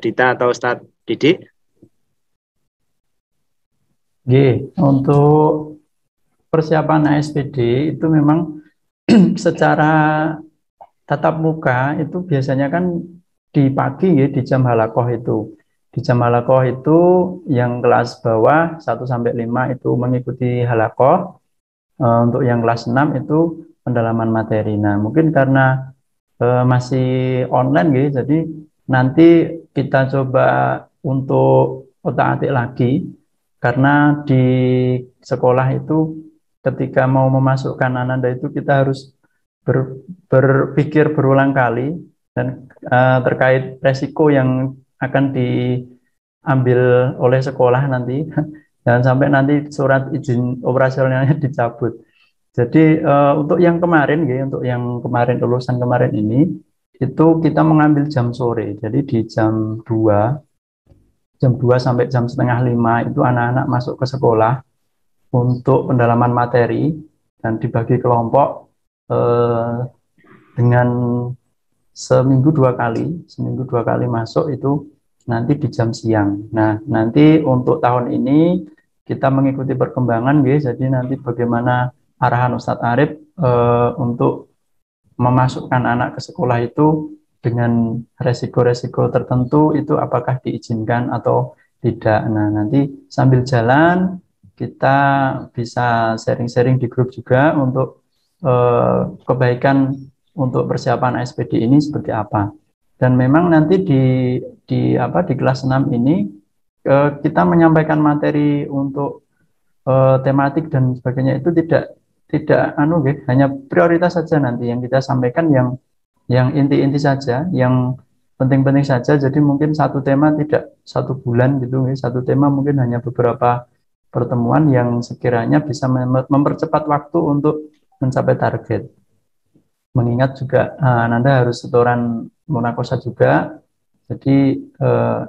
Dita atau Ustadz Didik.
Untuk persiapan ASPD itu memang secara tatap muka itu biasanya kan di pagi ya, di jam halakoh itu. Di jam halakoh itu yang kelas bawah 1 sampai 5 itu mengikuti halakoh. Untuk yang kelas 6 itu pendalaman materi. Nah, mungkin karena masih online gitu, jadi nanti kita coba untuk otak-atik lagi, karena di sekolah itu ketika mau memasukkan Ananda itu kita harus berpikir berulang kali dan terkait resiko yang akan diambil oleh sekolah nanti, jangan sampai nanti surat izin operasionalnya dicabut. Jadi untuk yang kemarin, untuk yang kemarin lulusan kemarin ini, itu kita mengambil jam sore. Jadi di jam 2 sampai jam setengah 5 itu anak-anak masuk ke sekolah untuk pendalaman materi dan dibagi kelompok dengan seminggu 2 kali masuk itu nanti di jam siang. Nah, nanti untuk tahun ini kita mengikuti perkembangan, jadi nanti bagaimana arahan Ustadz Arif untuk memasukkan anak ke sekolah itu dengan resiko-resiko tertentu itu apakah diizinkan atau tidak. Nah, nanti sambil jalan kita bisa sharing-sharing di grup juga untuk kebaikan untuk persiapan SPD ini seperti apa. Dan memang nanti di kelas 6 ini kita menyampaikan materi untuk tematik dan sebagainya itu tidak hanya prioritas saja nanti yang kita sampaikan, yang inti-inti saja, yang penting-penting saja. Jadi mungkin satu tema tidak 1 bulan gitu, satu tema mungkin hanya beberapa pertemuan yang sekiranya bisa mempercepat waktu untuk mencapai target. mengingat juga Ananda harus setoran munakosa juga. Jadi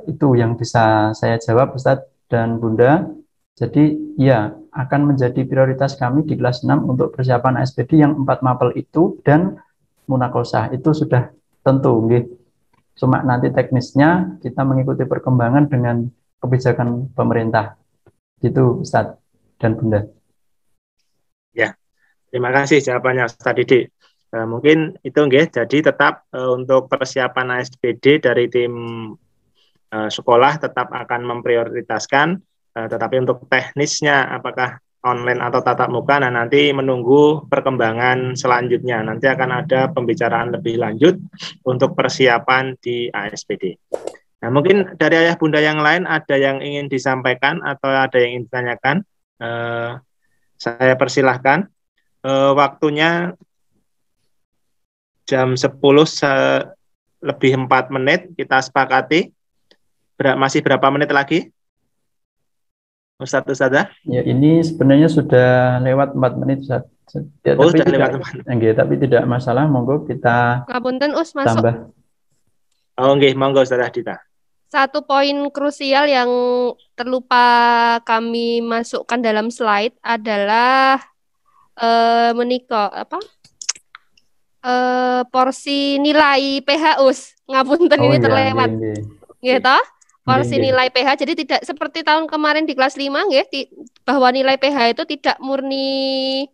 itu yang bisa saya jawab Ustadz dan Bunda. Jadi ya akan menjadi prioritas kami di kelas 6 untuk persiapan ASPD yang 4 mapel itu dan munakosa itu sudah tentu nggih. Cuma nanti teknisnya kita mengikuti perkembangan dengan kebijakan pemerintah. Gitu Ustadz dan Bunda.
Ya, terima kasih jawabannya Ustadz Didik. Mungkin itu nggih. Jadi tetap untuk persiapan ASPD dari tim sekolah tetap akan memprioritaskan, tetapi untuk teknisnya apakah online atau tatap muka, nah nanti menunggu perkembangan selanjutnya. Nanti akan ada pembicaraan lebih lanjut untuk persiapan di ASPD. Nah, mungkin dari ayah bunda yang lain ada yang ingin disampaikan atau ada yang ingin ditanyakan, saya persilahkan. Waktunya jam 10 lebih 4 menit, kita sepakati. Masih berapa menit lagi? Ustadzah?
Ya, ini sebenarnya sudah lewat 4 menit, Ustaz. Ya,
oh,
tapi
sudah lewat 4 menit.
Tapi tidak masalah, monggo kita
Ngapunten, Us, masuk.
tambah.
Oh, nggih, monggo Ustazah Dita.
Satu poin krusial yang terlupa kami masukkan dalam slide adalah porsi nilai PH Us. Ngapunten, ini terlewat. Nggih toh? Porsi nilai PH, jadi tidak seperti tahun kemarin di kelas 5 nggih, bahwa nilai PH itu tidak murni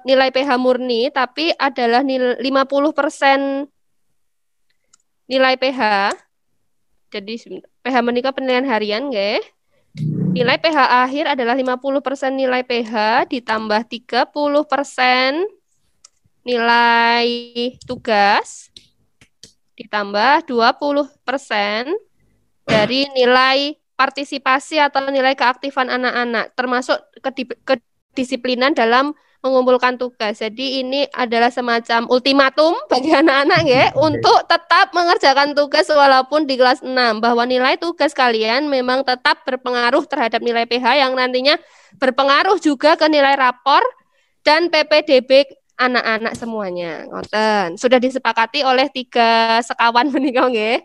nilai PH murni, tapi adalah 50% nilai PH. Jadi PH menika penilaian harian nggih. Nilai PH akhir adalah 50% nilai PH ditambah 30% nilai tugas ditambah 20% dari nilai partisipasi atau nilai keaktifan anak-anak, termasuk kedisiplinan dalam mengumpulkan tugas. Jadi ini adalah semacam ultimatum bagi anak-anak ya, untuk tetap mengerjakan tugas walaupun di kelas 6, bahwa nilai tugas kalian memang tetap berpengaruh terhadap nilai PH yang nantinya berpengaruh juga ke nilai rapor dan PPDB anak-anak semuanya. Ngoten. Sudah disepakati oleh 3 sekawan menika nggih.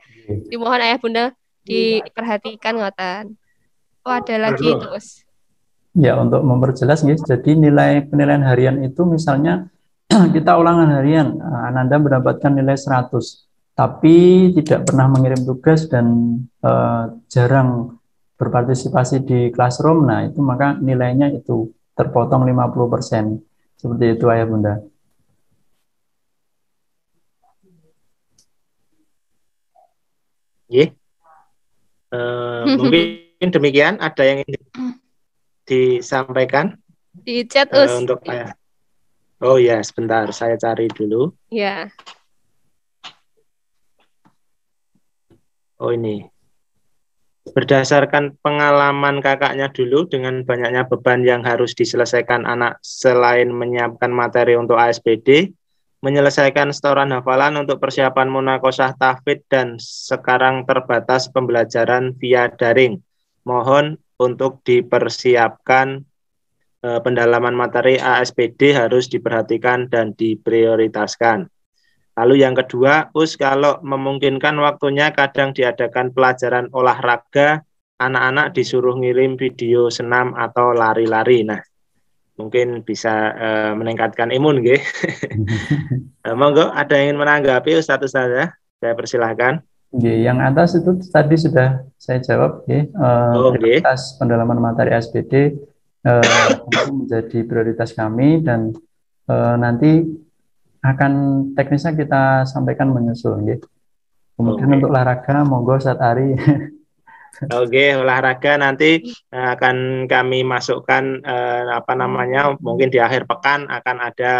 Dimohon ayah bunda diperhatikan ngoten. Oh, ada lagi terus.
Ya, untuk memperjelas guys, jadi nilai penilaian harian itu misalnya kita ulangan harian, Ananda mendapatkan nilai 100, tapi tidak pernah mengirim tugas dan jarang berpartisipasi di classroom, nah itu maka nilainya itu terpotong 50%. Seperti itu ayah bunda.
Yeah. Mungkin demikian. Ada yang ingin disampaikan
di chat Us
untuk ayah. Oh ya, sebentar saya cari dulu.
Ya.
Oh ini. Berdasarkan pengalaman kakaknya dulu dengan banyaknya beban yang harus diselesaikan anak selain menyiapkan materi untuk ASPD, menyelesaikan setoran hafalan untuk persiapan munakosah tahfidz dan sekarang terbatas pembelajaran via daring. Mohon untuk dipersiapkan pendalaman materi ASPD harus diperhatikan dan diprioritaskan. Lalu yang kedua, Us, kalau memungkinkan waktunya kadang diadakan pelajaran olahraga, anak-anak disuruh ngirim video senam atau lari-lari. Nah, mungkin bisa meningkatkan imun, nggih. Monggo, ada yang ingin menanggapi Ustaz ya? Saya persilahkan.
Yang atas itu tadi sudah saya jawab, prioritas pendalaman materi ASPD menjadi prioritas kami dan nanti akan teknisnya kita sampaikan menyusul, gitu. Kemudian untuk olahraga, monggo Ustaz Ari.
Oke, olahraga nanti akan kami masukkan mungkin di akhir pekan akan ada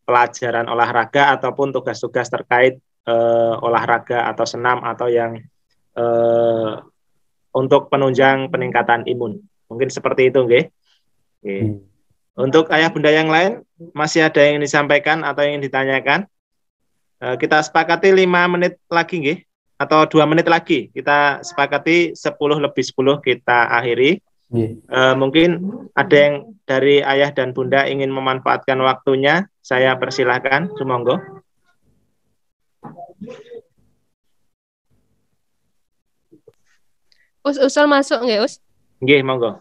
pelajaran olahraga ataupun tugas-tugas terkait olahraga atau senam atau yang untuk penunjang peningkatan imun. Mungkin seperti itu, nggih. Untuk ayah bunda yang lain, masih ada yang disampaikan atau yang ditanyakan? Kita sepakati 5 menit lagi, nggih. Atau 2 menit lagi. Kita sepakati 10 lebih 10 kita akhiri. Mungkin ada yang dari ayah dan bunda ingin memanfaatkan waktunya, saya persilahkan, sumonggo.
Usul masuk nggih, Us?
Nggih, monggo.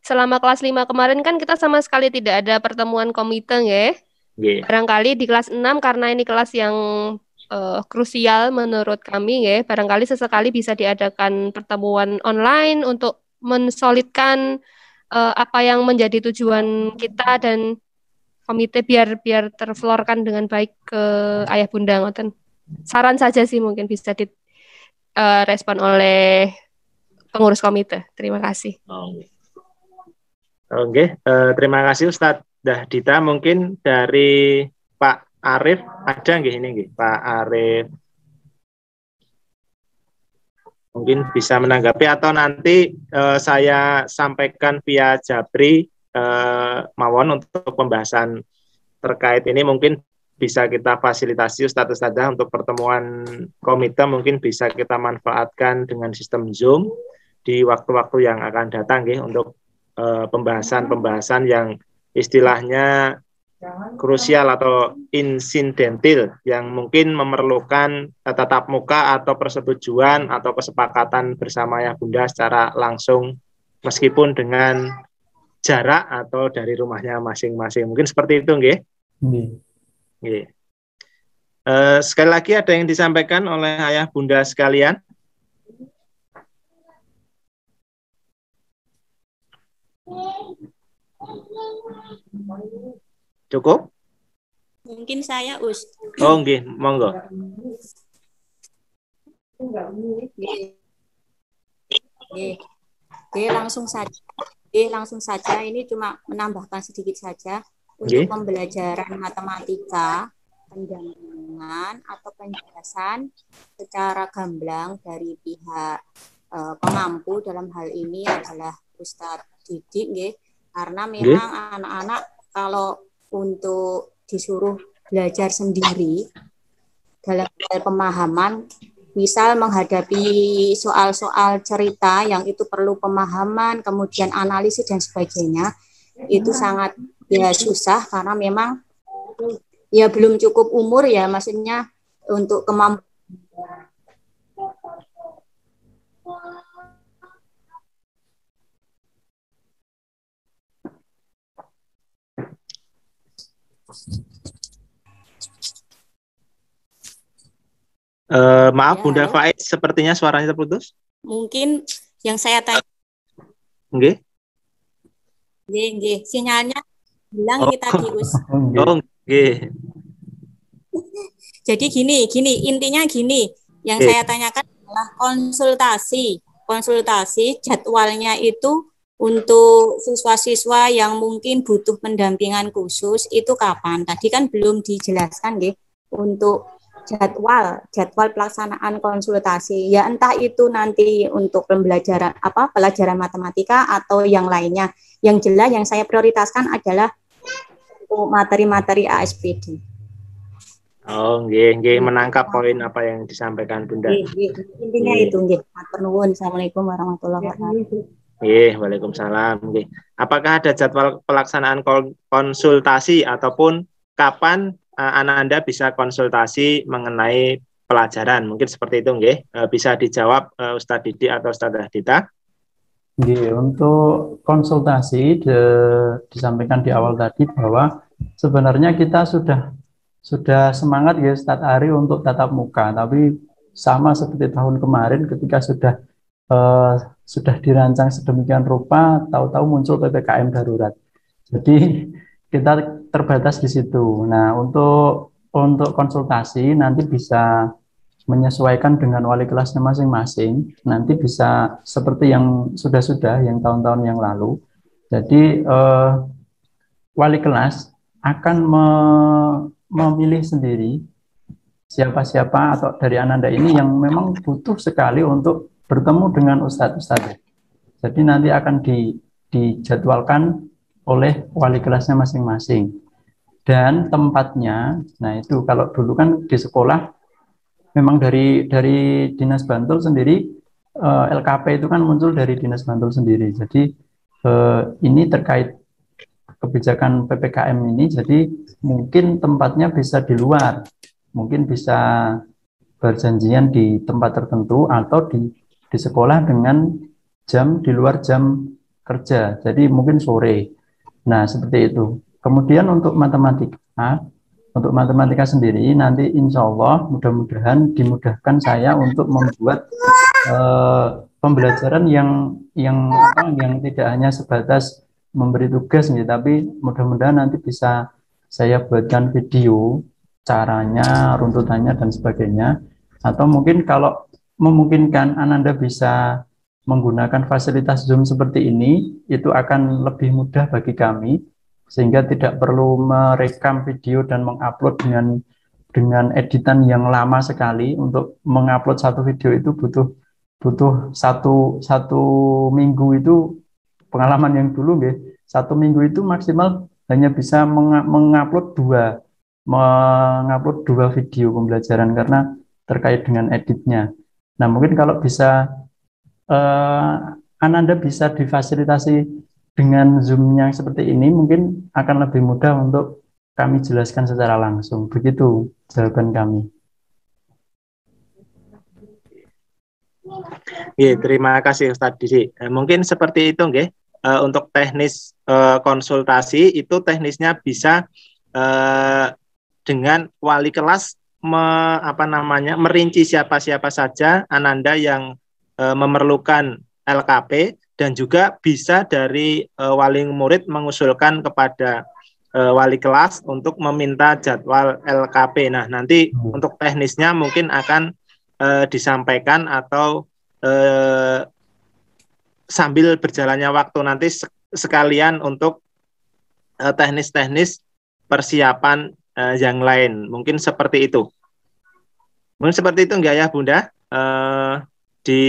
Selama kelas 5 kemarin kan kita sama sekali tidak ada pertemuan komite nggih. Barangkali di kelas 6 karena ini kelas yang krusial menurut kami nggih, barangkali sesekali bisa diadakan pertemuan online untuk mensolidkan apa yang menjadi tujuan kita dan komite biar terflorkan dengan baik ke ayah bunda ngoten. Saran saja sih mungkin bisa direspon oleh pengurus komite. Terima kasih.
Oke, terima kasih Ustadz Dahdita. Mungkin dari Pak Arif ada nggih ini nggih, Pak Arif. Mungkin bisa menanggapi atau nanti saya sampaikan via Jabri mawon untuk pembahasan terkait ini mungkin bisa kita fasilitasi Ustadz Ustadzah untuk pertemuan komite mungkin bisa kita manfaatkan dengan sistem Zoom di waktu-waktu yang akan datang untuk pembahasan-pembahasan yang istilahnya krusial atau insidentil yang mungkin memerlukan tatap muka atau persetujuan atau kesepakatan bersama ya Bunda secara langsung meskipun dengan jarak atau dari rumahnya masing-masing. Mungkin seperti itu nggih. Nggih. Sekali lagi ada yang disampaikan oleh ayah Bunda sekalian? Cukup?
Mungkin saya Us.
Oh nggih, monggo.
Langsung saja. Ini cuma menambahkan sedikit saja untuk pembelajaran matematika, pendampingan atau penjelasan secara gamblang dari pihak pengampu dalam hal ini adalah Ustadz Didik, nggih. Karena memang anak-anak kalau untuk disuruh belajar sendiri dalam pemahaman, misal menghadapi soal-soal cerita yang itu perlu pemahaman, kemudian analisis dan sebagainya, itu sangat susah karena memang ya belum cukup umur ya, maksudnya untuk kemampuan.
Maaf Bunda Faiz, sepertinya suaranya terputus.
Mungkin yang saya tanya.
Nggih.
Nggih, sinyalnya bilang kita Us.
Oh, nggih.
Jadi gini, intinya gini, yang saya tanyakan adalah konsultasi jadwalnya itu untuk siswa-siswa yang mungkin butuh pendampingan khusus itu kapan? Tadi kan belum dijelaskan nggih untuk jadwal pelaksanaan konsultasi. Ya entah itu nanti untuk pelajaran matematika atau yang lainnya. Yang jelas yang saya prioritaskan adalah untuk materi-materi ASPD.
Oh, nggih, menangkap poin apa yang disampaikan Bunda.
Intinya itu nggih. Matur nuwun. Assalamualaikum warahmatullahi wabarakatuh.
Waalaikumsalam. Apakah ada jadwal pelaksanaan konsultasi ataupun kapan anak Anda bisa konsultasi mengenai pelajaran? Mungkin seperti itu, nggih. Bisa dijawab Ustadz Didi atau Ustadz Dahdita.
Untuk konsultasi disampaikan di awal tadi bahwa sebenarnya kita sudah semangat ya Ustadz Ari untuk tatap muka, tapi sama seperti tahun kemarin ketika sudah dirancang sedemikian rupa, tahu-tahu muncul PPKM darurat. Jadi kita terbatas di situ. Nah, untuk konsultasi nanti bisa menyesuaikan dengan wali kelasnya masing-masing. Nanti bisa seperti yang sudah yang tahun-tahun yang lalu. Jadi wali kelas akan memilih sendiri siapa-siapa atau dari Ananda ini yang memang butuh sekali untuk bertemu dengan ustadz-ustadz. Jadi nanti akan dijadwalkan oleh wali kelasnya masing-masing. Dan tempatnya, nah itu kalau dulu kan di sekolah memang dari Dinas Bantul sendiri LKP itu kan muncul dari Dinas Bantul sendiri. Jadi ini terkait kebijakan PPKM ini, jadi mungkin tempatnya bisa di luar, mungkin bisa berjanjian di tempat tertentu atau di sekolah dengan jam di luar jam kerja, jadi mungkin sore. Nah, seperti itu. Kemudian untuk matematika sendiri nanti insya Allah mudah-mudahan dimudahkan saya untuk membuat pembelajaran yang tidak hanya sebatas memberi tugas nih, tapi mudah-mudahan nanti bisa saya buatkan video caranya, runtutannya dan sebagainya. Atau mungkin kalau memungkinkan Ananda bisa menggunakan fasilitas Zoom seperti ini, itu akan lebih mudah bagi kami, sehingga tidak perlu merekam video dan mengupload dengan editan yang lama sekali. Untuk mengupload satu video itu butuh satu minggu. Itu pengalaman yang dulu nggih, 1 minggu itu maksimal hanya bisa mengupload dua video pembelajaran karena terkait dengan editnya. Nah, mungkin kalau bisa Ananda bisa difasilitasi dengan Zoom yang seperti ini, mungkin akan lebih mudah untuk kami jelaskan secara langsung. Begitu jawaban kami.
Terima kasih Ustadz Didi. Mungkin seperti itu nggih. Untuk teknis konsultasi itu teknisnya bisa dengan wali kelas merinci siapa-siapa saja Ananda yang memerlukan LKP, dan juga bisa dari wali murid mengusulkan kepada wali kelas untuk meminta jadwal LKP. Nah, nanti untuk teknisnya mungkin akan disampaikan atau sambil berjalannya waktu nanti sekalian untuk teknis-teknis persiapan yang lain. Mungkin seperti itu. Mungkin seperti itu enggak ya Bunda? Di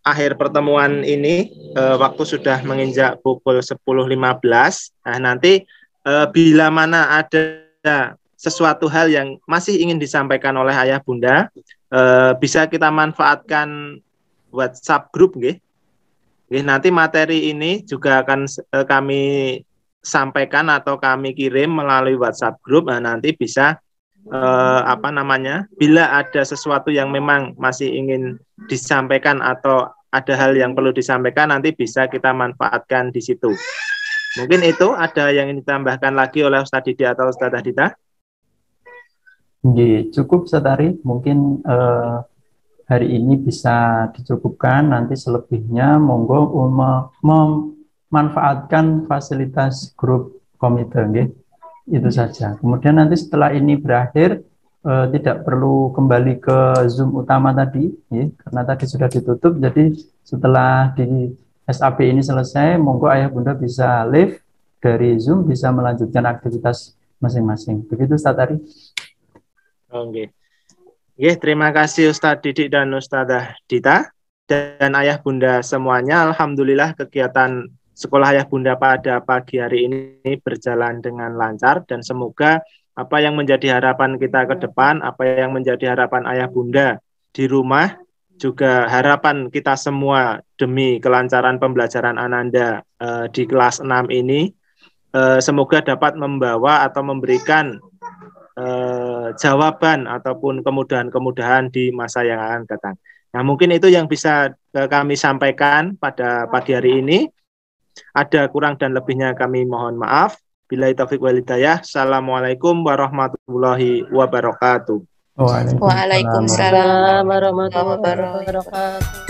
akhir pertemuan ini waktu sudah menginjak pukul 10.15. Nah, nanti bila mana ada sesuatu hal yang masih ingin disampaikan oleh Ayah Bunda, bisa kita manfaatkan WhatsApp grup nggih. Nanti materi ini juga akan kami sampaikan atau kami kirim melalui WhatsApp grup. Nah, nanti bisa bila ada sesuatu yang memang masih ingin disampaikan atau ada hal yang perlu disampaikan, nanti bisa kita manfaatkan di situ. Mungkin itu ada yang ingin ditambahkan lagi oleh Ustadz Didi atau Ustadzah Dita?
Cukup Ustadz Ari, mungkin hari ini bisa dicukupkan, nanti selebihnya monggo memanfaatkan fasilitas grup komite. Itu saja. Kemudian nanti setelah ini berakhir, tidak perlu kembali ke Zoom utama tadi, karena tadi sudah ditutup. Jadi setelah di SAP ini selesai, monggo Ayah Bunda bisa live dari Zoom, bisa melanjutkan aktivitas masing-masing. Begitu Ustadz Ari.
Oke. Terima kasih Ustadz Didi dan Ustadzah Dita dan Ayah Bunda semuanya. Alhamdulillah kegiatan sekolah Ayah Bunda pada pagi hari ini berjalan dengan lancar, dan semoga apa yang menjadi harapan kita ke depan, apa yang menjadi harapan Ayah Bunda di rumah, juga harapan kita semua demi kelancaran pembelajaran Ananda di kelas 6 ini, semoga dapat membawa atau memberikan jawaban ataupun kemudahan-kemudahan di masa yang akan datang. Nah, mungkin itu yang bisa kami sampaikan pada pagi hari ini. Ada kurang dan lebihnya kami mohon maaf. Billahi taufiq wal hidayah. Assalamualaikum warahmatullahi wabarakatuh.
Waalaikumsalam warahmatullahi wabarakatuh.